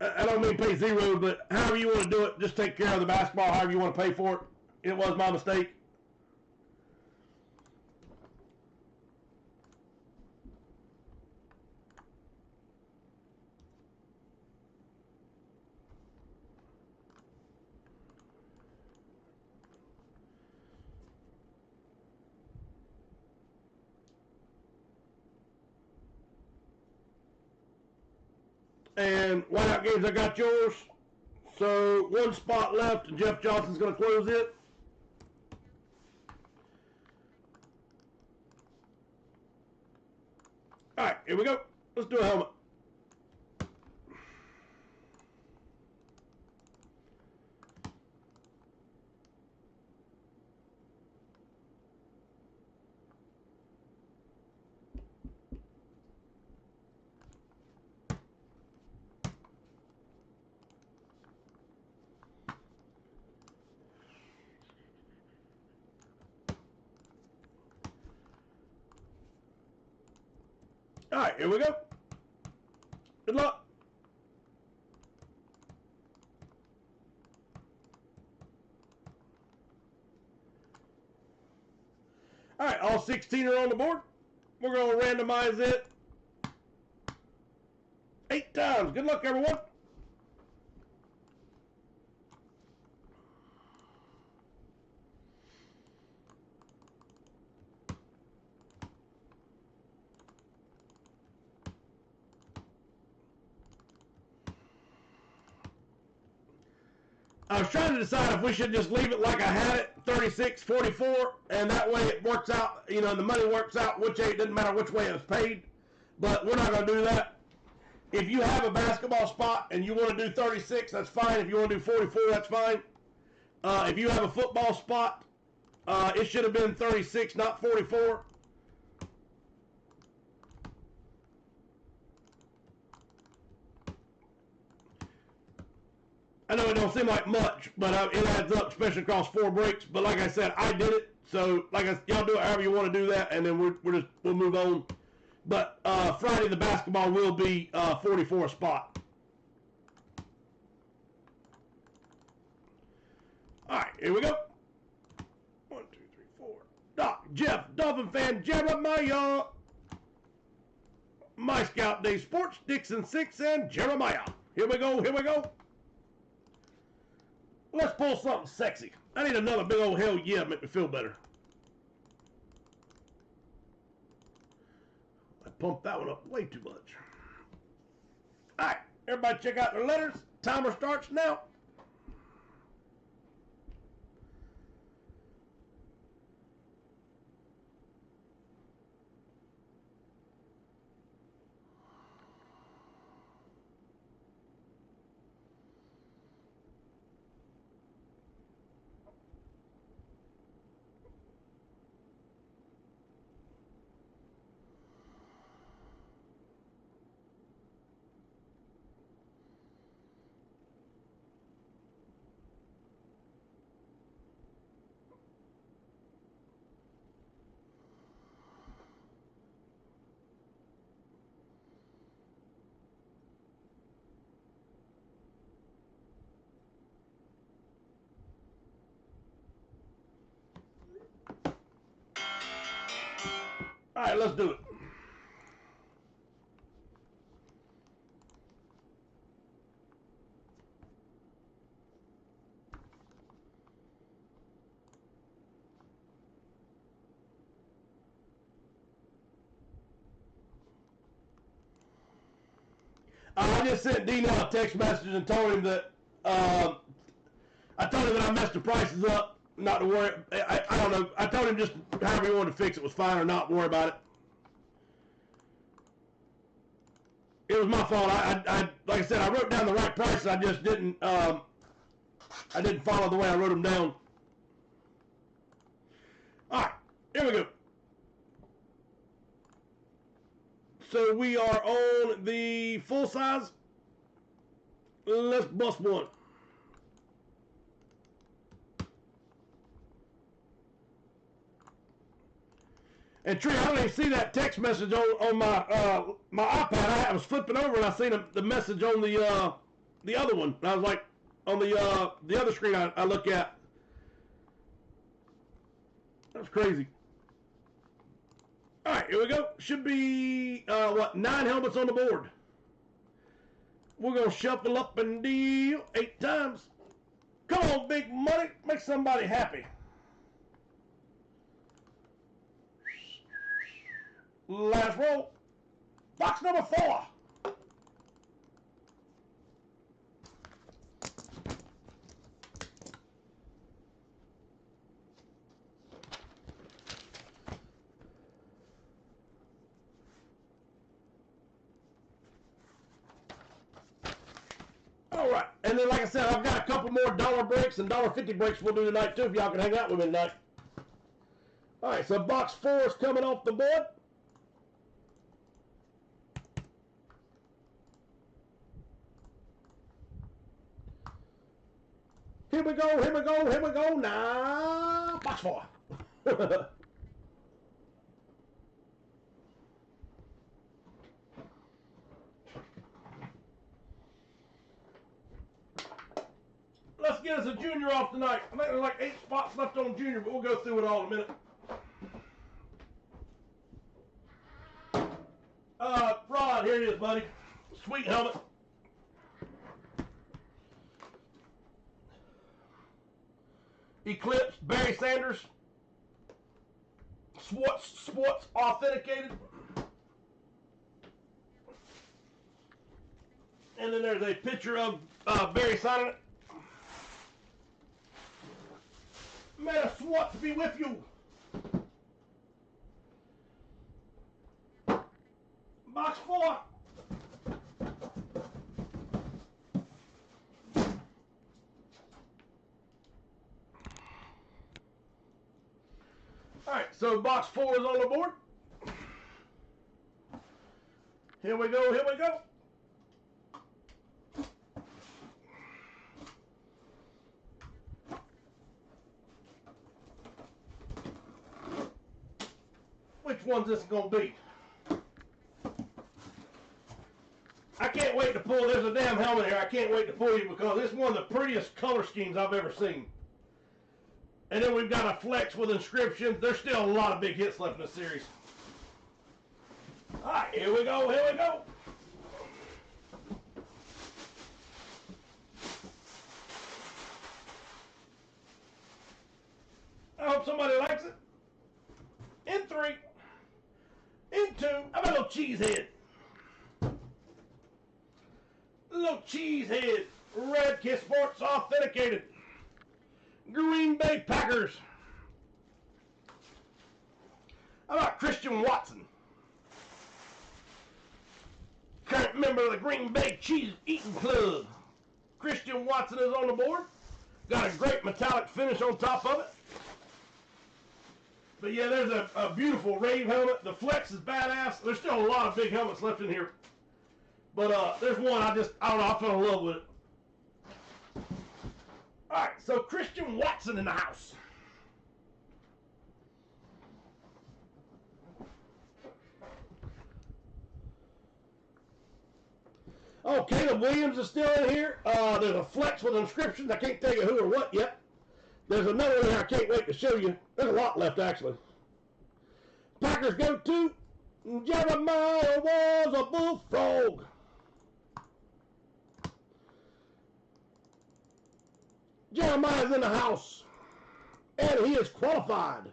S1: I don't mean pay zero, but however you want to do it, just take care of the basketball however you want to pay for it. It was my mistake. And Whiteout Games, I got yours. So one spot left, and Jeff Johnson's going to close it. All right, here we go. Let's do a helmet. All right, here we go. Good luck. All right, all 16 are on the board. We're going to randomize it 8 times. Good luck, everyone. I was trying to decide if we should just leave it like I had it, 36-44, and that way it works out, you know, the money works out, which it doesn't matter which way it's paid, but we're not going to do that. If you have a basketball spot and you want to do 36, that's fine. If you want to do 44, that's fine. If you have a football spot, it should have been 36, not 44. I know it don't seem like much, but it adds up, especially across 4 breaks. But like I said, I did it, so y'all do it however you want to do that, and then we'll move on. But Friday the basketball will be 44 spot. All right, here we go. 1, 2, 3, 4. Doc, Jeff, Dolphin fan, Jeremiah. My Scout Day Sports, Dixon 6, and Jeremiah. Here we go, here we go. Let's pull something sexy. I need another big old hell yeah, make me feel better. I pumped that one up way too much. All right, everybody check out their letters. Timer starts now. All right, let's do it. I just sent Dino a text message and told him that I told him that I messed the prices up. Not to worry. I don't know. I told him just however he wanted to fix it was fine or not. Worry about it. It was my fault. I like I said, I wrote down the right prices. I just didn't. I didn't follow the way I wrote them down. All right, here we go. So we are on the full size. Let's bust one. And Tree, I don't even see that text message on my my iPad. I was flipping over and I seen the message on the other one. And I was like, on the other screen I look at. That's crazy. All right, here we go. Should be 9 helmets on the board. We're gonna shuffle up and deal 8 times. Come on, big money, make somebody happy. Last roll. Box number 4. All right, and then like I said, I've got a couple more dollar breaks and $1.50 breaks we'll do tonight too if y'all can hang out with me tonight. All right, so box 4 is coming off the board. Here we go, here we go, here we go. Now, box 4. Let's get us a junior off tonight. I think there's like 8 spots left on junior, but we'll go through it all in a minute. Rod, here it is, buddy. Sweet helmet. Eclipse, Barry Sanders. Sports authenticated. And then there's a picture of Barry signing it. May the Swartz be with you. Box 4. Alright, so box 4 is on the board. Here we go, here we go. Which one's this going to be? I can't wait to pull. There's a damn helmet here. I can't wait to pull you because it's one of the prettiest color schemes I've ever seen. And then we've got a flex with inscriptions. There's still a lot of big hits left in the series. All right, here we go, here we go. I hope somebody likes it. In 3. In 2. How about a little cheesehead? Little cheesehead. Red Kiss Sports authenticated. Green Bay Packers. How about Christian Watson? Current member of the Green Bay Cheese Eating Club. Christian Watson is on the board. Got a great metallic finish on top of it. But yeah, there's a beautiful Rave helmet. The flex is badass. There's still a lot of big helmets left in here. But there's one I don't know, I fell in love with it. Alright, so Christian Watson in the house. Oh, Caleb Williams is still in here. There's a flex with inscriptions. I can't tell you who or what yet. There's another one here I can't wait to show you. There's a lot left, actually. Packers go to Jeremiah was a bullfrog. Jeremiah's in the house. And he is qualified.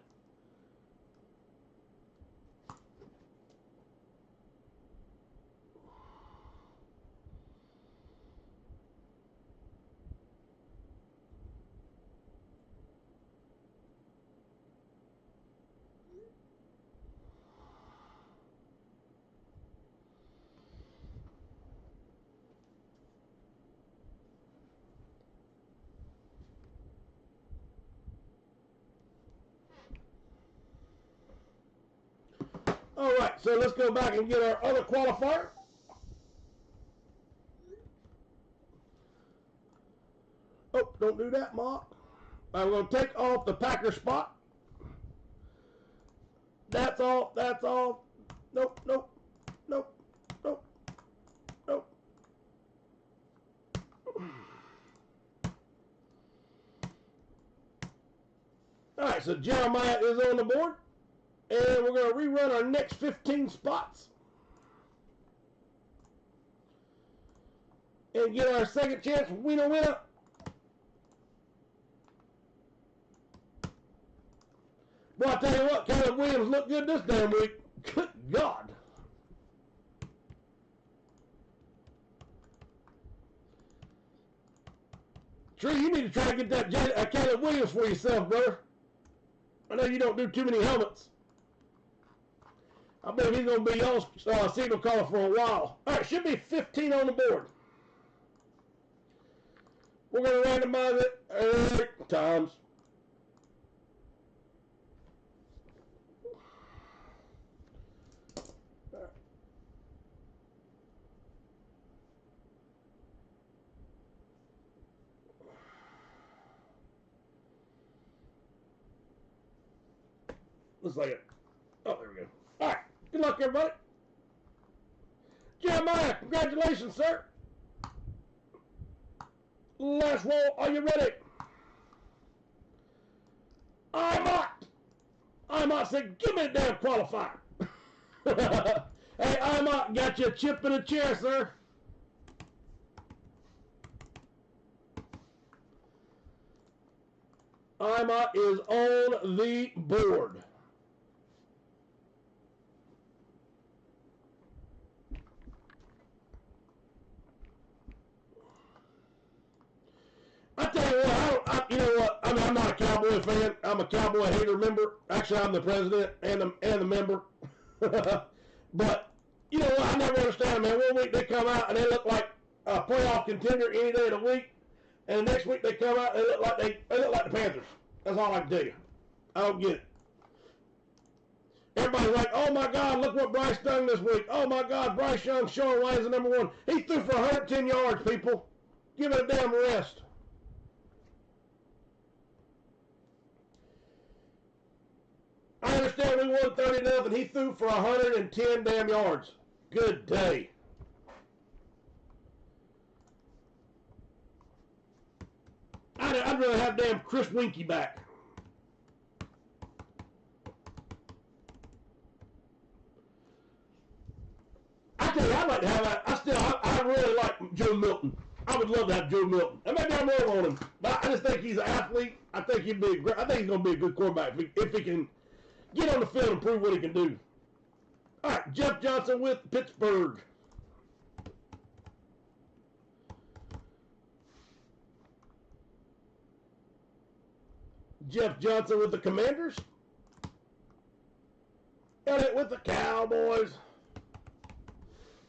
S1: right, so let's go back and get our other qualifier. Oh, don't do that, Mark. I'm going to take off the Packer spot. That's all. That's all. Nope, nope, nope, nope, nope. All right, so Jeremiah is on the board. And we're going to rerun our next 15 spots. And get our second chance winner. Boy, I tell you what, Caleb Williams looked good this damn week. Good God. Tree, you need to try to get that Caleb Williams for yourself, brother. I know you don't do too many helmets. I bet he's going to be on signal caller for a while. All right, should be 15 on the board. We're going to randomize it 8 times. Looks like it. Oh, there we go. All right. Good luck, everybody. Jeremiah, congratulations, sir. Last roll. Are you ready? Imot said, give me a damn qualifier. Hey, Imot, got you a chip in a chair, sir. Imot is on the board. I tell you what, you know what? I mean, I'm not a Cowboy fan. I'm a Cowboy hater member. Actually, I'm the president and the member. But you know what? I never understand, man. One week they come out and they look like a playoff contender any day of the week, and the next week they come out and they look like they look like the Panthers. That's all I can tell you. I don't get it. Everybody's like, oh my God, look what Bryce done this week. Oh my God, Bryce Young showing why he's the number one. He threw for 110 yards, people. Give it a damn rest. I understand we won 30-0. He threw for 110 damn yards. Good day. I'd rather have damn Chris Winkie back. I tell you, I'd like to have that. I really like Joe Milton. I would love to have Joe Milton. And maybe I'm wrong on him, but I just think he's an athlete. I think he's going to be a good quarterback if he can get on the field and prove what he can do. All right, Jeff Johnson with Pittsburgh. Jeff Johnson with the Commanders. Elliott with the Cowboys.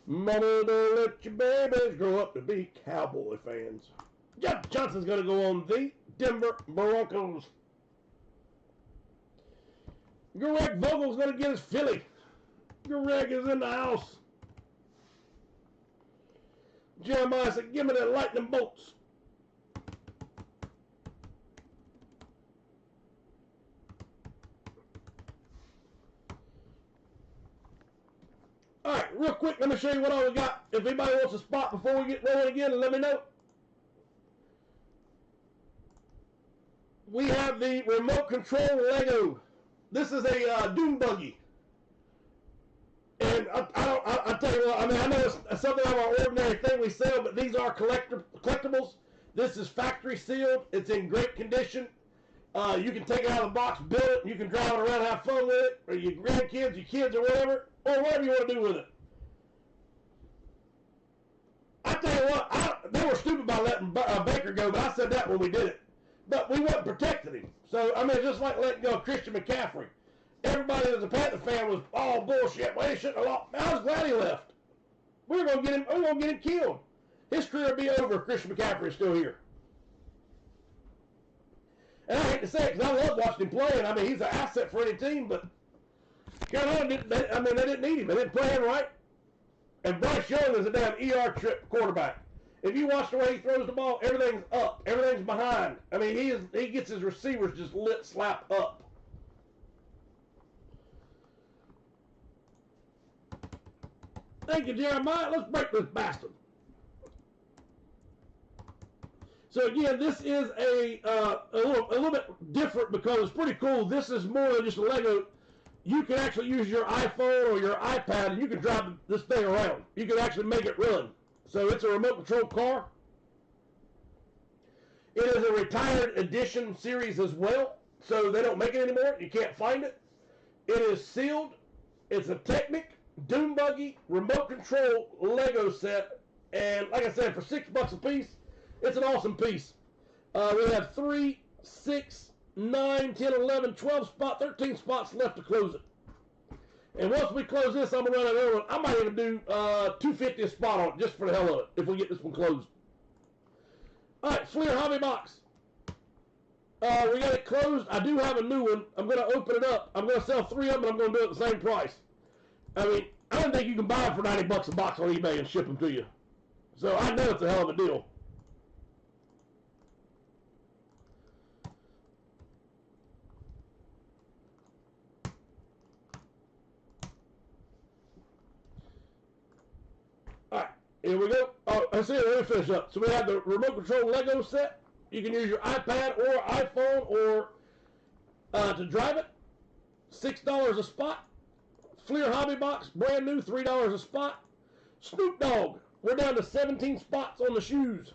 S1: Mama, don't let your babies grow up to be Cowboy fans. Jeff Johnson's going to go on the Denver Broncos. Greg Vogel's going to get his Philly. Greg is in the house. Jeremiah said, give me the lightning bolts. All right, real quick, let me show you what all we got. If anybody wants a spot before we get rolling again, let me know. We have the remote control Lego. This is a dune buggy. And I tell you what, I mean, I know it's something of our ordinary thing we sell, but these are collectibles. This is factory sealed. It's in great condition. You can take it out of the box, build it, you can drive it around, have fun with it, or your grandkids, your kids, or whatever you want to do with it. I tell you what, they were stupid by letting Baker go, but I said that when we did it. But we wasn't protecting him. So, I mean, it's just like letting go of Christian McCaffrey. Everybody that was a Panther fan was all bullshit. Well, he shouldn't have lost. I was glad he left. We're going to get him killed. His career will be over if Christian McCaffrey is still here. And I hate to say it because I love watching him play. And I mean, he's an asset for any team, but Carolina didn't. They didn't need him. They didn't play him right. And Bryce Young is a damn ER trip quarterback. If you watch the way he throws the ball, everything's up, everything's behind. I mean, he gets his receivers just lit slap up. Thank you, Jeremiah. Let's break this bastard. So again, this is a little bit different because it's pretty cool. This is more than just a Lego. You can actually use your iPhone or your iPad and you can drive this thing around. You can actually make it run. So it's a remote control car. It is a retired edition series as well. So they don't make it anymore. You can't find it. It is sealed. It's a Technic Doom Buggy remote control Lego set. And like I said, for $6 a piece, it's an awesome piece. We have 3, 6, 9, 10, 11, 12 spots, 13 spots left to close it. And once we close this, I'm going to run another one. I might even do $250 a spot on it just for the hell of it if we get this one closed. All right, Fleer Hobby Box. We got it closed. I do have a new one. I'm going to open it up. I'm going to sell 3 of them, and I'm going to do it at the same price. I mean, I don't think you can buy them for $90 a box on eBay and ship them to you. So I know it's a hell of a deal. Here we go. Oh, I see it. Let me finish up. So we have the remote control Lego set. You can use your iPad or iPhone or to drive it. $6 a spot. Fleer Hobby Box, brand new, $3 a spot. Snoop Dogg. We're down to 17 spots on the shoes.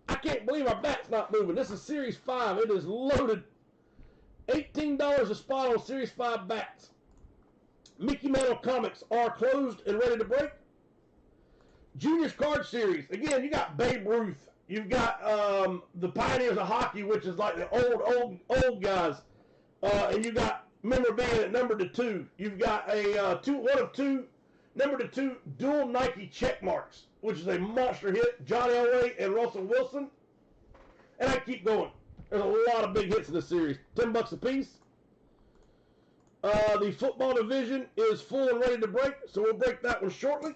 S1: I can't believe our bat's not moving. This is Series 5. It is loaded. $18 a spot on Series 5 bats. Mickey Mantle Comics are closed and ready to break. Juniors Card Series. Again, you got Babe Ruth. You've got the Pioneers of Hockey, which is like the old guys. And you got memorabilia at number 2. You've got a one of two number 2 dual Nike check marks, which is a monster hit. John Elway and Russell Wilson. And I keep going. There's a lot of big hits in this series. $10 a piece. The football division is full and ready to break, so we'll break that one shortly.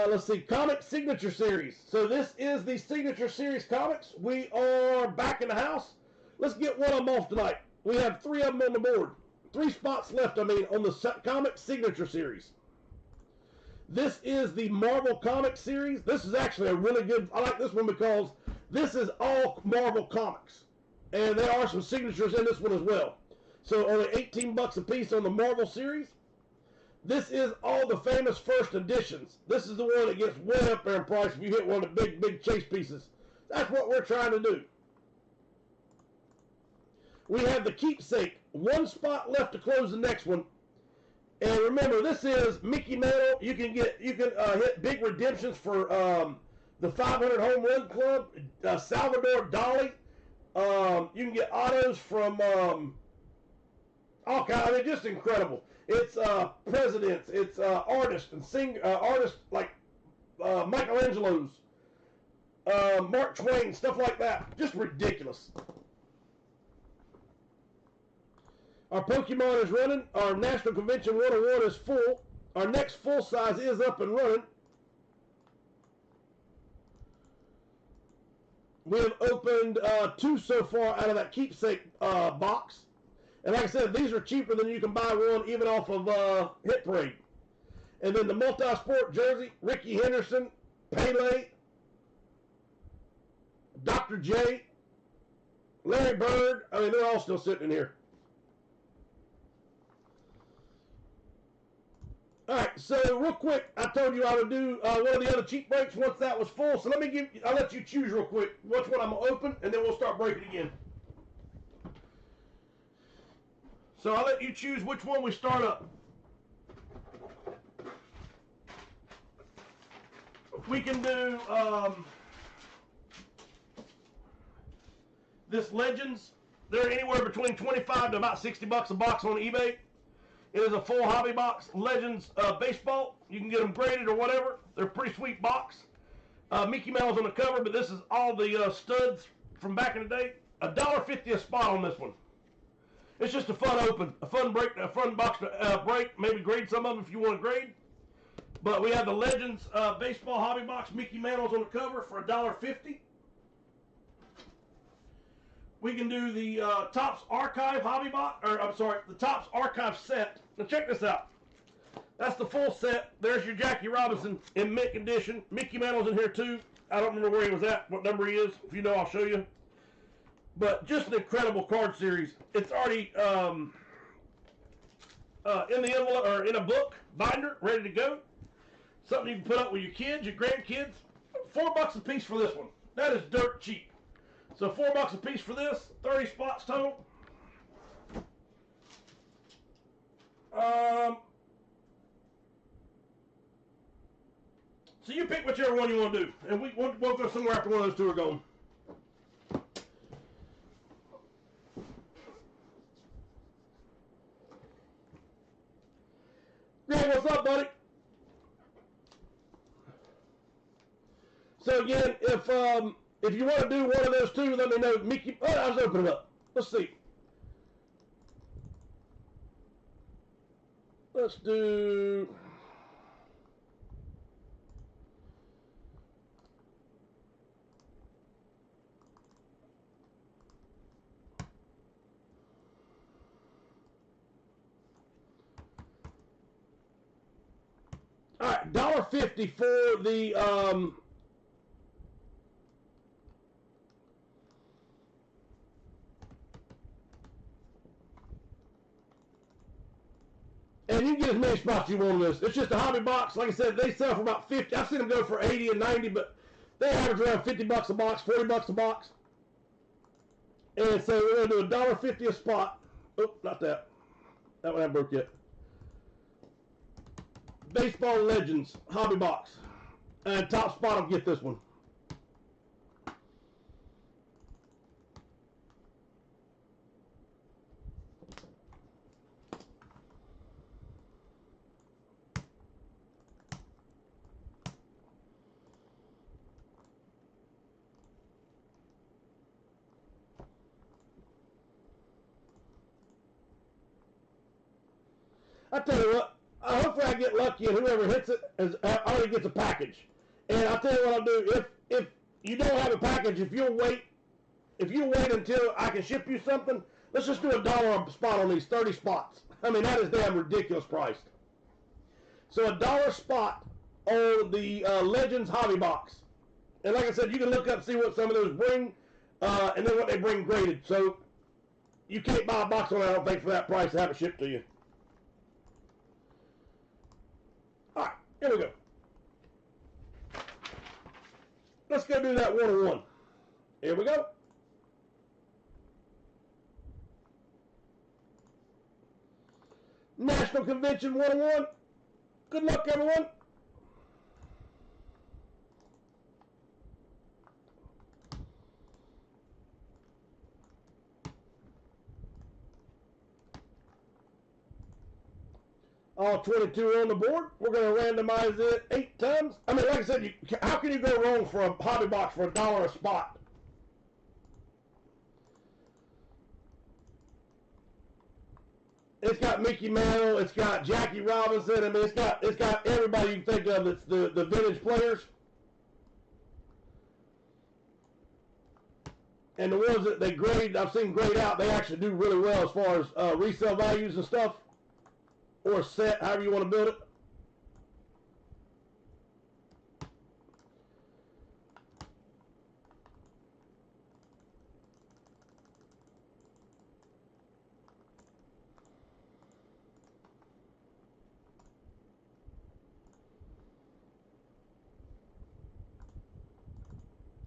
S1: Let's see, Comic Signature Series. So this is the Signature Series comics. We are back in the house. Let's get one of them off tonight. We have 3 of them on the board. 3 spots left, on the Comic Signature Series. This is the Marvel Comics series. This is actually a really good, I like this one because this is all Marvel Comics. And there are some signatures in this one as well. So only $18 a piece on the Marvel series. This is all the famous first editions. This is the one that gets way up there in price if you hit one of the big chase pieces. That's what we're trying to do. We have the Keepsake. 1 spot left to close the next one. And remember, this is Mickey Mantle. You can hit big redemptions for the 500 Home Run Club, Salvador Dali. You can get autos from all kinds. I mean, just incredible. It's presidents, it's artists and artists like Michelangelo's, Mark Twain, stuff like that. Just ridiculous. Our Pokemon is running. Our National Convention 101 is full. Our next full size is up and running. We have opened 2 so far out of that Keepsake box. And like I said, these are cheaper than you can buy one even off of Hit Parade. And then the multi-sport jersey, Ricky Henderson, Pele, Dr. J, Larry Bird. I mean, they're all still sitting in here. All right, so real quick, I told you I would do one of the other cheap breaks once that was full. So I'll let you choose real quick which one I'm going to open, and then we'll start breaking again. So I'll let you choose which one we start up. We can do this Legends. They're anywhere between $25 to about $60 a box on eBay. It is a full hobby box. Legends baseball. You can get them graded or whatever. They're a pretty sweet box. Mickey Mouse on the cover, but this is all the studs from back in the day. $1.50 a spot on this one. It's just a fun open, a fun break, a fun box to break. Maybe grade some of them if you want to grade. But we have the Legends Baseball Hobby Box Mickey Mantles on the cover for $1.50. We can do the Topps Archive Hobby Box, or I'm sorry, the Topps Archive set. Now check this out. That's the full set. There's your Jackie Robinson in mint condition. Mickey Mantle's in here too. I don't remember where he was at, what number he is. If you know, I'll show you. But just an incredible card series. It's already in the envelope or in a book binder, ready to go. Something you can put up with your kids, your grandkids. $4 a piece for this one. That is dirt cheap. So $4 a piece for this. 30 spots total. So you pick whichever one you want to do, and we'll go somewhere after one of those two are gone. Greg, what's up, buddy? So again, if you want to do one of those two, let me know. Mickey, oh, I was opening it up. Let's see. Let's do. All right, $1.50 for the and you can get as many spots you want on this. It's just a hobby box. Like I said, they sell for about 50. I've seen them go for 80 and 90, but they average around $50 a box, $40 a box. And so we're going to do $1.50 a spot. Oh, not that. That one I broke yet. Baseball Legends hobby box. And top spot will get this one. I tell you what, hopefully I get lucky and whoever hits it already gets a package. And I'll tell you what I'll do. If you don't have a package, if you wait until I can ship you something, let's just do $1 a spot on these 30 spots. I mean, that is damn ridiculous priced. So $1 spot on the Legends hobby box. And like I said, you can look up, see what some of those bring, and then what they bring graded. So you can't buy a box on that, I don't think, for that price to have it shipped to you. All right, here we go. Let's go do that 101. Here we go. National Convention 101. Good luck, everyone. All 22 are on the board. We're going to randomize it 8 times. I mean, like I said, how can you go wrong for a hobby box for $1 a spot? It's got Mickey Mantle. It's got Jackie Robinson. I mean, it's got everybody you can think of. It's the vintage players. And the ones that they grade, I've seen grade out, they actually do really well as far as resale values and stuff. Or a set, however you want to build it.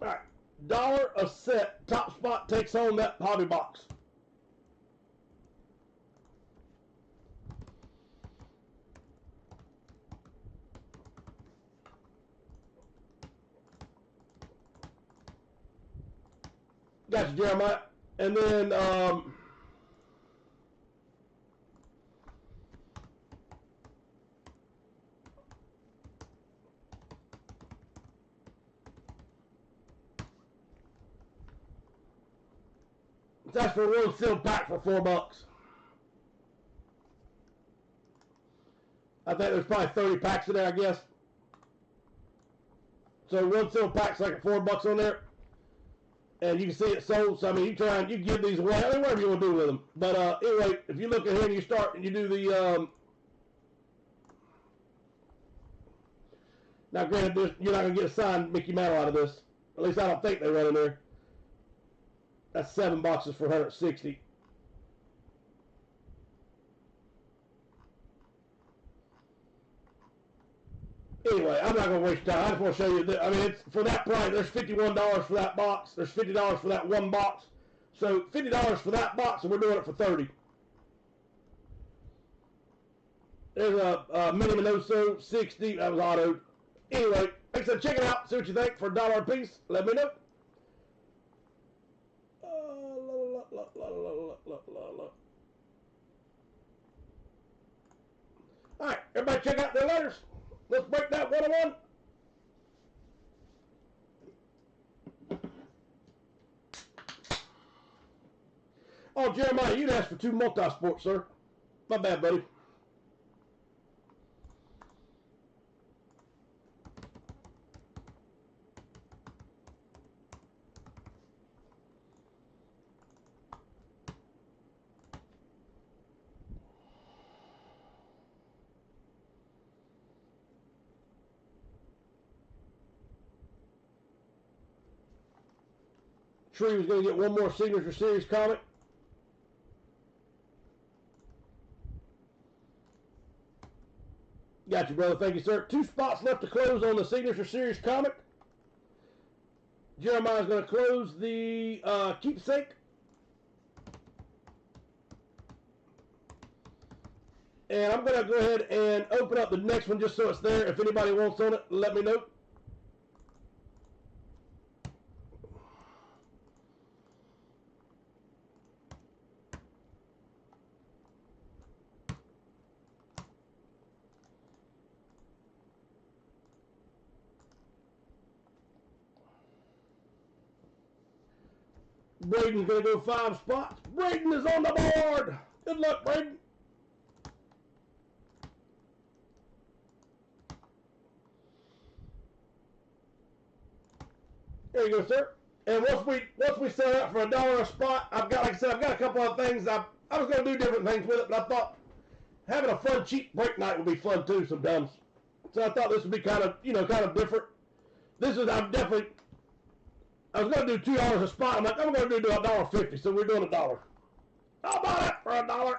S1: All right, $1 a set. Top spot takes home that hobby box. Gotcha, Jeremiah. And then That's for one sealed pack for $4. I think there's probably 30 packs in there, I guess. So one sealed pack's like $4 on there. And you can see it sold. So, I mean, you can give these away. I mean, whatever you want to do with them. But anyway, if you look at here and you start and you do the... now, granted, you're not going to get a signed Mickey Mantle out of this. At least I don't think they run in there. That's 7 boxes for $160. Anyway, I'm not going to waste time. I just want to show you that. I mean, it's, for that price, there's $51 for that box. There's $50 for that one box. So $50 for that box, and we're doing it for $30. There's a Minnie Minoso 60. That was autoed. Anyway, like I said, check it out. See what you think for $1 a piece. Let me know. All right, everybody check out their letters. Let's break that 101. Oh, Jeremiah, you'd asked for 2 multi-sports, sir. My bad, buddy. Tree was going to get one more Signature Series comic. Got you, brother. Thank you, sir. 2 spots left to close on the Signature Series comic. Jeremiah's going to close the keepsake. And I'm going to go ahead and open up the next one just so it's there. If anybody wants on it, let me know. Braden's going to go 5 spots. Braden is on the board. Good luck, Braden. There you go, sir. And once we sell out for $1 a spot, I've got, like I said, I've got a couple of things. I was going to do different things with it, but I thought having a fun cheap break night would be fun too sometimes. So I thought this would be kind of different. This is I was going to do $2 a spot. I'm like, I'm going to do $1.50, so we're doing $1. How about it for $1? All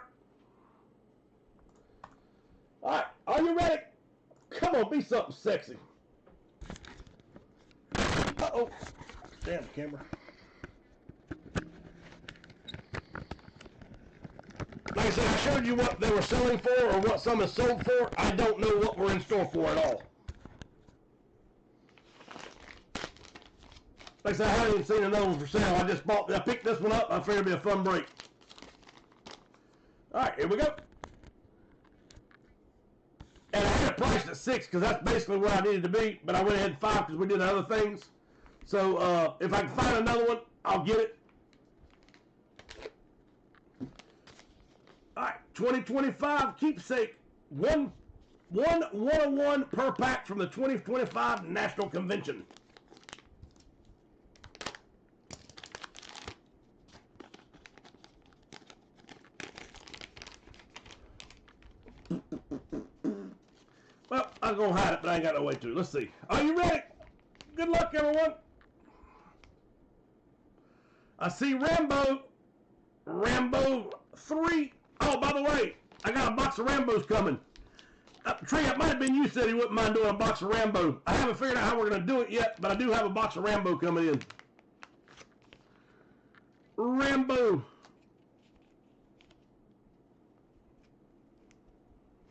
S1: right, are you ready? Come on, be something sexy. Uh-oh. Damn camera. Like I said, I showed you what they were selling for or what some is sold for. I don't know what we're in store for at all. Like I said, I haven't even seen another one for sale. I picked this one up. I figured it'd be a fun break. All right, here we go. And I had it priced at 6 because that's basically where I needed to be. But I went ahead and 5 because we did other things. So if I can find another one, I'll get it. All right, 2025 keepsake. One 101 per pack from the 2025 National Convention. Well, I'm going to hide it, but I ain't got no way to. Let's see. Are you ready? Good luck, everyone. I see Rambo 3. Oh, by the way, I got a box of Rambos coming. Trey, it might have been you said he wouldn't mind doing a box of Rambo. I haven't figured out how we're going to do it yet, but I do have a box of Rambo coming in. Rambo.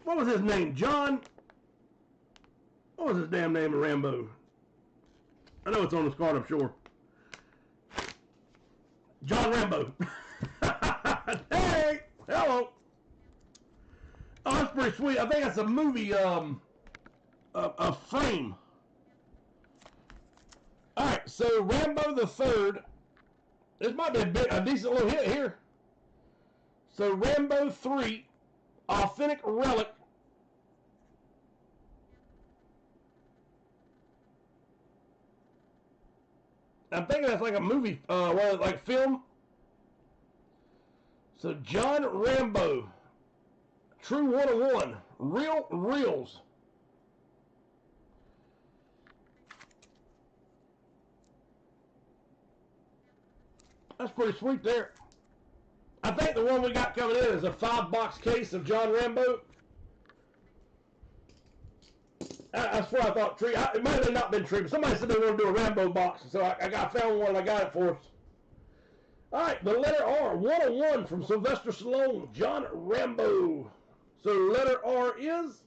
S1: What was his name? John? What was his damn name of Rambo? I know it's on this card, I'm sure. John Rambo. Hey! Hello! Oh, that's pretty sweet. I think that's a movie, a frame. Alright, so Rambo the Third This might be a decent little hit here. So Rambo 3, Authentic Relic. I'm thinking that's like a movie, like film. So John Rambo, True 101, Real Reels. That's pretty sweet there. I think the one we got coming in is a 5-box case of John Rambo. That's what I thought. Tree. It might have not been Tree, but somebody said they wanted to do a Rambo box, so I found one and I got it for us. All right, the letter R, 101 from Sylvester Stallone, John Rambo. So letter R is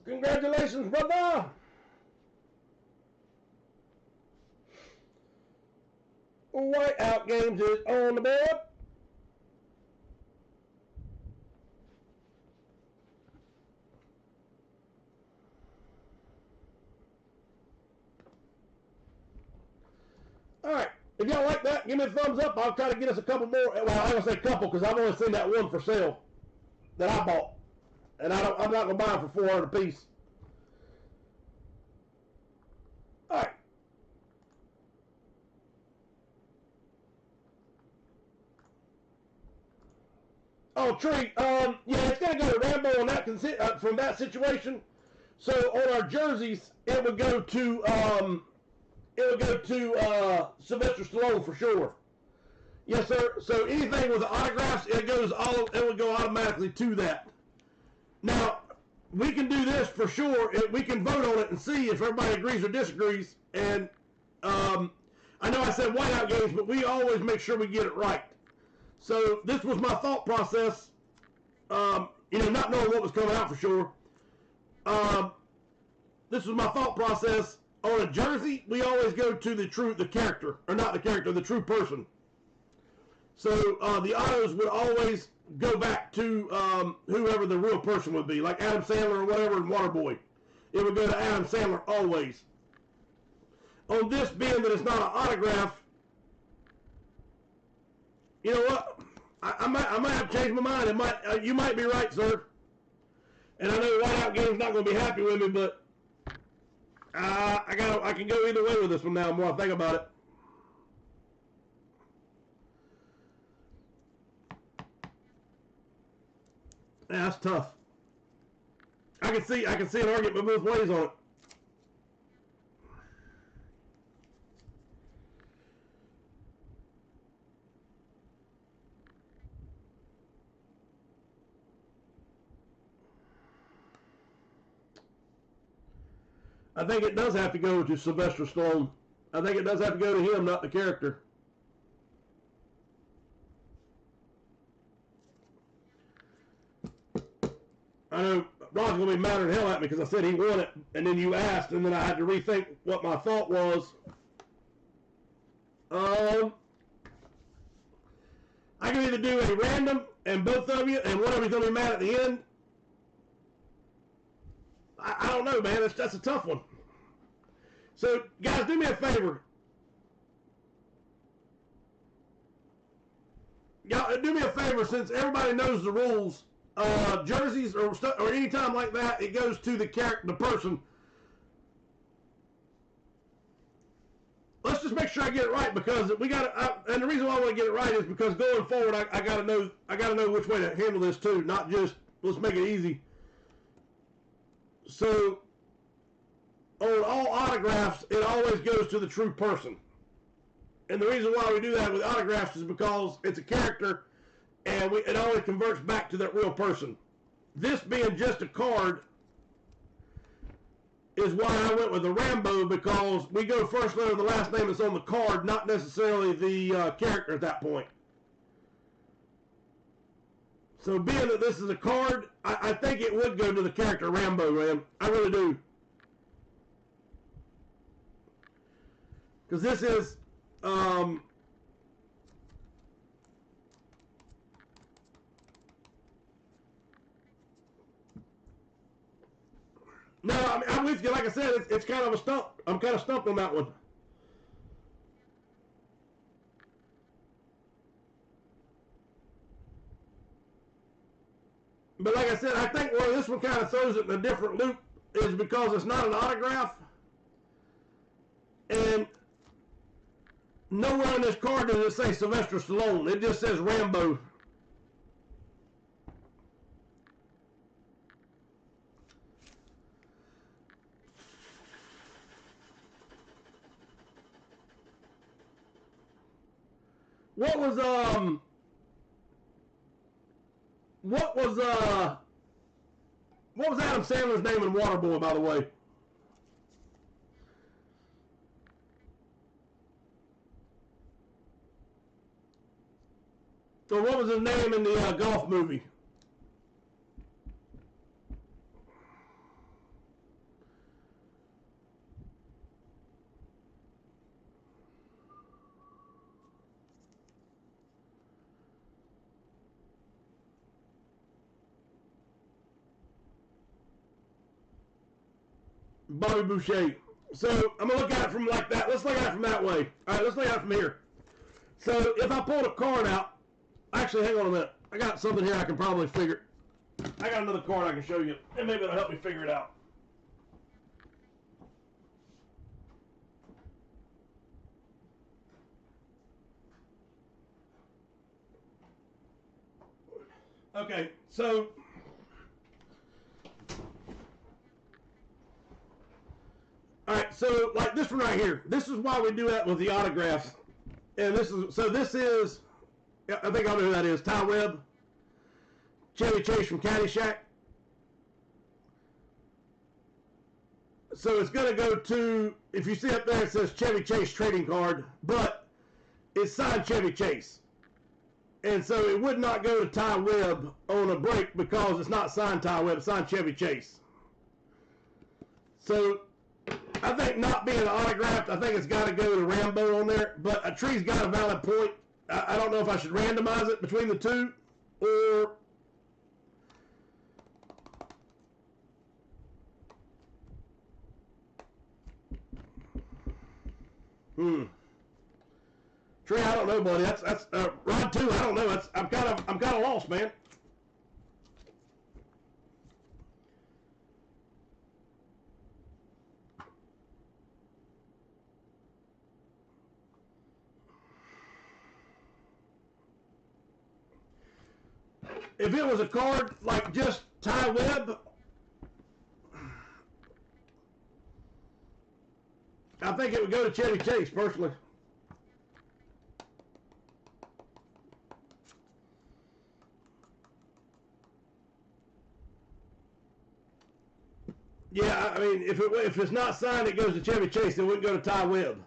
S1: congratulations, brother. Whiteout Games is on the board. All right. If y'all like that, give me a thumbs up. I'll try to get us a couple more. Well, I'm gonna say couple because I've only seen that one for sale that I bought, and I'm not gonna buy them for $400 a piece. All right. Oh, Tree. Yeah, it's gonna go to Rambo on that from that situation. So on our jerseys, it would go to Sylvester Stallone for sure. Yes, sir. So anything with the autographs, it would go automatically to that. Now, we can do this for sure. We can vote on it and see if everybody agrees or disagrees. And I know I said Whiteout Games, but we always make sure we get it right. So this was my thought process. Not knowing what was coming out for sure. This was my thought process. On a jersey, we always go to the character, or not the character, the true person. So the autos would always go back to whoever the real person would be, like Adam Sandler or whatever in Waterboy. It would go to Adam Sandler always. On this being that it's not an autograph, you know what? I might have changed my mind. You might be right, sir. And I know Whiteout Game's not going to be happy with me, but I can go either way with this one now. The more I think about it. Yeah, that's tough. I can see an argument both ways on it. I think it does have to go to Sylvester Stallone. I think it does have to go to him, not the character. I know Ron's going to be mad at hell at me because I said he won it, and then you asked, and then I had to rethink what my thought was. I can either do a random and both of you, and one of you's going to be mad at the end. I don't know, man. That's a tough one. So, guys, do me a favor. Y'all, do me a favor, since everybody knows the rules. Jerseys or any time like that, it goes to the person. Let's just make sure I get it right, because we got and the reason why I want to get it right is because going forward, I gotta know which way to handle this too, not just let's make it easy. So on all autographs, it always goes to the true person. And the reason why we do that with autographs is because it's a character, and it always converts back to that real person. This being just a card is why I went with the Rambo, because we go first letter of the last name that's on the card, not necessarily the character at that point. So being that this is a card, I think it would go to the character Rambo, man. I really do. Because this is... I'm with you. Like I said, it's kind of a stump. I'm kind of stumped on that one. But like I said, I think where this one kind of throws it in a different loop is because it's not an autograph. And nowhere on this card does it say Sylvester Stallone. It just says Rambo. What was Adam Sandler's name in Waterboy, by the way? Or what was his name in the golf movie? Bobby Boucher. So I'm gonna look at it from like that. Let's look at it from that way. All right, let's look at it from here. So if I pulled a card out, actually, hang on a minute. I got something here I can probably figure. I got another card I can show you, and maybe it'll help me figure it out. Okay, so all right, so like this one right here. This is why we do that with the autographs, and this is. I think I know who that is. Ty Webb, Chevy Chase from Caddyshack. So it's going to go to, if you see up there, it says Chevy Chase trading card, but it's signed Chevy Chase. And so it would not go to Ty Webb on a break because it's not signed Ty Webb, it's signed Chevy Chase. So I think not being autographed, I think it's got to go to Rambo on there, but a tree's got a valid point. I don't know if I should randomize it between the two or Trey, I don't know, buddy. That's Rod 2. I don't know. I'm kind of lost, man. If it was a card like just Ty Webb, I think it would go to Chevy Chase, personally. Yeah, I mean, if it's not signed, it goes to Chevy Chase. It wouldn't go to Ty Webb.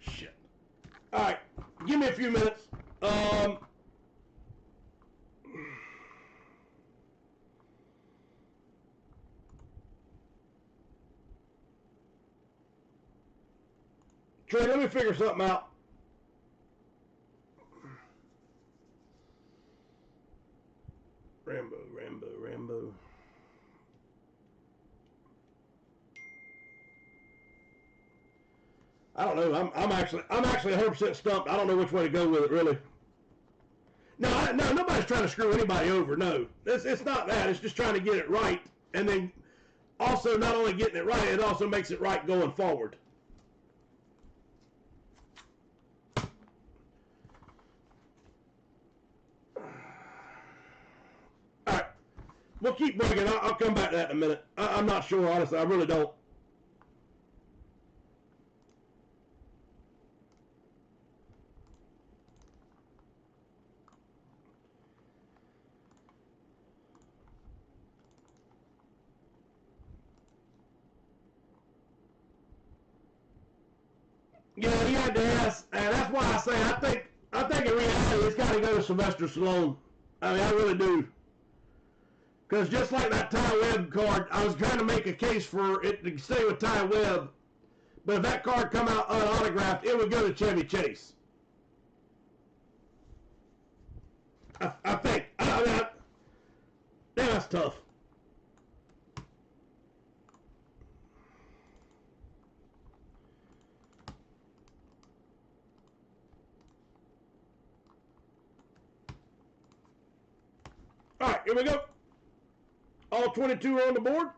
S1: Shit. All right, give me a few minutes. Trey, let me figure something out. Rambo. I don't know. I'm actually 100% stumped. I don't know which way to go with it, really. No, nobody's trying to screw anybody over. No, it's not that. It's just trying to get it right, and then also not only getting it right, it also makes it right going forward. All right, we'll keep working. I'll come back to that in a minute. I'm not sure, honestly. I really don't. Yeah, he had to ask, and that's why I say I think in reality it's got to go to Sylvester Stallone. I mean, I really do. Because just like that Ty Webb card, I was trying to make a case for it to stay with Ty Webb, but if that card come out unautographed, it would go to Chevy Chase. I think. Damn, that's tough. All right, here we go. All 22 are on the board.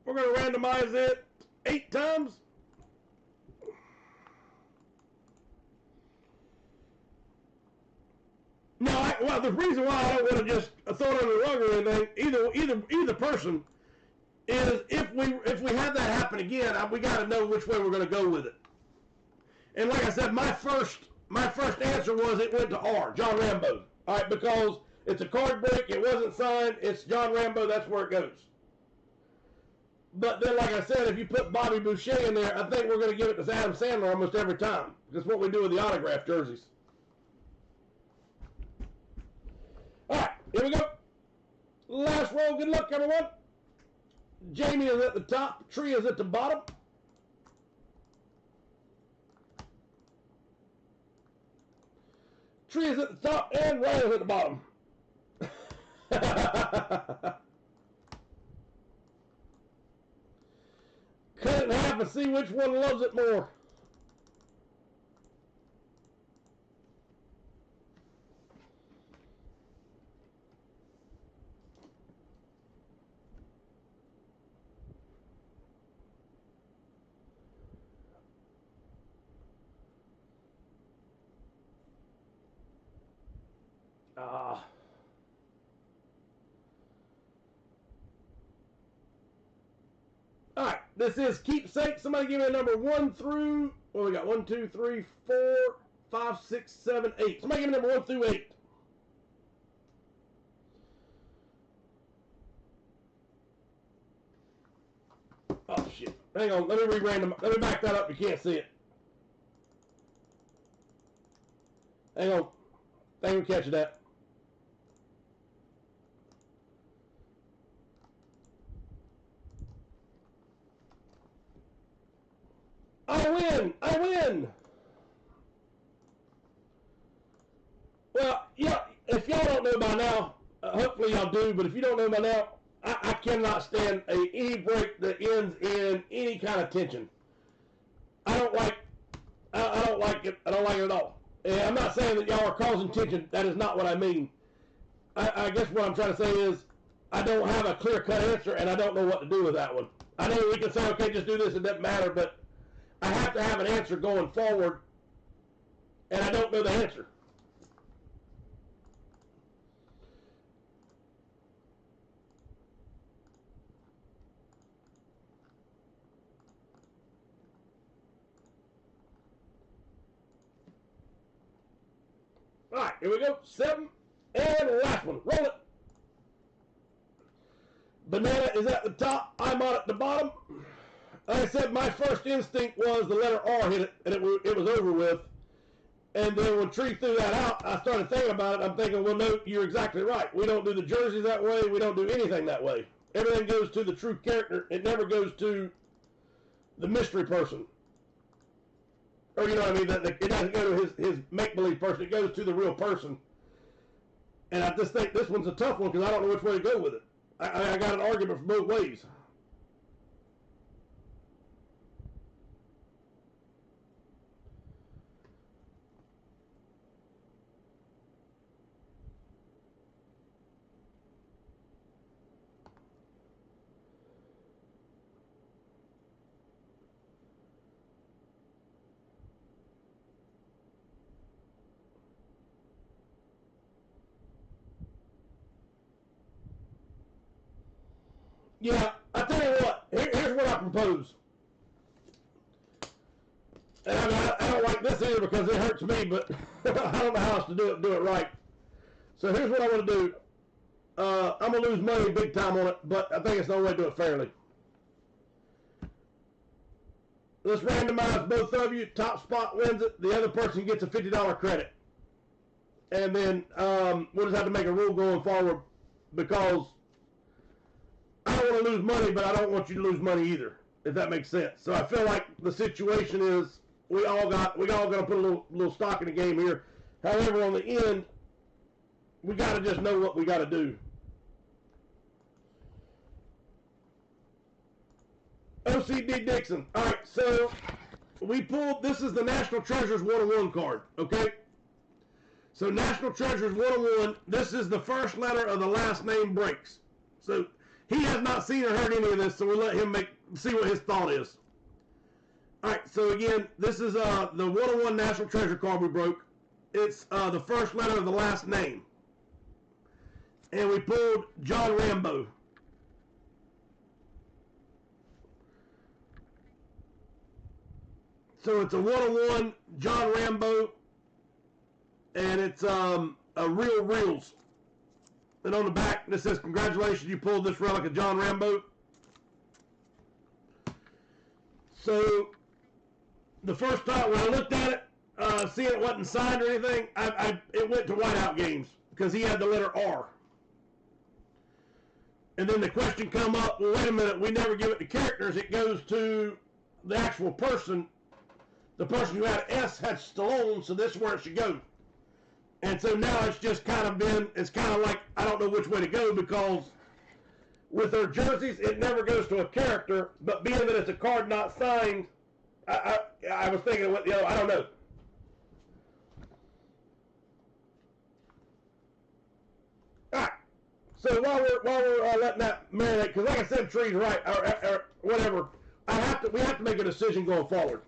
S1: We're going to randomize it 8 times. Now, well, the reason why I don't want to just throw it on the rug or anything, either person, is if we have that happen again, we got to know which way we're going to go with it. And like I said, my first answer was it went to R, John Rambo. All right, because it's a card break, it wasn't signed, it's John Rambo, that's where it goes. But then, like I said, if you put Bobby Boucher in there, I think we're going to give it to Adam Sandler almost every time. That's what we do with the autograph jerseys. All right, here we go. Last roll. Good luck, everyone. Jamie is at the top. Tree is at the bottom. Tree is at the top, and Ryan is at the bottom. Cut it in half and see which one loves it more. All right, this is Keepsake. Somebody give me a number 1 through, well, we got 1, 2, 3, 4, 5, 6, 7, 8. Somebody give me number 1 through 8. Oh, shit. Hang on, let me re-random. Let me back that up. You can't see it. Hang on. Thank you for catching that. I win! I win! Well, yeah, if y'all don't know by now, hopefully y'all do, but if you don't know by now, I cannot stand any break that ends in any kind of tension. I don't like it. I don't like it at all. And I'm not saying that y'all are causing tension. That is not what I mean. I guess what I'm trying to say is I don't have a clear-cut answer, and I don't know what to do with that one. I know we can say, okay, just do this, it doesn't matter, but I have to have an answer going forward, and I don't know the answer. All right, here we go. 7, and last one. Roll it. Banana is at the top. I'm on at the bottom. Like I said, my first instinct was the letter R hit it, and it was over with. And then when Tree threw that out, I started thinking about it. I'm thinking, well, no, you're exactly right. We don't do the jerseys that way. We don't do anything that way. Everything goes to the true character. It never goes to the mystery person. Or, you know what I mean? It doesn't go to his make-believe person. It goes to the real person. And I just think this one's a tough one because I don't know which way to go with it. I got an argument from both ways. Yeah, I tell you what. Here's what I propose. And I don't like this either because it hurts me, but I don't know how else to do it right. So here's what I want to do. I'm going to lose money big time on it, but I think it's the only way to do it fairly. Let's randomize both of you. Top spot wins it. The other person gets a $50 credit. And then we'll just have to make a rule going forward because I don't want to lose money, but I don't want you to lose money either, if that makes sense. So I feel like the situation is we all got to put a little stock in the game here. However, on the end, we got to just know what we got to do. OCD Dixon. All right, so we pulled, this is the National Treasures 101 card, okay? So National Treasures 101, this is the first letter of the last name breaks. So he has not seen or heard any of this, so we'll let him see what his thought is. All right, so again, this is the 101 National Treasure card we broke. It's the first letter of the last name. And we pulled John Rambo. So it's a 101 John Rambo, and it's a real reels. And on the back, this says, "Congratulations, you pulled this relic of John Rambo." So the first time when I looked at it, seeing it wasn't signed or anything, it went to Whiteout Games because he had the letter R. And then the question come up, well, wait a minute, we never give it to characters. It goes to the actual person. The person who had S had Stallone, so this is where it should go. And so now it's just kind of it's kind of like, I don't know which way to go, because with their jerseys, it never goes to a character, but being that it's a card not signed, I was thinking what the other, I don't know. All right. So while we're letting that marinate, because like I said, Tree's right, or whatever, we have to make a decision going forward.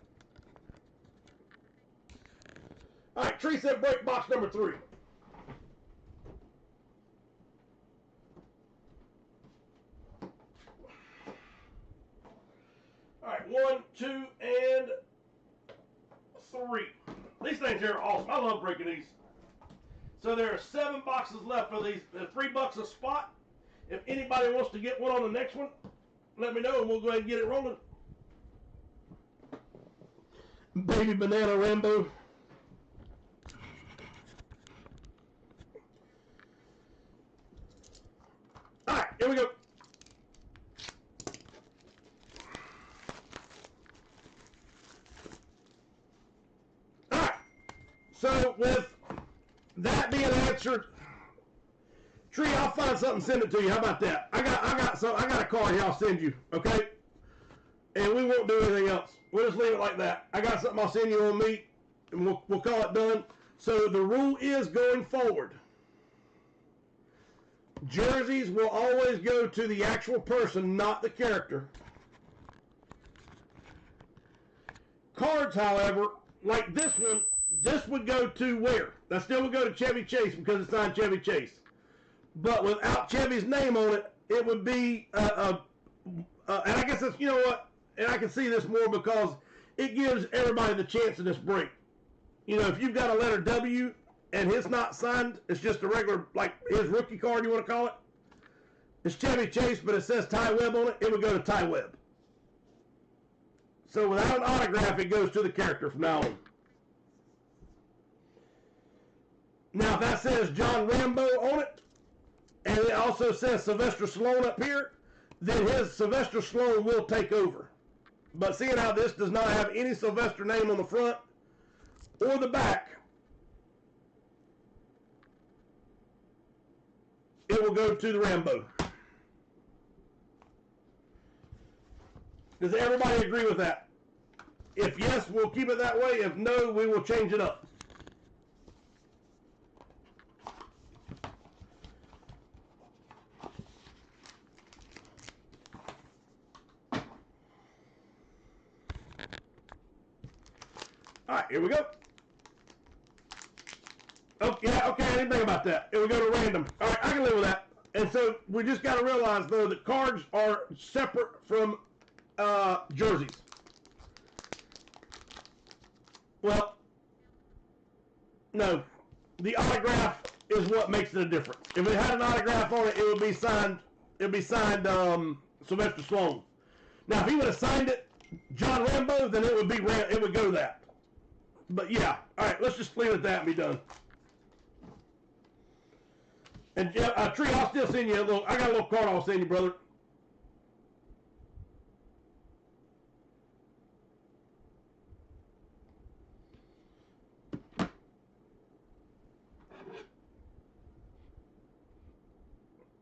S1: All right, Tree said break box number 3. All right, 1, 2, and 3. These things here are awesome. I love breaking these. So there are 7 boxes left for these. They're $3 a spot. If anybody wants to get one on the next one, let me know and we'll go ahead and get it rolling. Baby Banana Rambo. All right, here we go. All right. So with that being answered, Tree, I'll find something and send it to you. How about that? I got a card here I'll send you, okay? And we won't do anything else. We'll just leave it like that. I got something I'll send you on me, and we'll call it done. So the rule is going forward, jerseys will always go to the actual person, not the character. Cards, however, like this one, this would go to where? That still would go to Chevy Chase because it's signed Chevy Chase. But without Chevy's name on it, it would be, and I guess that's, you know what, and I can see this more because it gives everybody the chance in this break. You know, if you've got a letter W and it's not signed, it's just a regular, like his rookie card, you want to call it. It's Chevy Chase, but it says Ty Webb on it, it would go to Ty Webb. So without an autograph, it goes to the character from now on. Now, if that says John Rambo on it, and it also says Sylvester Stallone up here, then his Sylvester Stallone will take over. But seeing how this does not have any Sylvester name on the front or the back, it will go to the Rambo. Does everybody agree with that? If yes, we'll keep it that way. If no, we will change it up. All right, here we go. Oh, yeah, okay, I didn't think about that. It would go to random. All right, I can live with that. And so we just got to realize, though, that cards are separate from jerseys. Well, no. The autograph is what makes it a difference. If it had an autograph on it, it would be signed. It would be signed Sylvester Stallone. Now, if he would have signed it John Rambo, then it would be it would go that. But yeah, all right, let's just leave it at that and be done. And Tree, I'll still send you a little. I got a little card I'll send you, brother.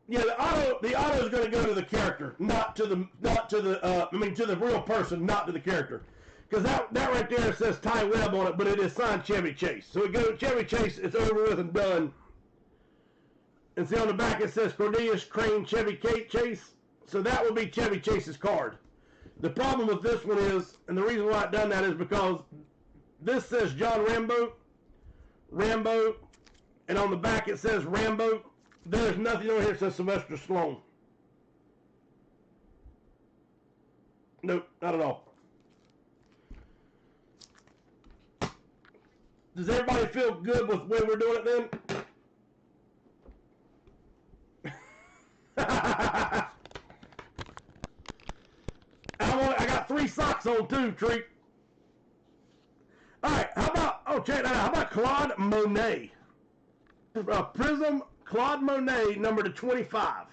S1: Yeah, the auto is going to go to the character, not to the to the real person, not to the character. Because that right there says Ty Webb on it, but it is signed Chevy Chase. So it goes Chevy Chase, it's over with and done. And see on the back it says Cornelius Crane Chevy Chase. So that will be Chevy Chase's card. The problem with this one is, and the reason why I've done that is because this says John Rambo, and on the back it says Rambo. There's nothing on here that says Sylvester Stallone. Nope, not at all. Does everybody feel good with the way we're doing it then? I got 3 socks on too, Treat. Alright, check that out. How about Claude Monet? Prism Claude Monet, number to 25.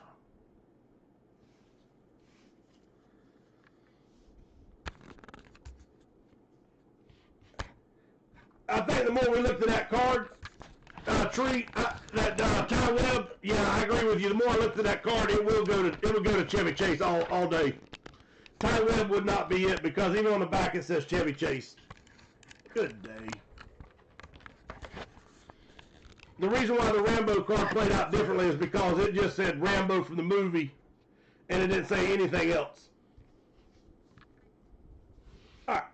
S1: I think the more we looked at that card, Treat, Ty Webb, yeah, I agree with you. The more I looked at that card, it will go to Chevy Chase all day. Ty Webb would not be it because even on the back it says Chevy Chase. Good day. The reason why the Rambo card played out differently is because it just said Rambo from the movie and it didn't say anything else. Alright.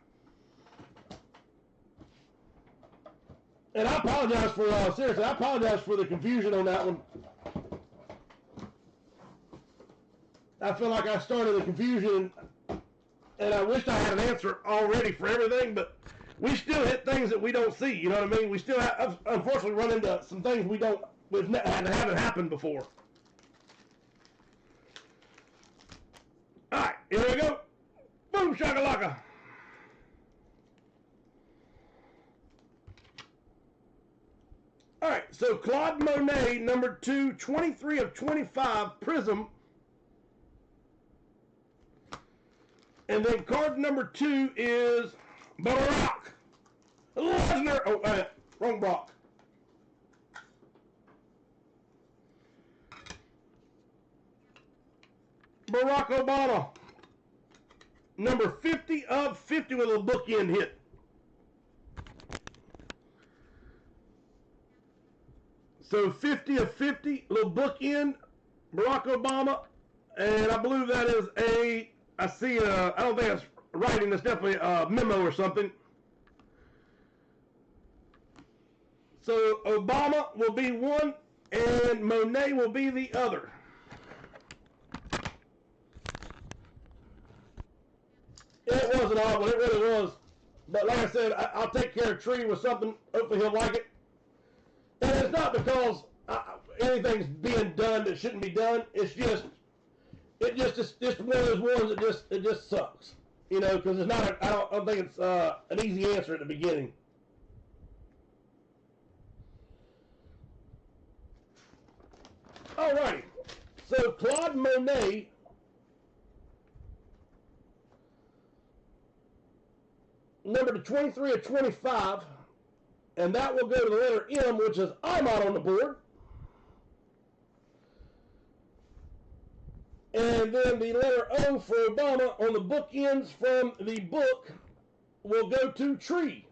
S1: And I apologize for, seriously, I apologize for the confusion on that one. I feel like I started the confusion, and I wished I had an answer already for everything, but we still hit things that we don't see, you know what I mean? We still have, unfortunately, run into some things haven't happened before. Alright, here we go. Boom, shakalaka. Alright, so Claude Monet, number 2, 23 of 25, Prism. And then card number 2 is Brock Lesnar. Oh, wrong Brock. Barack Obama, number 50 of 50 with a little bookend hit. So 50 of 50, little bookend, Barack Obama, and I believe that is I don't think it's writing, it's definitely a memo or something. So Obama will be one, and Monet will be the other. It was an odd one, it really was. But like I said, I'll take care of Tree with something, hopefully he'll like it. And it's not because anything's being done that shouldn't be done. It's just one of those ones that just sucks, you know, because it's not. I don't think it's an easy answer at the beginning. Alrighty, so Claude Monet, number 23 of 25. And that will go to the letter M, which is I'm out on the board. And then the letter O for Obama on the bookends from the book will go to Tree.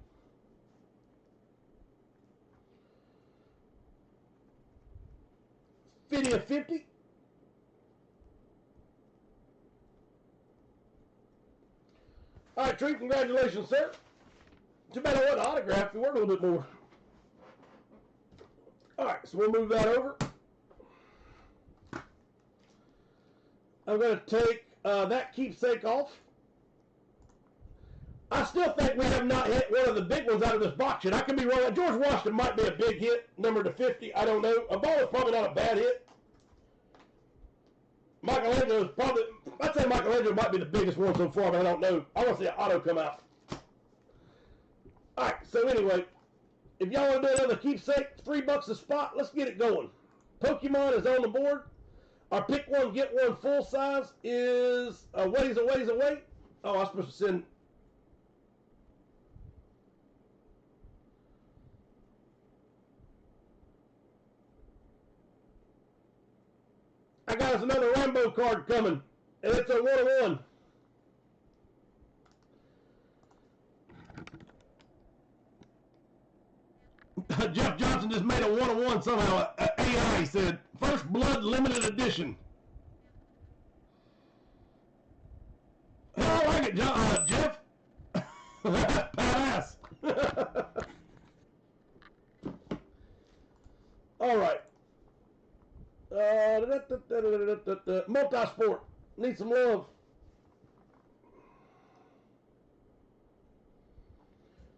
S1: $50 of 50. All right, Tree, congratulations, sir. Too bad I want an autograph if you work a little bit more. Alright, so we'll move that over. I'm going to take that keepsake off. I still think we have not hit one of the big ones out of this box yet. I could be wrong. George Washington might be a big hit, number to 50. I don't know. Obama's probably not a bad hit. Michelangelo is probably, I'd say Michelangelo might be the biggest one so far, but I don't know. I want to see an auto come out. Alright, so anyway, if y'all want to do another keepsake, $3 a spot, let's get it going. Pokemon is on the board. Our pick one, get one full size is a ways away. Oh, I'm supposed to send. I got us another Rambo card coming, and it's a 1-of-1. Jeff Johnson just made a one-on-one somehow. AI said, First Blood limited edition. I like it, Jeff. Badass. All right. Multi-sport. Need some love.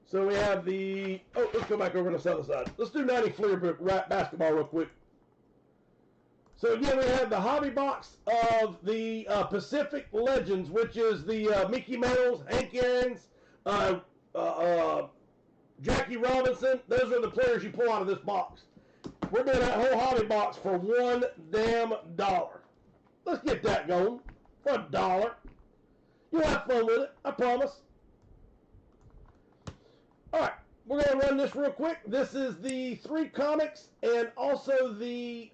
S1: So we have the... Oh, let's go back over to the other side. Let's do 90 Fleer basketball real quick. So again, we have the hobby box of the Pacific Legends, which is the Mickey Mantles, Hank Aaron's, Jackie Robinson. Those are the players you pull out of this box. We're doing that whole hobby box for $1 damn. Let's get that going for $1. You'll have fun with it, I promise. All right, we're going to run this real quick. This is the 3 comics and also the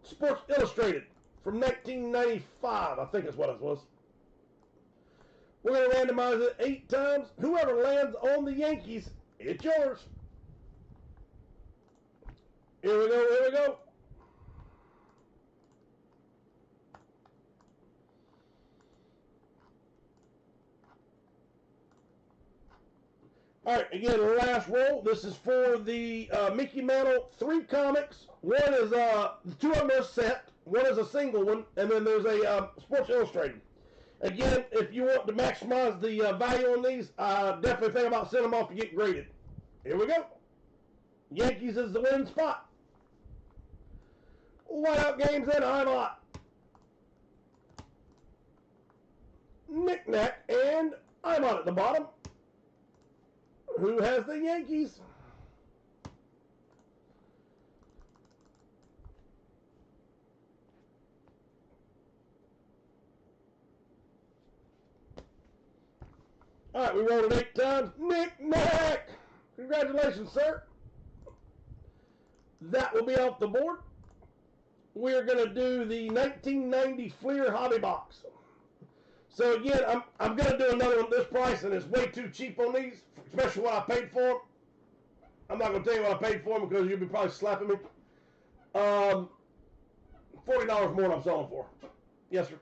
S1: Sports Illustrated from 1995, I think is what it was. We're going to randomize it 8 times. Whoever lands on the Yankees, it's yours. Here we go, here we go. All right, again, last roll. This is for the Mickey Mantle 3 comics. One is, the 2 of them are set. One is a single one, and then there's a Sports Illustrated. Again, if you want to maximize the value on these, definitely think about sending them off to get graded. Here we go. Yankees is the winning spot. Whiteout games in Heimat. Knick-knack, and I'm on at the bottom. Who has the Yankees? All right, we rolled it 8 times. Knick-knack! Congratulations, sir. That will be off the board. We're going to do the 1990 Fleer Hobby Box. So again, I'm going to do another one at this price, and it's way too cheap on these, especially what I paid for them. I'm not going to tell you what I paid for them because you'll be probably slapping me. $40 more than I'm selling for. Yes, sir.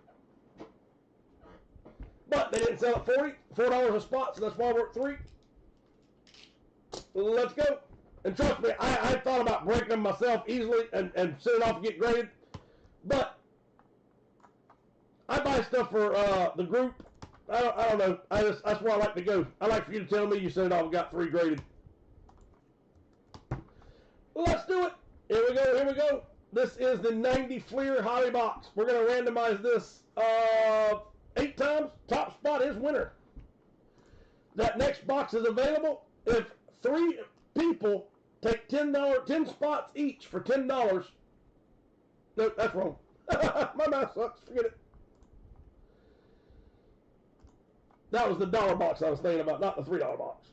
S1: But they didn't sell it $4 a spot, so that's why we're at 3. Let's go. And trust me, I thought about breaking them myself easily and sending off to get graded. But I buy stuff for the group. I don't know. That's where I like to go. I like for you to tell me you sent it off and got 3 graded. Let's do it. Here we go. Here we go. This is the 90 Fleer Hobby Box. We're going to randomize this 8 times. Top spot is winner. That next box is available. If 3 people take $10 spots each for $10. No, that's wrong. My math sucks. Forget it. That was the $1 box I was thinking about, not the $3 box.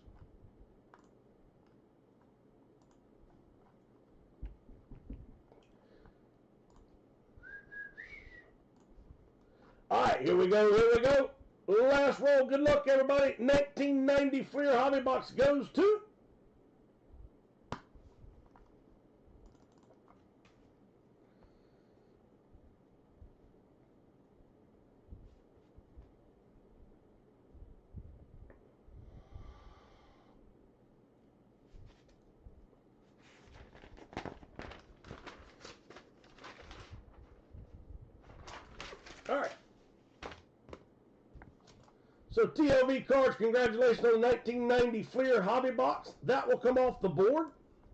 S1: All right, here we go, here we go. Last roll. Good luck, everybody. 1990 Fleer Hobby Box goes to... All right. So TLV Cards, congratulations on the 1990 Fleer Hobby Box. That will come off the board.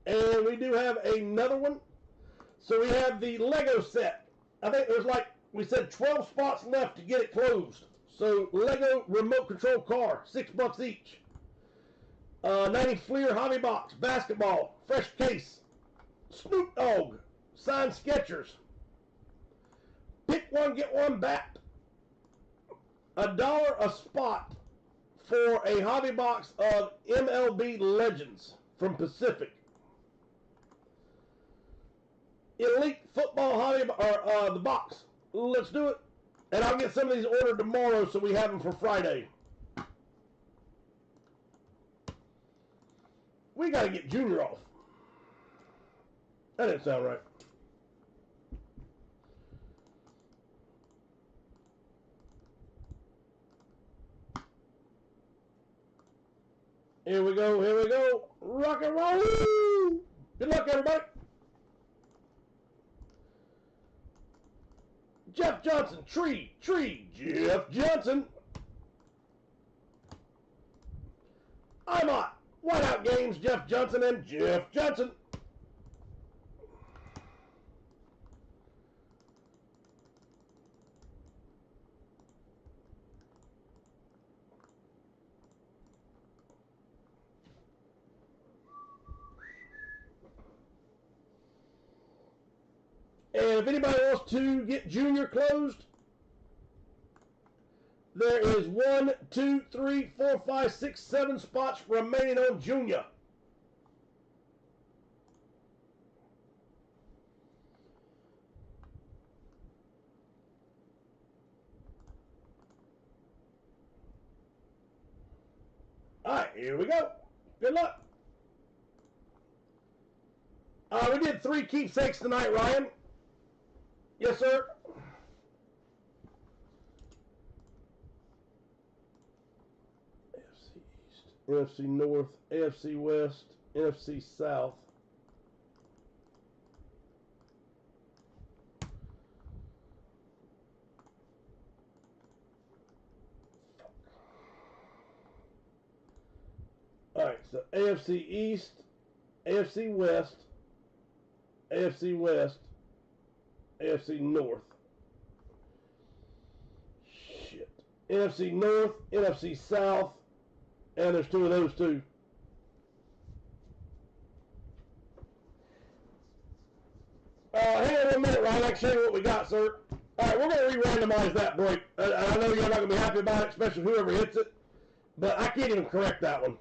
S1: And we do have another one. So we have the Lego set. I think there's like, we said 12 spots left to get it closed. So Lego remote control car, $6 each. 90 Fleer Hobby Box, basketball, fresh case. Snoop Dogg, signed Skechers. Pick one, get one bat. $1 a spot for a hobby box of MLB Legends from Pacific. Elite Football Hobby, the box. Let's do it. And I'll get some of these ordered tomorrow so we have them for Friday. We got to get Junior off. That didn't sound right. Here we go, here we go. Rock and roll. Good luck, everybody. Jeff Johnson, tree, Jeff Johnson. I'm on Whiteout Games, Jeff Johnson and Jeff Johnson. And if anybody wants to get Junior closed, there is 1, 2, 3, 4, 5, 6, 7 spots remaining on Junior. All right, here we go. Good luck. We did 3 keepsakes tonight, Ryan. Yes, sir. AFC East, NFC North, AFC West, NFC South. All right, so AFC East, AFC West, AFC West, AFC North. Shit. NFC North, NFC South, and there's 2 of those too. Hang on 1 minute, Ryan. I can show you what we got, sir. All right, we're going to re-randomize that break. I know you're not going to be happy about it, especially whoever hits it, but I can't even correct that one.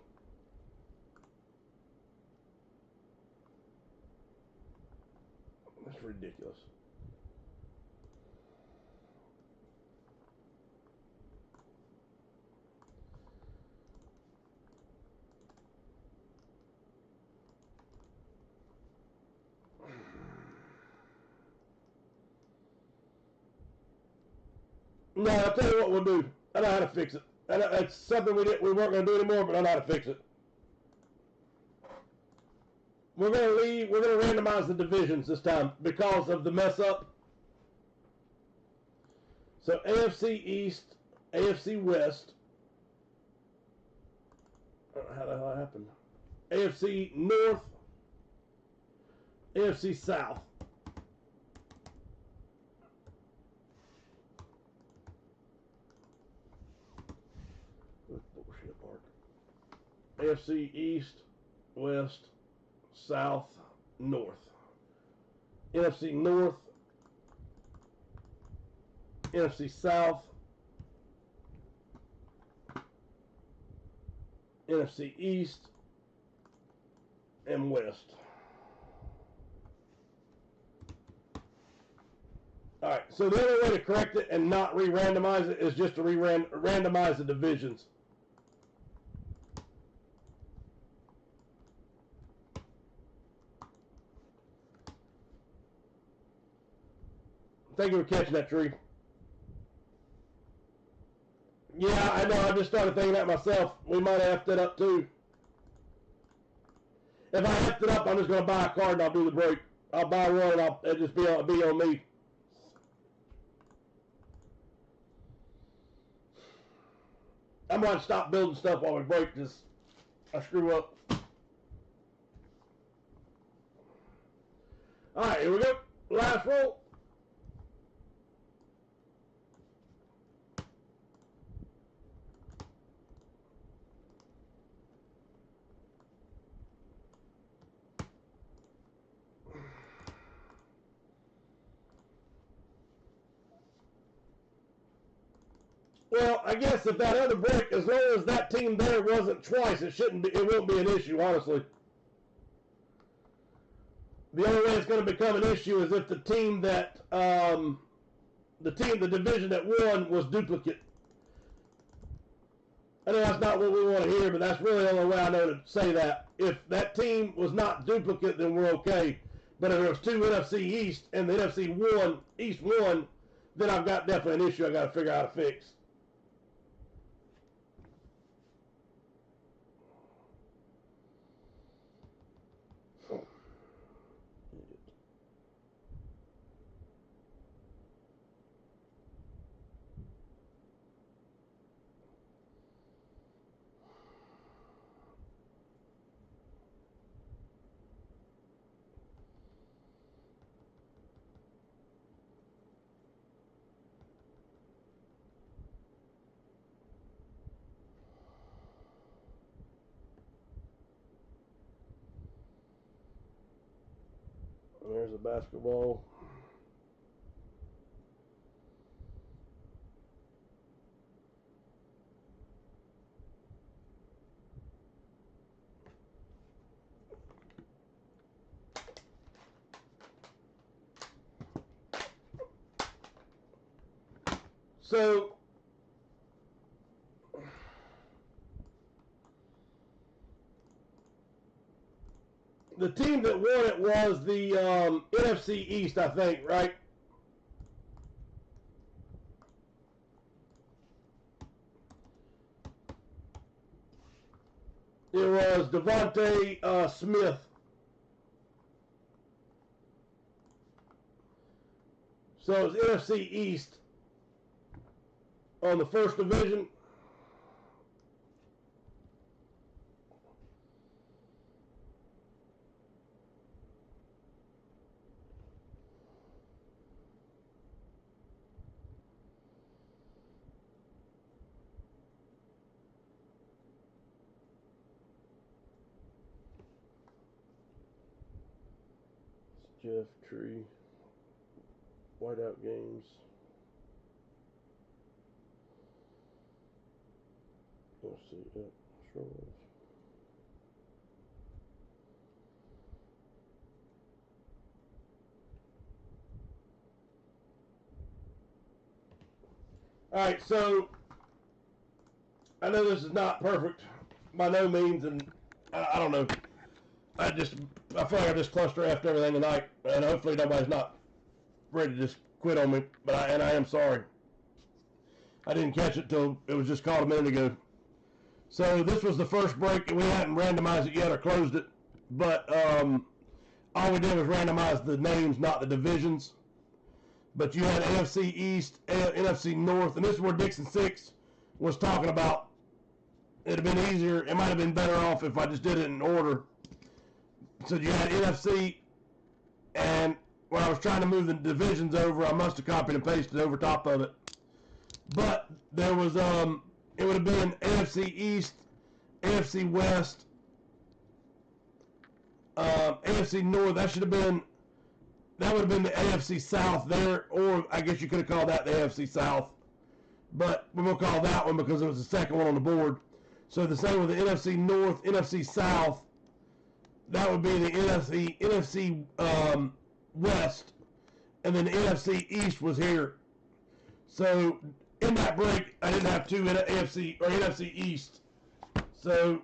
S1: That's ridiculous. No, I'll tell you what we'll do. I know how to fix it. That's something we weren't going to do anymore, but I know how to fix it. We're going to randomize the divisions this time because of the mess up. So AFC East, AFC West. I don't know how the hell that happened. AFC North, AFC South. Bullshit, Mark. AFC East, West, South, North. NFC North, NFC South, NFC East, and West. All right, so the other way to correct it and not re-randomize it is just to randomize the divisions. Thank you for catching that, Tree. Yeah, I know. I just started thinking that myself. We might have effed it up, too. If I effed it up, I'm just going to buy a card and I'll do the break. I'll buy one and it'll just be on me. I'm going to stop building stuff while we break this. I screw up. All right, here we go. Last roll. Well, I guess if that other break, as long as that team there wasn't twice, it won't be an issue, honestly. The only way it's going to become an issue is if the team that, the division that won was duplicate. I know that's not what we want to hear, but that's really the only way I know to say that. If that team was not duplicate, then we're okay. But if there was two NFC East and the NFC one East one, then I've got definitely an issue I got to figure out how to fix. There's a basketball. So the team that won it was the NFC East, I think, right? It was Devontae Smith. So it was NFC East on the first division. Jeff Tree, Whiteout Games. Let's see, yeah, sure was. All right, so I know this is not perfect by no means, and I don't know. I feel like I just cluster after everything tonight, and hopefully nobody's not ready to just quit on me. But I am sorry. I didn't catch it till it was just called a minute ago. So this was the first break, and we hadn't randomized it yet or closed it. But all we did was randomize the names, not the divisions. But you had AFC East, NFC North, and this is where Dixon 6 was talking about. It'd have been easier. It might have been better off if I just did it in order. So you had NFC, and when I was trying to move the divisions over, I must have copied and pasted over top of it. But there was, it would have been AFC East, AFC West, AFC North. That would have been the AFC South there, or I guess you could have called that the AFC South. But we're going to call that one because it was the second one on the board. So the same with the NFC North, NFC South. That would be the NFC West, and then the NFC East was here. So in that break, I didn't have two AFC or NFC East, so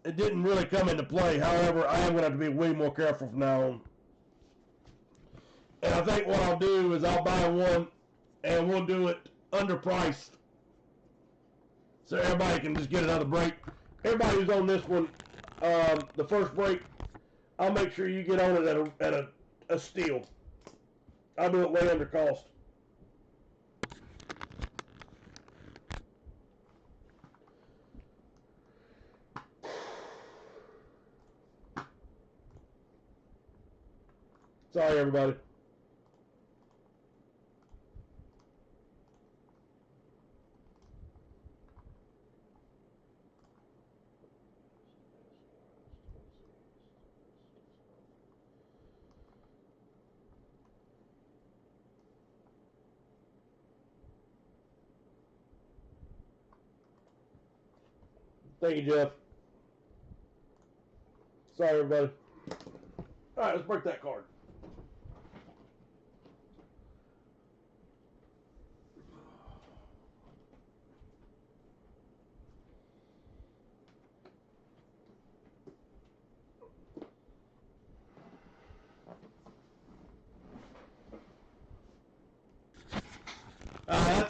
S1: it didn't really come into play. However, I am going to have to be way more careful from now on. And I think what I'll do is I'll buy one, and we'll do it underpriced, so everybody can just get another break. Everybody who's on this one, the first break, I'll make sure you get on it at a steal. I'll do it way under cost. Sorry, everybody. Thank you, Jeff. Sorry, everybody. All right, let's break that card.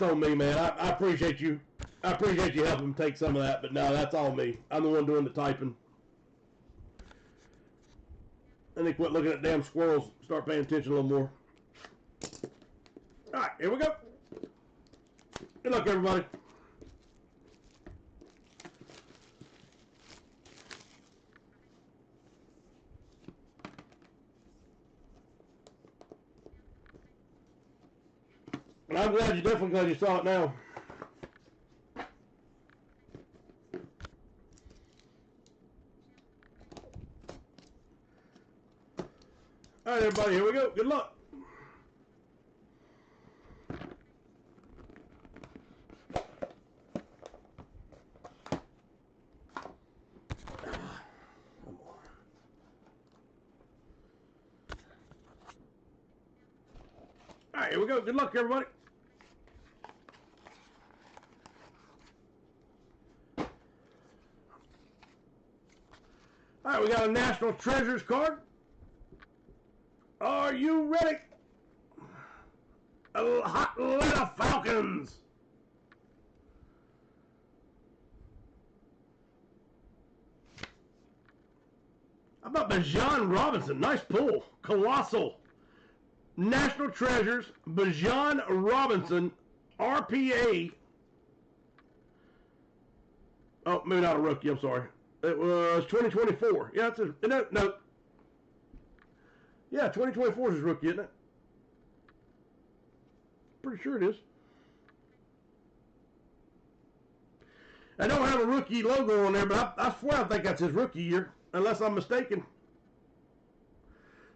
S1: that's on me, man. I appreciate you. I appreciate you helping take some of that, but no, that's all me. I'm the one doing the typing. And they quit looking at damn squirrels. Start paying attention a little more. All right, here we go. Good luck, everybody. And I'm definitely glad you saw it now. All right, everybody, here we go. Good luck. All right, here we go. Good luck, everybody. All right, we got a National Treasures card. Are you ready? Atlanta Falcons. How about Bijan Robinson? Nice pull. Colossal. National Treasures, Bijan Robinson, RPA. Oh, maybe not a rookie. I'm sorry. It was 2024. Yeah, it's a no. Yeah, 2024 is his rookie, isn't it? Pretty sure it is. I don't have a rookie logo on there, but I swear I think that's his rookie year, unless I'm mistaken.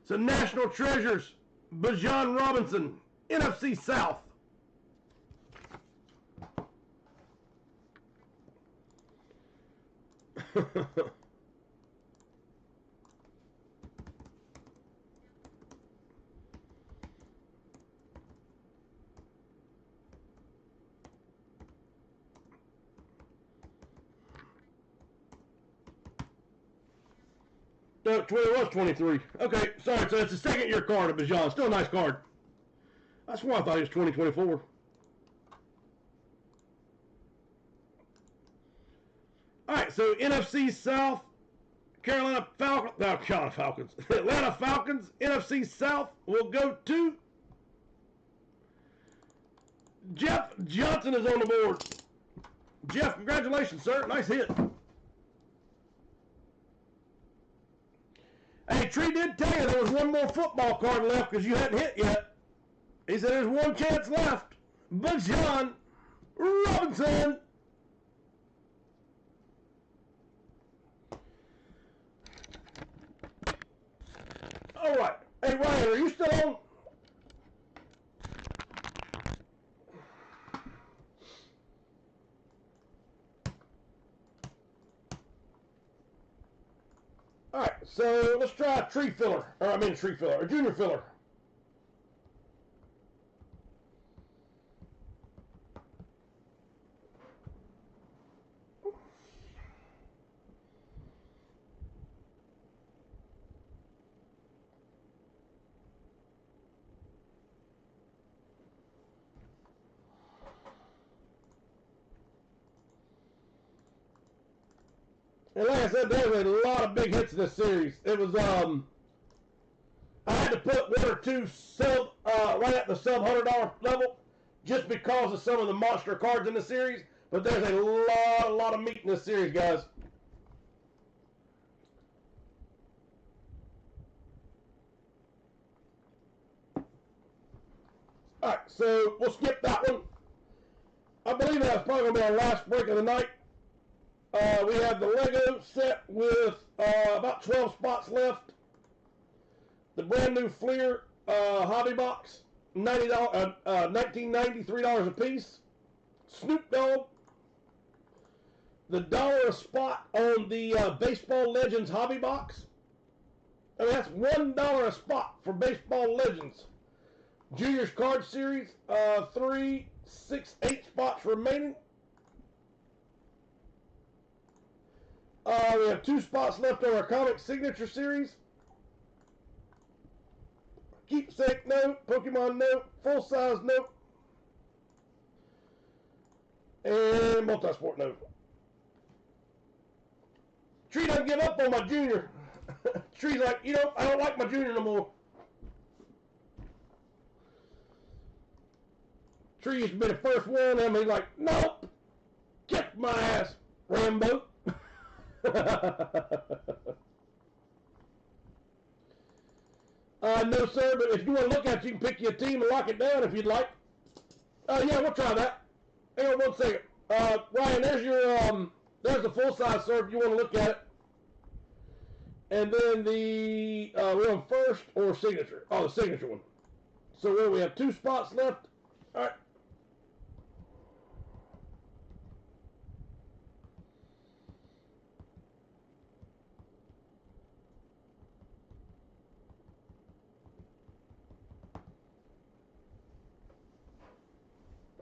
S1: So National Treasures, Bijan Robinson, NFC South. No, it was 23. Okay, sorry. So it's a second year card of Bijan. Still a nice card. That's why I thought he was 2024. All right, so NFC South, Carolina Falcons. No, Carolina Falcons. Atlanta Falcons, NFC South will go to Jeff Johnson is on the board. Jeff, congratulations, sir. Nice hit. Hey, Tree did tell you there was one more football card left because you hadn't hit yet. He said there's one chance left. Bijan Robinson. All right. Hey, Ryan, are you still on? All right, so let's try a tree filler. A junior filler. And like I said, there was a lot of big hits in this series. It was, I had to put one or two right at the sub $100 level just because of some of the monster cards in the series. But there's a lot of meat in this series, guys. All right, so we'll skip that one. I believe that's probably going to be our last break of the night. We have the Lego set with about 12 spots left. The brand new Fleer hobby box, $19.93 a piece. Snoop Dogg, the $1 a spot on the Baseball Legends hobby box. I mean, that's $1 a spot for Baseball Legends. Juniors card series, 3, 6, 8 spots remaining. We have 2 spots left on our comic signature series. Keepsake note, Pokemon note, full size note. And multi-sport, no. Tree doesn't give up on my junior. Tree's like, you know, I don't like my junior no more. Tree used to be the first one, and he's like, nope, kick my ass, Rambo. No, sir, but if you want to look at it, you can pick your team and lock it down if you'd like. Yeah, we'll try that. Hang on 1 second. Ryan, there's your, there's the full size, sir, if you want to look at it. And then the, we're on first or signature. Oh, the signature one. So where we have 2 spots left. All right.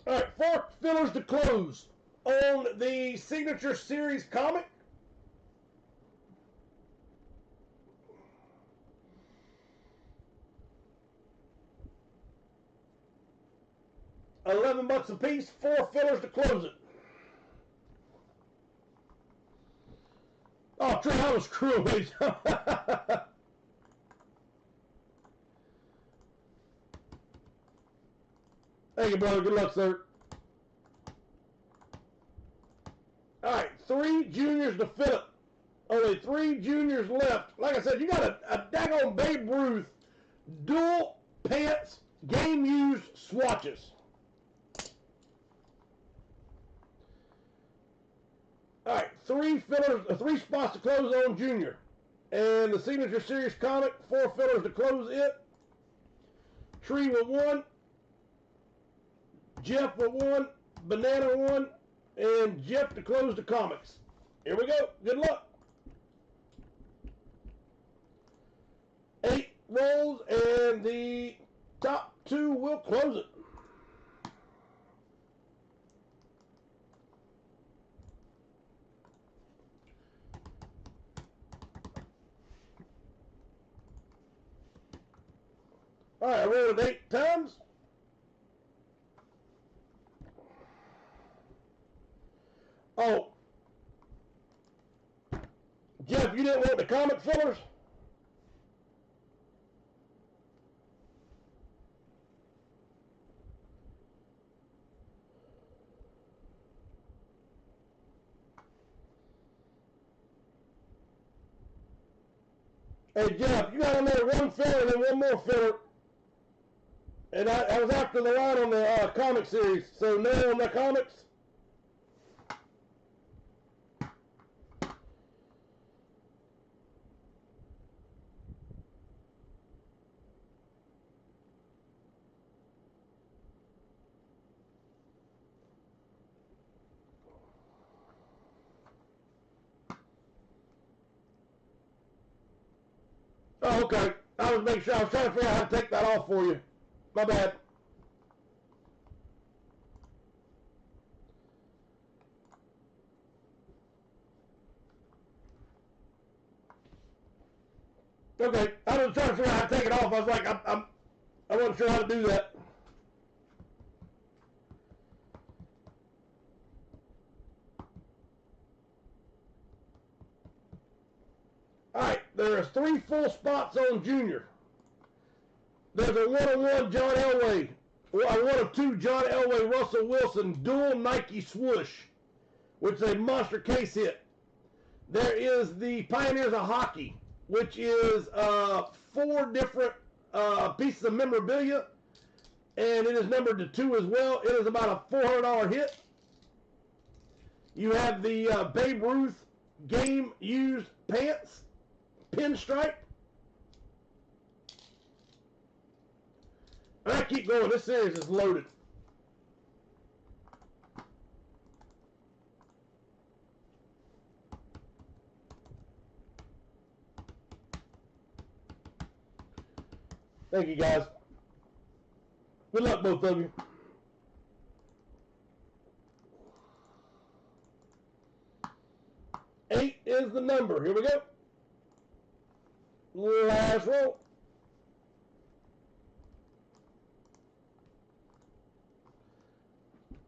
S1: All right, 4 fillers to close on the Signature Series comic. $11 a piece, 4 fillers to close it. Oh, Trey, I was screwing. Thank you, brother. Good luck, sir. All right, 3 juniors to Philip. Only 3 juniors left. Like I said, you got a daggone Babe Ruth dual pants game used swatches. All right, 3 fillers, 3 spots to close on junior, and the Signature Series comic, 4 fillers to close it. Tree with 1, Jeff with 1, Banana 1, and Jeff to close the comics. Here we go. Good luck. 8 rolls, and the top 2 will close it. All right, I rolled it 8 times. Oh, Jeff, you didn't want the comic fillers? Hey, Jeff, you got another 1 filler and then 1 more filler. And I was after the line on the comic series, so no on the comics. Oh, okay. I was making sure. I was trying to figure out how to take that off for you. My bad. Okay. I was trying to figure out how to take it off. I was like, I wasn't sure how to do that. All right. There's 3 full spots on junior. There's a 1-on-1 John Elway. A 1-of-2 John Elway Russell Wilson dual Nike swoosh, which is a monster case hit. There is the Pioneers of Hockey, which is 4 different pieces of memorabilia, and it is numbered to 2 as well. It is about a $400 hit. You have the Babe Ruth game used pants, pinstripe. And I keep going. This series is loaded. Thank you, guys. Good luck, both of you. Eight is the number. Here we go. Last roll.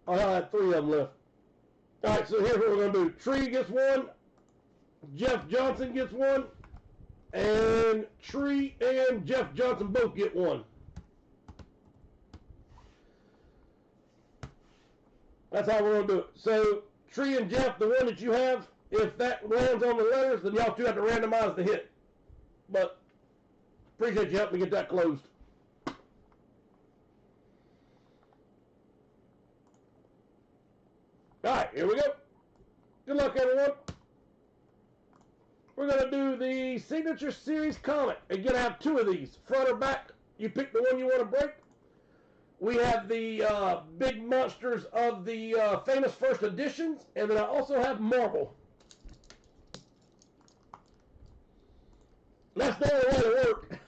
S1: I had 3 of them left. All right, so here's what we're going to do. Tree gets one. Jeff Johnson gets one. And Tree and Jeff Johnson both get one. That's how we're going to do it. So, Tree and Jeff, the one that you have, if that lands on the letters, then y'all two have to randomize the hit. But, appreciate you helping me get that closed. Alright, here we go. Good luck, everyone. We're going to do the Signature Series comic. And you're going to have two of these, front or back. You pick the one you want to break. We have the big monsters of the famous first editions, and then I also have Marvel. That's the only way to work.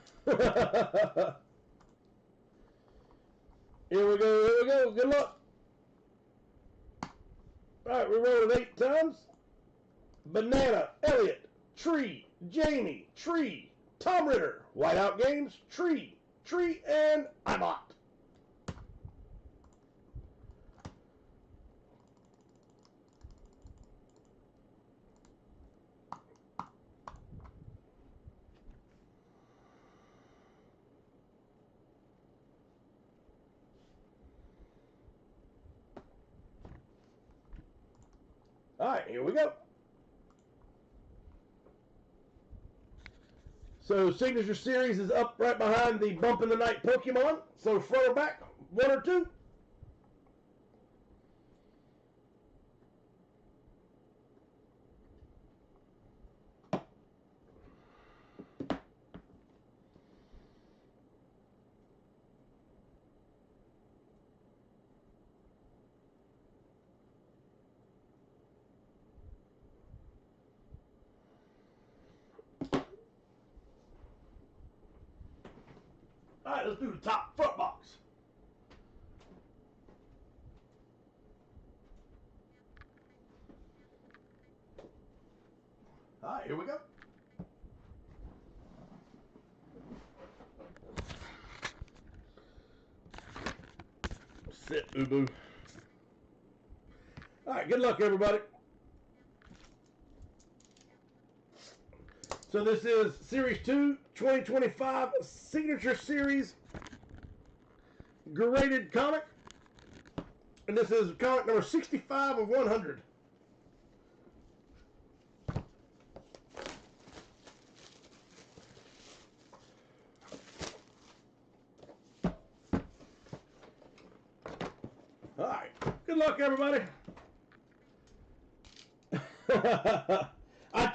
S1: Here we go, here we go. Good luck. All right, we rolled it 8 times. Banana, Elliot, Tree, Jamie, Tree, Tom Ritter, Whiteout Games, Tree, and Ibot. All right, here we go. So Signature Series is up right behind the Bump in the Night Pokemon. So front or back, one or two. All right, let's do the top front box. All right, here we go. Sit, Ubu. All right, good luck, everybody. So this is Series 2, 2025 Signature Series graded comic. And this is comic number 65 of 100. All right. Good luck, everybody.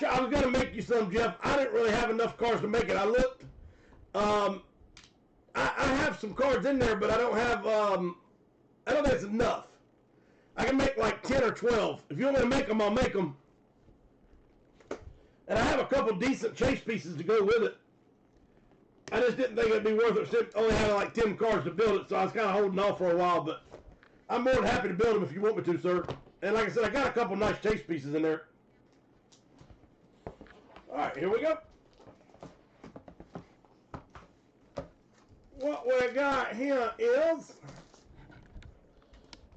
S1: I was going to make you some, Jeff. I didn't really have enough cards to make it. I looked. I have some cards in there, but I don't have, I don't think it's enough. I can make like 10 or 12. If you want me to make them, I'll make them. And I have a couple decent chase pieces to go with it. I just didn't think it'd be worth it. Since only having like 10 cards to build it, so I was kind of holding off for a while. But I'm more than happy to build them if you want me to, sir. And like I said, I got a couple nice chase pieces in there. All right, here we go. What we got here is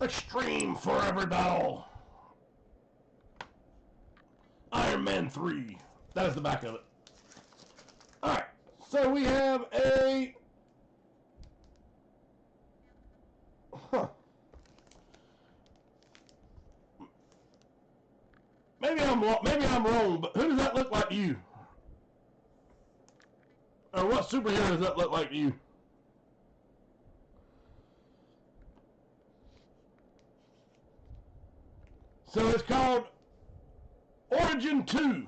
S1: Extreme Forever Battle. Iron Man 3. That is the back of it. All right, so we have a... Maybe I'm wrong, but who does that look like to you? Or what superhero does that look like to you? So it's called Origin 2.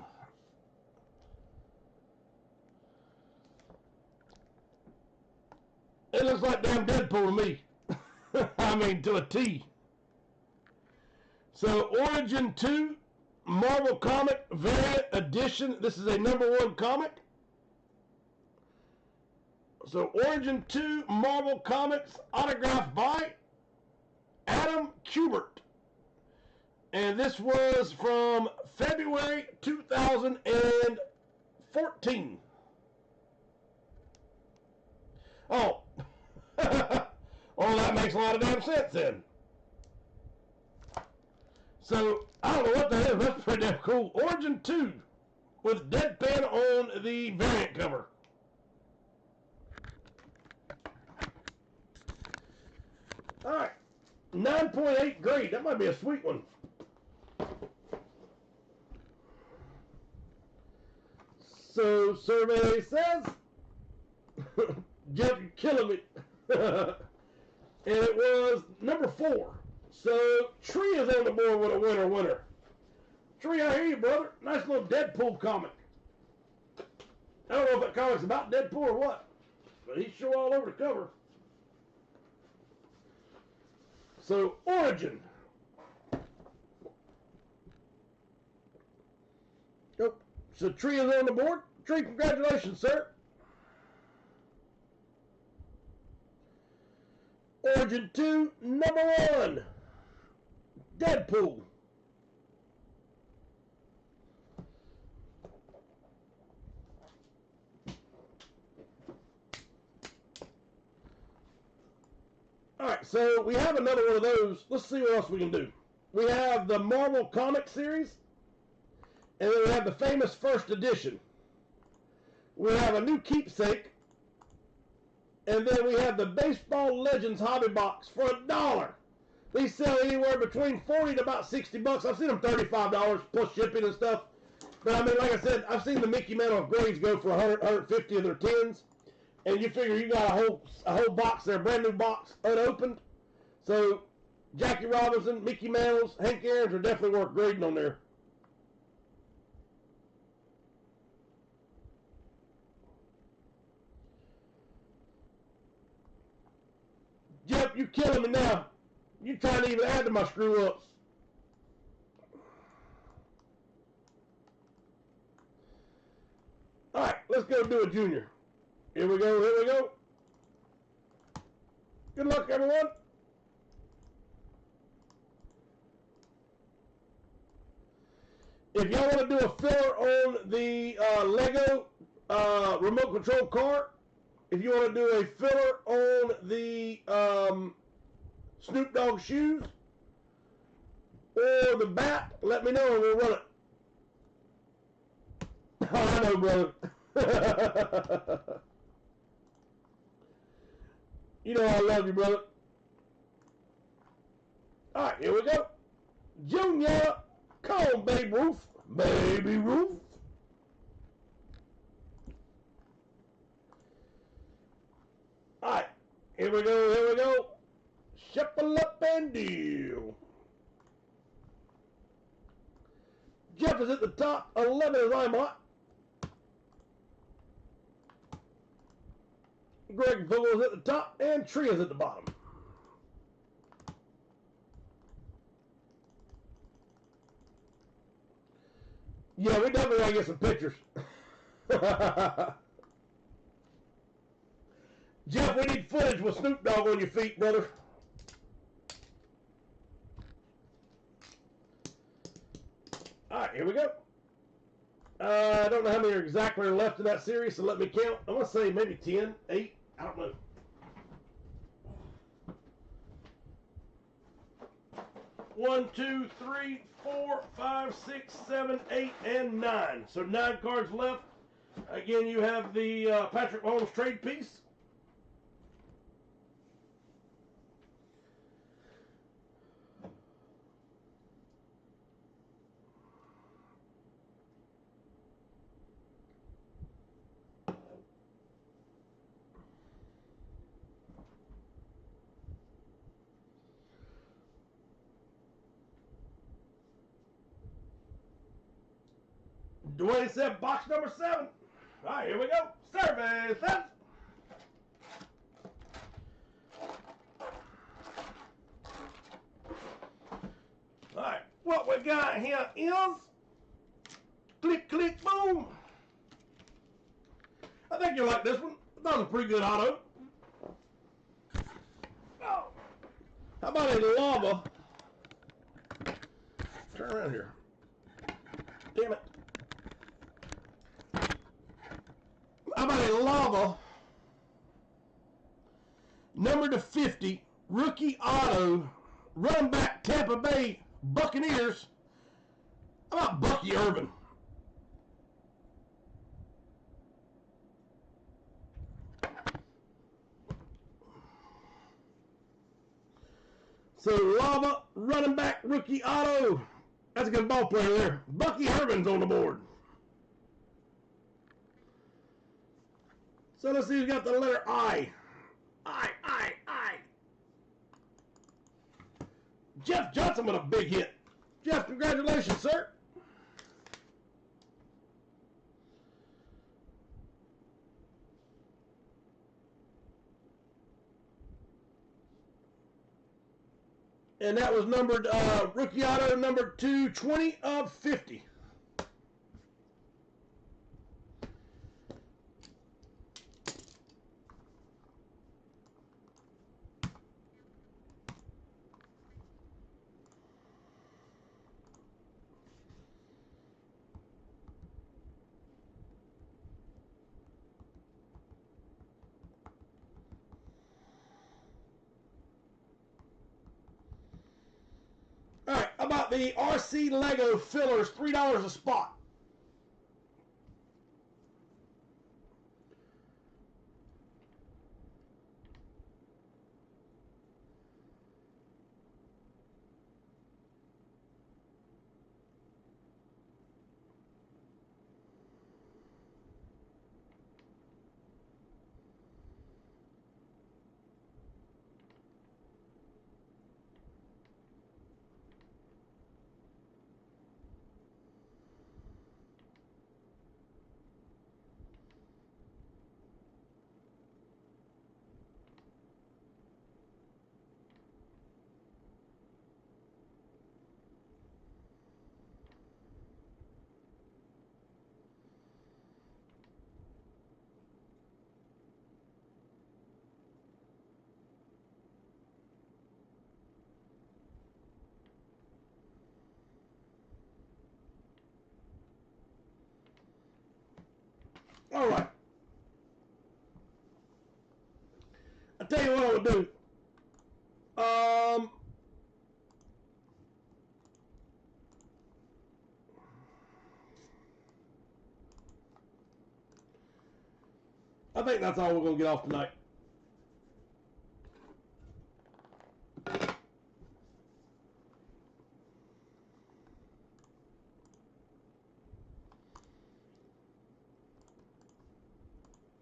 S1: It looks like damn Deadpool to me. I mean, to a T. So Origin 2, Marvel Comic Variant Edition. This is a #1 comic. So Origin 2, Marvel Comics, autographed by Adam Kubert. And this was from February 2014. Oh. Well, that makes a lot of damn sense then. So, I don't know what that is. That's pretty damn cool. Origin 2 with Deadpan on the variant cover. All right. 9.8 grade. That might be a sweet one. So, survey says, Jeff, you're killing me. And it was number 4. So, Tree is on the board with a winner. Tree, I hear you, brother. Nice little Deadpool comic. I don't know if that comic's about Deadpool or what, but he's sure all over the cover. So, Origin. Oh, so Tree is on the board. Tree, congratulations, sir. Origin 2, number 1. Deadpool. Alright, so we have another one of those. Let's see what else we can do. We have the Marvel Comic Series, and then we have the famous first edition. We have a new keepsake, and then we have the Baseball Legends Hobby Box for $1. These sell anywhere between $40 to about $60. I've seen them $35 plus shipping and stuff. But I mean, like I said, I've seen the Mickey Mantle grades go for $100, $150 of their tins. And you figure you got a whole box there, a brand new box, unopened. So Jackie Robinson, Mickey Mantles, Hank Aaron's are definitely worth grading on there. Jeff, you killing me now. You trying to even add to my screw ups. All right, let's go do a junior. Here we go, here we go. Good luck, everyone. If y'all want to do a filler on the Lego remote control car, if you want to do a filler on the Snoop Dogg shoes or the bat, let me know and we'll run it. Oh, I know, brother. You know I love you, brother. All right, here we go. Junior, come on, Babe Ruth. Baby Ruth. All right, here we go, here we go. Shuffle up and deal. Jeff is at the top, 11 is I'm hot. Greg Vogel is at the top, and Tree is at the bottom. Yeah, we definitely gotta get some pictures. Jeff, we need footage with Snoop Dogg on your feet, brother. Alright, here we go. I don't know how many are exactly left in that series, so let me count. I'm going to say maybe 10, 8, I don't know. 1, 2, 3, 4, 5, 6, 7, 8, and 9. So 9 cards left. Again, you have the Patrick Mahomes trade piece. Dwayne said box number 7. All right, here we go. Survey says. All right, what we got here is click, click, boom. I think you'll like this one. That was a pretty good auto. Oh. How about a lava? Turn around here. Damn it. How about a lava? Number to 50, rookie auto, running back Tampa Bay Buccaneers, How about Bucky Irvin? So Lava running back rookie auto. That's a good ball player there. Bucky Irvin's on the board. So let's see who's got the letter I. I. Jeff Johnson with a big hit. Jeff, congratulations, sir. And that was numbered rookie auto number 220 of 50. All right, how about the RC Lego fillers, $3 a spot? All right. I'll tell you what I would do. I think that's all we're going to get off tonight.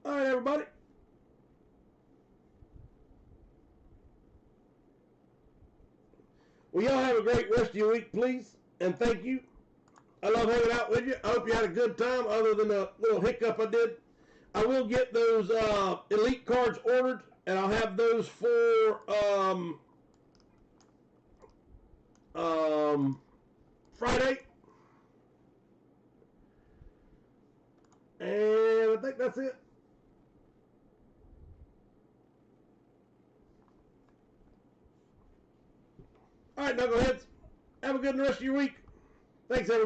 S1: All right, everybody. Well, y'all have a great rest of your week, please, and thank you. I love hanging out with you. I hope you had a good time, other than a little hiccup I did. I will get those elite cards ordered, and I'll have those for Friday. And I think that's it. All right, knuckleheads. Have a good rest of your week. Thanks, everybody.